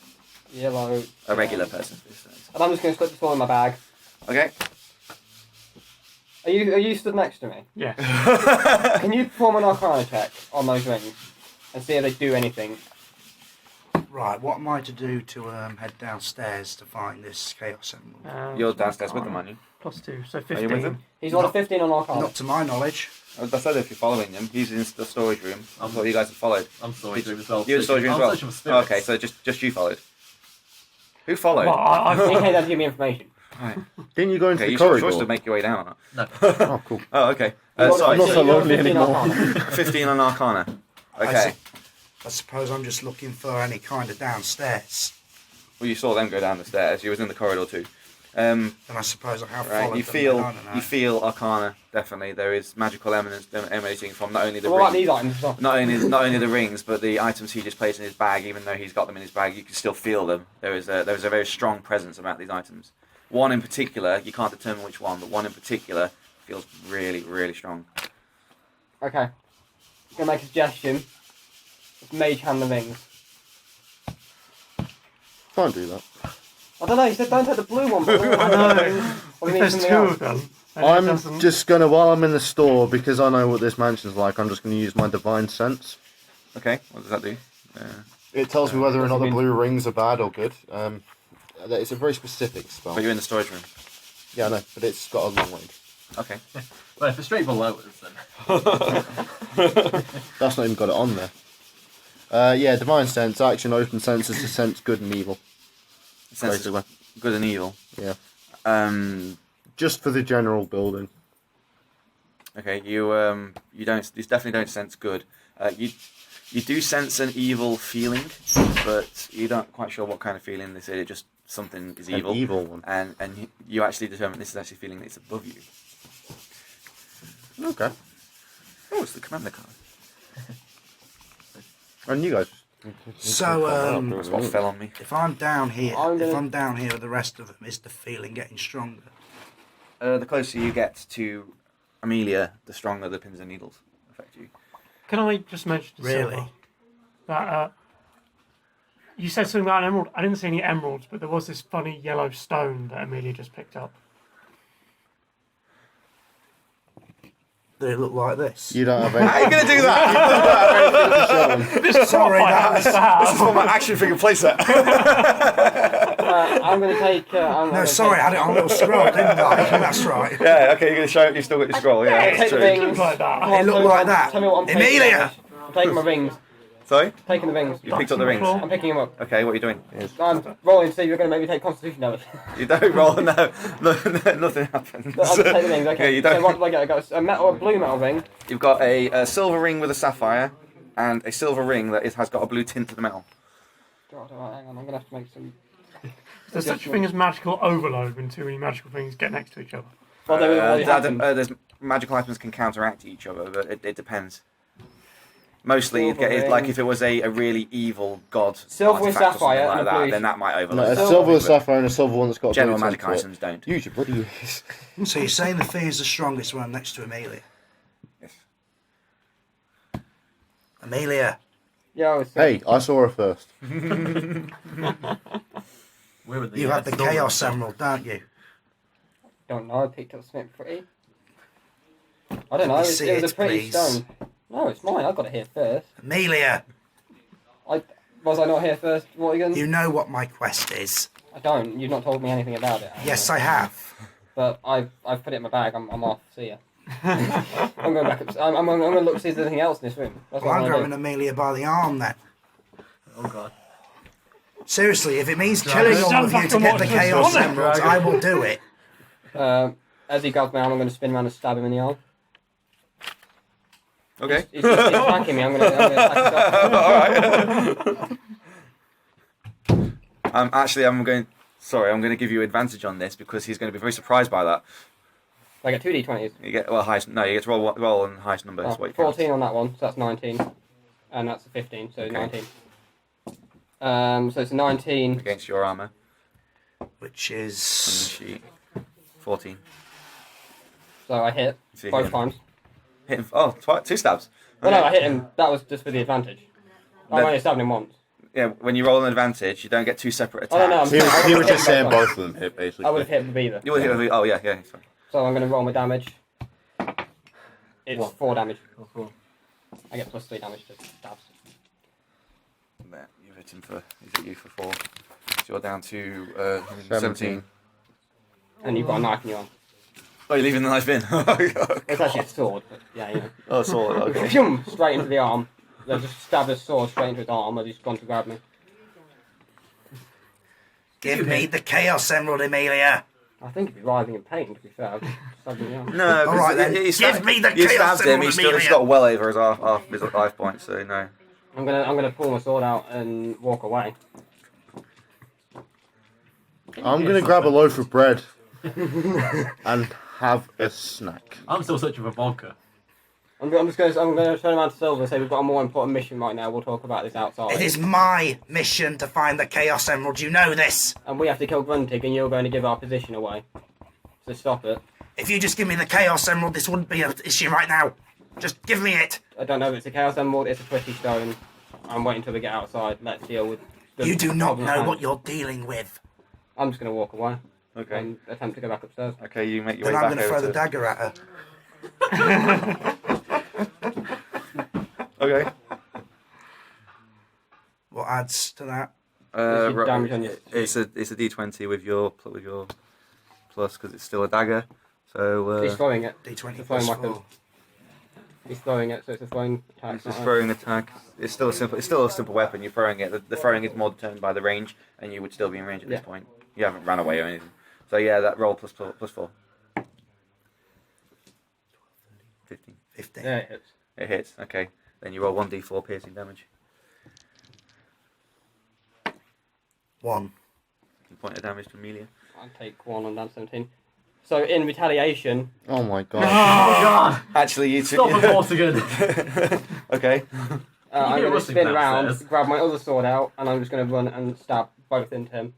Yellow. A regular person's fist. And I'm just going to slip this all in my bag. Okay. Are you stood next to me? Yeah. Can you perform an Arcana check on those rings and see if they do anything? Right, what am I to do to head downstairs to find this Chaos Emerald? You're downstairs with them, aren't you? +2, so Are 15. you with them? He's on a 15 on Arcana. Not to my knowledge. I said if you're following them, he's in the storage room. I thought you guys had followed. I'm storage room as well. You're in the storage room as I'm well? searching for spirits. Okay, so just you followed. Who followed? Well, I He came down to give me information. Right. Didn't you go into Okay, the you corridor? should to make your way down. No. Oh, cool. Oh, okay. You're Sorry, not so you're lonely 15 anymore. Arcana. 15 on Arcana. Okay. I suppose I'm just looking for any kind of downstairs. Well, you saw them go down the stairs. You was in the corridor too. And I suppose I have Right. followed You them, feel but I don't know. you feel Arcana. Definitely, there is magical eminence emanating from not only the So what about ring, these items as well? not only the rings, but the items he just placed in his bag. Even though he's got them in his bag, you can still feel them. There is a very strong presence about these items. One in particular, you can't determine which one, but one in particular feels really, really strong. Okay. I'm going to make a suggestion. Let's mage hand the rings. Can't do that. I don't know, you said don't take the blue one, but I know. What If do you mean there's something 2 else? of them. and it I'm doesn't- just gonna, while I'm in the store, because I know what this mansion's like, I'm just gonna use my divine sense. Okay, what does that do? It tells me whether or not the blue rings are bad or good. It's a very specific spell. But you're in the storage room. Yeah, I know, but it's got a long range. Okay. Well, if it's straight below us, then. That's not even got it on there. Yeah, divine sense, action, open senses to sense good and evil. Sense Basically. good and evil. Yeah. Um. Just for the general building. Okay. You definitely don't sense good. You do sense an evil feeling, but you're not quite sure what kind of feeling this is. It just something is evil. An evil one. And you actually determine this is actually a feeling that's above you. Okay. Oh, it's the commander card. And you guys. So, That's what fell on me. if I'm down here, I'm if gonna- I'm down here with the rest of them, is the feeling getting stronger? The closer you get to Amelia, the stronger the pins and needles affect you. Can I just mention to Really? Silver that you said something about an emerald? I didn't see any emeralds, but there was this funny yellow stone that Amelia just picked up. They look like this. You don't have How are you any. going to do that? Sorry, I that used to have. This is for my action figure playset. I'm going to take. No, sorry, I had it on a little scroll, didn't I? That's right. Yeah, okay, you're going to show it, you've still got your scroll, yeah. I'll take the That's true. rings. Like that. Come on, It looked like that. Tell me what I'm taking. Emilia! I'm taking my rings. Sorry? Taking the rings. You picked up the rings. I'm picking them up. Okay, what are you doing? I'm rolling to see if you're going to make me take Constitution damage. You don't roll, no, nothing happens. I'll just take the rings, okay. Yeah, you don't. So what do I get? I got a metal, a blue metal ring. You've got a silver ring with a sapphire, and a silver ring that has got a blue tint to the metal. God, alright, hang on, I'm going to have to make some... There's such a thing as magical overload when too many magical things get next to each other. Well, they already happened. There's magical items can counteract each other, but it depends. Mostly, you'd Silver get it, ring. like if it was a really evil god Silver with artifact or something sapphire like and a that, blue- then that might No, overload. a Silver silver but sapphire and a silver one that's got a General blue magic tint to it. items don't. Use your bloody ears. So you're saying the thing is the strongest one next to Amelia? Yes. Amelia, Yeah, I was... Hey, I saw her first. Where were the, you have the storm- Chaos Emerald, don't you? Don't know, I picked up something pretty. I don't know, me it see was it, a pretty please? stone. No, it's mine, I got it here first. Amelia, Was I not here first, Morgan? you know what my quest is. I don't, you've not told me anything about it. Yes, I have. But I've put it in my bag, I'm off, see ya. I'm going back up, I'm going to look to see if there's anything else in this room. That's Well, what I'm I'm grabbing going to Amelia by the arm then. Oh god. Seriously, if it means Dragon. killing all of you to get the Chaos Dragon. Emeralds, I will do it. do. As he grabs my arm, I'm going to spin around and stab him in the arm. Okay. He's attacking me, I'm going to attack him. Alright. I'm going to give you advantage on this because he's going to be very surprised by that. I get 2d20s. You get you get to roll on the highest number. Oh, Is what you count. 14 on that one, so that's 19. And that's a 15, so Okay. 19. So it's a 19. Against your armor Which on the is... sheet. 14. So I hit So you both hit him. times. Hit him. Oh, two stabs. Well, no, Okay. I hit him. That was just for the advantage. I've Then- only stabbed him once. Yeah, when you roll an advantage, you don't get two separate attacks. Oh, no, I'm- He was just saying both of them hit, basically. I would have hit the beaver. You will hit. Oh yeah. Sorry. So I'm going to roll my damage. It's What? 4 damage. Oh, cool. I get plus 3 damage to stabs. There, you've hit him for. He's hit you for 4. So you're down to 17. And you've got a knife in your arm. Oh, you're leaving the knife in. It's actually a sword, but yeah, you know. Oh, sword. Okay. Phew, straight into the arm. They just stabbed a sword straight into his arm as he's gone to grab me. Give me the Chaos Emerald, Amelia. I think he'd be writhing in pain, to be fair. I've just stabbed him in the arm. No, All right, then. you Give me the you Chaos stabbed him. Emerald, He's Amelia. got well over his half his life point. So no. I'm gonna pull my sword out and walk away. I'm going to grab a loaf of bread and have a snack. I'm still searching for vodka. I'm gonna turn around to Silver and say we've got a more important mission right now. We'll talk about this outside. It is my mission to find the Chaos Emerald. You know this. And we have to kill Gruntig, and you're going to give our position away. So stop it. If you just give me the Chaos Emerald, this wouldn't be an issue right now. Just give me it. I don't know if it's a Chaos Emerald, it's a Twisty Stone. I'm waiting till we get outside. Let's deal with the You do not problem at know hand. what you're dealing with. I'm just going to walk away Okay. and attempt to go back upstairs. Okay. You make your Then way I'm back going to throw over the dagger at her. Okay. What adds to that? This is damage on your- It's a D20 with your plus because it's still a dagger. So He's throwing it. D20 It's a plus throwing weapon. 4. He's throwing it, so it's a throwing attack. it's just throwing attack. It's still a simple weapon. You're throwing it. The throwing is more determined by the range, and you would still be in range at this Yeah. point. You haven't run away or anything. So yeah, that roll plus 4. 15. 15. Yeah, it hits. It hits. Okay. Then you roll 1d4 piercing damage. 1. Point of damage to Amelia. I'll take 1 on down 17. So in retaliation, Oh my god. Oh god! Actually, you two. Stop it, Mortigan! Okay. I'm hear going to rustling spin around, downstairs. grab my other sword out, and I'm just going to run and stab both into him.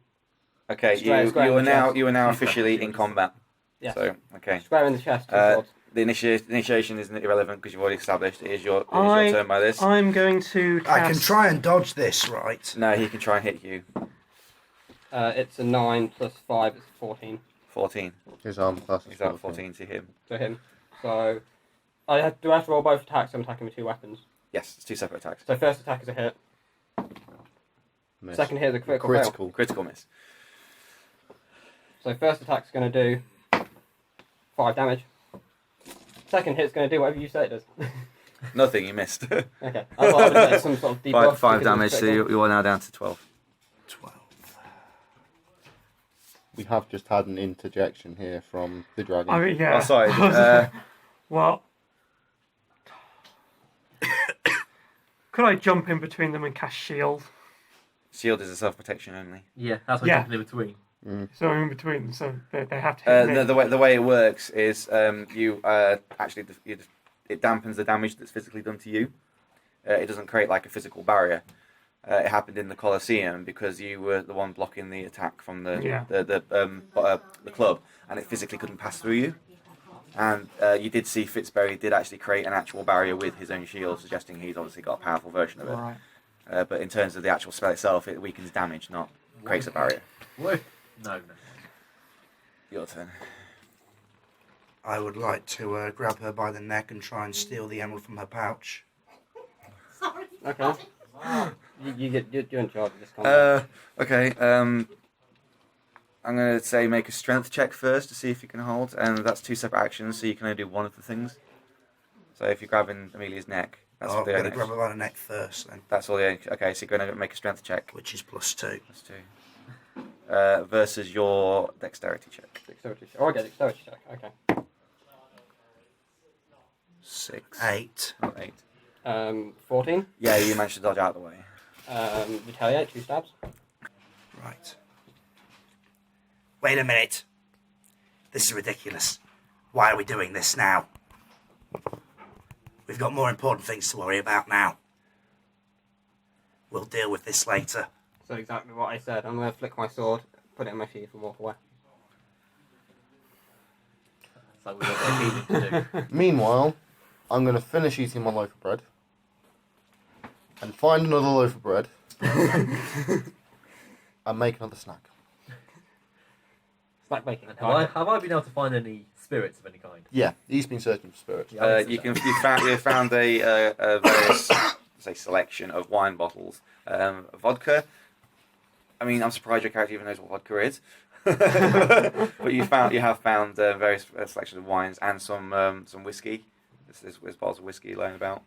Okay. Square in the chest. You are now officially in combat. Yes. So okay. Square in the chest. Two Uh, swords. The initiation is irrelevant because you've already established it is your I- turn by this. I'm going to cast... I can try and dodge this, right? No, he can try and hit you. It's a 9 plus 5, it's 14 14. His arm class is Is that 14 to him? to him. So, do I have to roll both attacks? I'm attacking with 2 weapons. Yes, it's 2 separate attacks. So first attack is a hit. Miss. Second hit is a critical fail. Critical. Critical miss. So first attack's going to do 5 damage. Second hit's going to do whatever you say it does. Nothing, you missed. Okay. I thought I'd get some sort of debuff. Five because damage, it's so critical. you are now down to 12. 12. We have just had an interjection here from the dragon. I mean, yeah. Oh, sorry. Well, could I jump in between them and cast shield? Shield is a self-protection only. Yeah, that's what Yeah. jumping in between. So I'm in between them, so they have to hit me. The way it works is you actually it dampens the damage that's physically done to you. It doesn't create like a physical barrier. It happened in the Colosseum because you were the one blocking the attack from the club, and it physically couldn't pass through you. And you did see Fitzberry did actually create an actual barrier with his own shield, suggesting he's obviously got a powerful version of it. Right. But in terms of the actual spell itself, it weakens damage, not creates a barrier. Whoa. No. Your turn. I would like to grab her by the neck and try and steal the emerald from her pouch. Okay. You're in charge of this combat. Okay. I'm going to say make a strength check first to see if you can hold, and that's 2 separate actions, so you can only do one of the things. So if you're grabbing Amelia's neck, that's I'm the going only to grab her by the neck first then, That's all the only. Okay, so you're going to make a strength check. which is +2. That's 2. Versus your dexterity check. Dexterity check. Oh, I get dexterity check. Okay. 6. 8. Not 8. 14. Yeah, you managed to dodge out of the way. Retaliate, 2 stabs. Right. Wait a minute. This is ridiculous. Why are we doing this now? We've got more important things to worry about now. We'll deal with this later. So exactly what I said. I'm going to flick my sword, put it in my sheath and walk away. It's like we've got a healing to do. Meanwhile, I'm going to finish eating my loaf of bread. And find another loaf of bread. And make another snack. Snack baking. Have I been able to find any spirits of any kind? Yeah, he's been searching for spirits. Yeah, You found a various selection of wine bottles, vodka. I mean, I'm surprised your character even knows what vodka is. But you have found various selections of wines and some whiskey. There's bottles of whiskey lying about.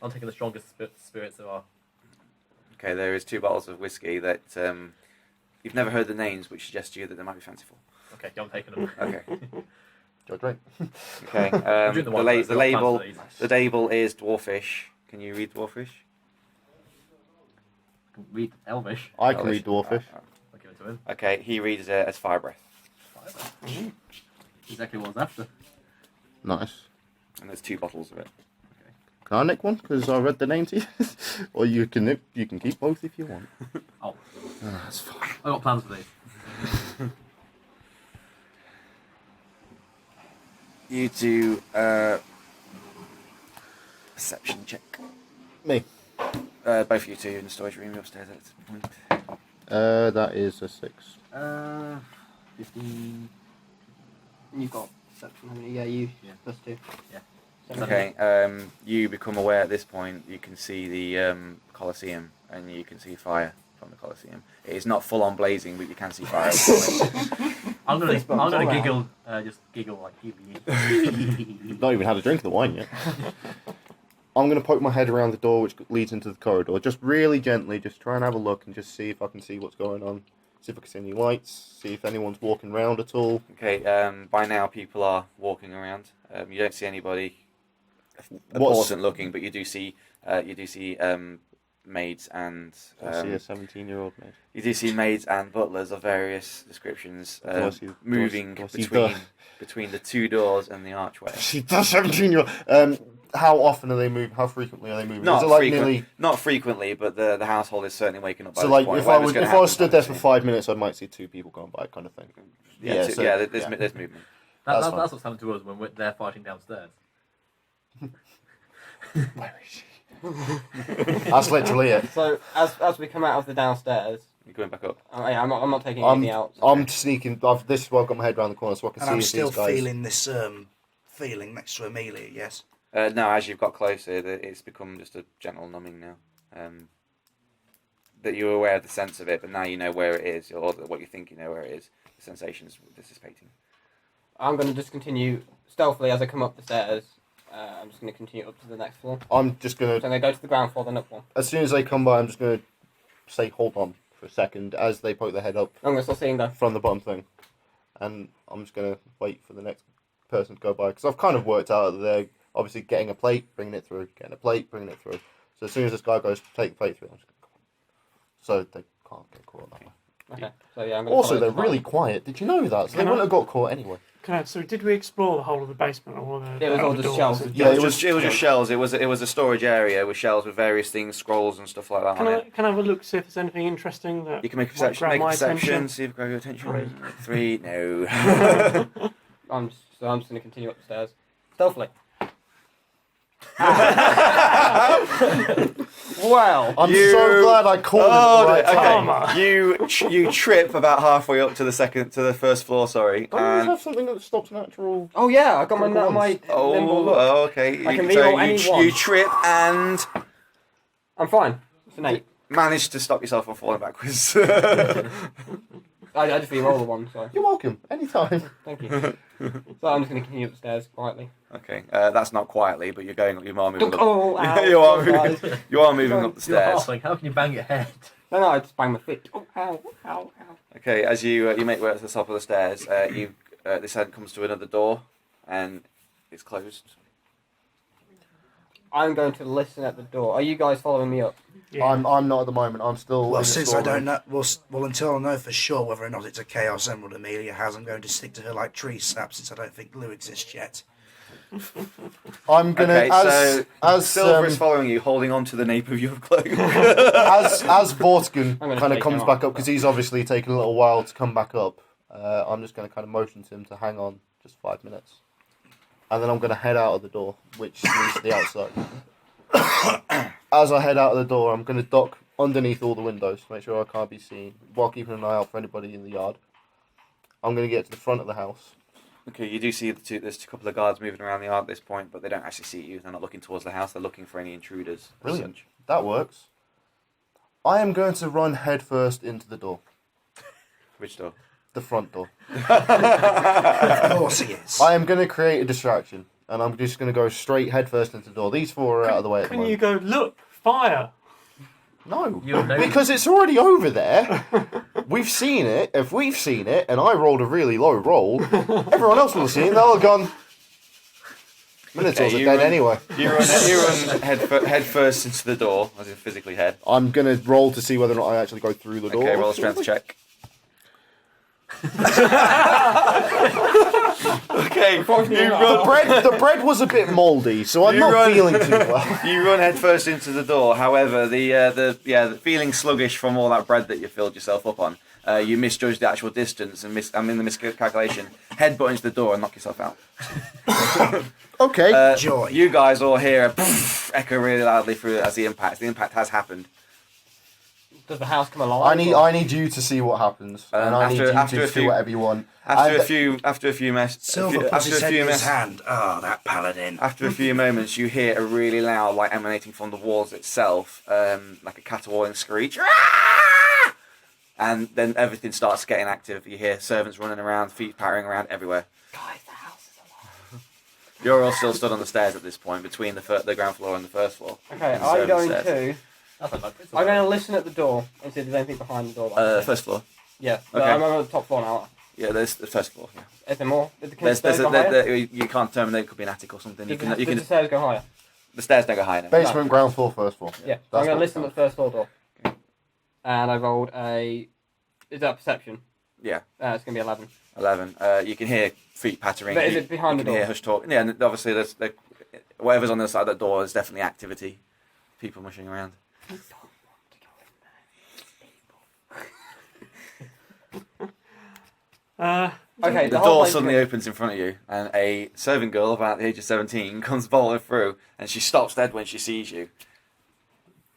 I'm taking the strongest spirits there are. Okay, there is 2 bottles of whiskey that you've never heard the names, which suggests to you that they might be fanciful. Okay, I'm taking them. Okay. Go drink. Okay. Drink the wine first, The I'll label fancy these. the label is dwarfish. Can you read dwarfish? I can read Elvish. I can read dwarfish. I'll give it to him. Okay, he reads it as fire breath, Exactly what I was after. Nice. and there's 2 bottles of it. Can I nick one? Because I read the name to you. Or you can keep both if you want. Oh, That's fine. I got plans for these. You do perception check. Me. Both of you 2 in the storage room upstairs at this point. That is a 6. 15. You've got perception, haven't you? Yeah, you. Yeah. +2. Yeah. Okay, you become aware at this point, you can see the Colosseum, and you can see fire from the Colosseum. It is not full on blazing, but you can see fire at this point. I'm gonna alright. giggle, just giggle like giggle. Not even had a drink of the wine yet. I'm going to poke my head around the door which leads into the corridor. Just really gently, just try and have a look and just see if I can see what's going on. See if I can see any lights, see if anyone's walking around at all. Okay, by now people are walking around. You don't see anybody important looking, but you do see maids and I see a 17-year-old maid. you do see maids and butlers of various descriptions Do I see- moving do I see between the 2 doors and the archway. She does 17-year-old. How often are they moving? How frequently are they moving? Not Is it like frequent, nearly... not frequently, but the household is certainly waking up by So this like point. if I Whatever's gonna was stood there for happen, 5 minutes, I might see 2 people going by, kind of thing. there's yeah. movement. That's fine. That's what's happened to us when they're fighting downstairs. Where is she? That's literally it. So as we come out of the downstairs, You're going back up. yeah, I'm not taking anything out. I'm sneaking. This is why I've got my head around the corner so I can And see I'm if still these guys. feeling this feeling next to Amelia, yes? No, as you've got closer, it's become just a gentle numbing now. That you're aware of the sense of it, but now you know where it is, or what you think you know where it is. sensations dissipating. I'm going to just continue stealthily as I come up the stairs. I'm just going to continue up to the next floor. I'm just So gonna, I'm going to go to the ground floor, then up one. as soon as they come by, I'm just gonna say hold on for a second as they poke their head up I'm going to start seeing them. from the bottom thing, and I'm just gonna wait for the next person to go by because I've kind of worked out that they're obviously getting a plate, bringing it through, getting a plate, bringing it through. So as soon as this guy goes to take the plate through, I'm just gonna go on. So they can't get caught that way. Okay. So yeah, I'm going to Also, they're really quiet. Did you know that? So they Can I- wouldn't have got caught anyway. So did we explore the whole of the basement or the? It was all the just doors? shelves. Yeah, it was just shelves. It was a storage area with shelves with various things, scrolls and stuff like that Can on I it. have a look, see if there's anything interesting that You can make a might perception. grab Make a my perception. attention? See if it grabs your attention. 3. No. I'm just going to continue up the stairs. Stealthily. Well. I'm You- so glad I called it Oh, at the right time. Karma. You trip about halfway up to the first floor. Sorry. Don't you And, have something that stops natural? Oh yeah, I got my Critical my ones. nimble look. okay. I can So reroll any one. you trip and I'm fine. It's an 8. manage to stop yourself from falling backwards. I just reroll the one, so You're welcome. Anytime. thank you. So I'm just going to continue up the stairs quietly. Okay, that's not quietly, but you are moving. Oh, Up. ow, you are guys. moving. You are moving up the You're stairs. halfling. How can you bang your head? No, I just bang my feet. Oh, ow, ow, ow. Okay, as you make way up to the top of the stairs, this head comes to another door, and it's closed. I'm going to listen at the door. Are you guys following me up? Yeah. I'm not at the moment. I'm still. in Well, the since I storeroom. don't know, well, until I know for sure whether or not it's a Chaos Emerald Amelia has, I'm going to stick to her like tree sap since I don't think Lou exists yet. I'm gonna Okay, so as Silver is following you, holding on to the nape of your cloak. as Vortgen I'm gonna kind of take comes him back off. up because he's obviously taken a little while to come back up. I'm just going to kind of motion to him to hang on just 5 minutes, and then I'm going to head out of the door, which leads to the outside. As I head out of the door, I'm going to duck underneath all the windows to make sure I can't be seen, while keeping an eye out for anybody in the yard. I'm going to get to the front of the house. Okay, you do see there's a couple of guards moving around the yard at this point, but they don't actually see you. They're not looking towards the house. They're looking for any intruders. as Brilliant. such. That works. I am going to run headfirst into the door, Which door? the front door. Of course he is. I am going to create a distraction, and I'm just going to go straight headfirst into the door. These four are out of the way at the Can you moment. go, look, fire? No, You'll know. because it's already over there. We've seen it. If we've seen it, and I rolled a really low roll, everyone else will have seen it. They'll have gone. Minotaurs Okay, are you dead run- anyway. You run head first into the door, as in physically head. I'm going to roll to see whether or not I actually go through the door. Okay, roll a strength check. Okay, you run. The bread was a bit mouldy, so I'm You not run- feeling too well. You run headfirst into the door. However, the feeling sluggish from all that bread that you filled yourself up on, you misjudged the actual distance and I'm in the miscalculation. Headbutt into the door and knock yourself out. Okay. Joy. You guys all hear a poof echo really loudly through as the impact. The impact has happened. Does the house come alive? I need you to see what happens, and I need after you a to few- do whatever you want. After And- a few Silver puts his head in his hand. Ah, that paladin. After a few moments, you hear a really loud, like emanating from the walls itself, like a caterwauling screech, "Ah!" And then everything starts getting active. You hear servants running around, feet pattering around everywhere. Guys, the house is alive. You're all still stood on the stairs at this point, between the ground floor and the first floor. Okay, And the I'm servants' going stairs. to. That's not bad. I'm going to listen at the door and see if there's anything behind the door. First floor. Yeah, but okay. I'm on the top floor now. Yeah, there's the first floor. Yeah. Is there more? Did the There's stairs go higher? you can't determine there could be an attic or something. You Did can the stairs go higher? the stairs don't go high enough. Basement, ground floor, first floor. Yeah, so That's I'm going what to listen it at the first floor door. And I rolled a. Is that perception? Yeah. It's going to be 11. 11. You can hear feet pattering. But is You- it behind you the can door? hear hush talk. Yeah, and obviously there's whatever's on the other side of that door is definitely activity. People mushing around. Okay, The whole door place- suddenly opens in front of you, and a serving girl of about the age of 17 comes bolting through, and she stops dead when she sees you.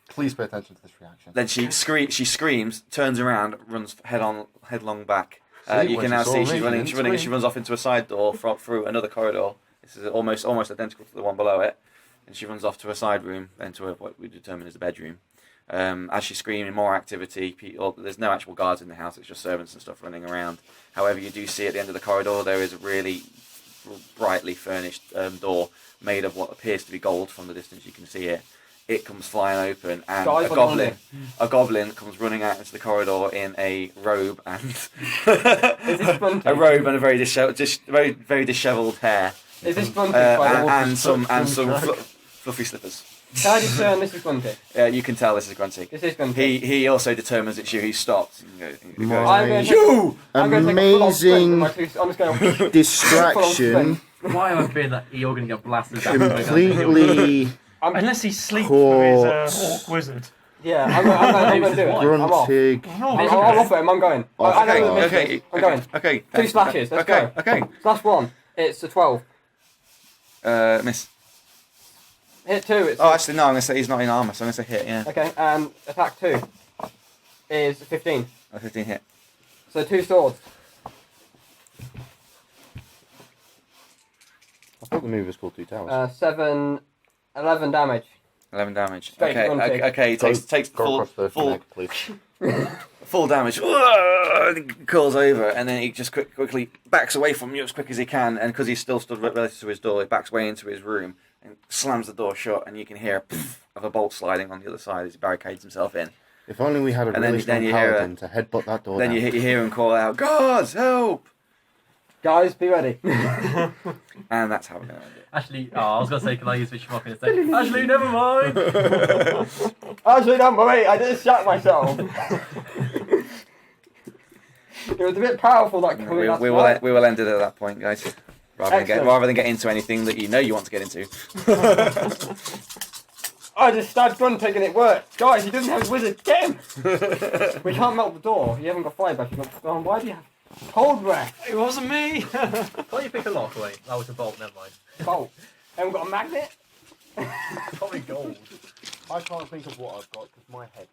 Please pay attention to this reaction. Then she screams, turns around, runs headlong back. See, You when can now she saw see me, she's she running. didn't She's running. She scream. runs off into a side door through another corridor. This is almost identical to the one below it, and she runs off to a side room, then to what we determine as a bedroom. As she's screaming, more activity. There's no actual guards in the house, it's just servants and stuff running around. However, you do see at the end of the corridor there is a really brightly furnished door made of what appears to be gold from the distance you can see it. It comes flying open, and Guys, a goblin comes running out into the corridor in a robe and Is this Gruntig? a robe and a very very dishevelled hair, Is this Gruntig? by the and walking some fluffy slippers. Can I discern this is Gruntig? You can tell this is Gruntig. This is Gruntig. He also determines it's you. He stops. And goes, I'm going to you! I'm going to take a full-on sprint with Amazing my two, I'm just going to distraction. Why am I feeling that you're going to get blasted? Completely Unless he sleeps with Caught. his orc wizard. Yeah, I'm going to do it. I'm off. gruntig. I'll offer him. I'm going. I know the mission. I'm going. Okay. 2 slashes. Let's go. Okay. Slash 1. It's a 12. Miss. Hit 2. It's Oh, actually, no. I'm gonna say he's not in armor, so I'm gonna say hit. Yeah. okay. And attack 2 is 15. A 15 hit. So 2 swords. I thought the move was called 2 towers. 11 damage. 11 damage. Straight Okay. Gruntig. Okay. He takes Go across the full neck, please. full damage. He curls over, and then he just quickly backs away from you as quick as he can. And because he's still stood relative to his door, he backs away into his room and slams the door shut. And you can hear a poof of a bolt sliding on the other side as he barricades himself in. If only we had a And really then strong you hear paladin to headbutt that door Then down. you hear him call out, "Guards, help!" Guys, be ready. And that's how we're gonna end it. Actually, I was going to say, can I use Fishmock instead? Actually, never mind. Actually, don't worry. I just shot myself. It was a bit powerful, that coming We will end it at that point, guys. Rather than get into anything that you know you want to get into. I just stabbed Gruntig and it worked. Guys, he doesn't have his wizard. Get him! We can't melt the door. You haven't got fire back. Why do you have cold breath? It wasn't me. Can't you pick a lock? Wait, that was a bolt, never mind. Bolt. Haven't got a magnet? Probably gold. I can't think of what I've got because my head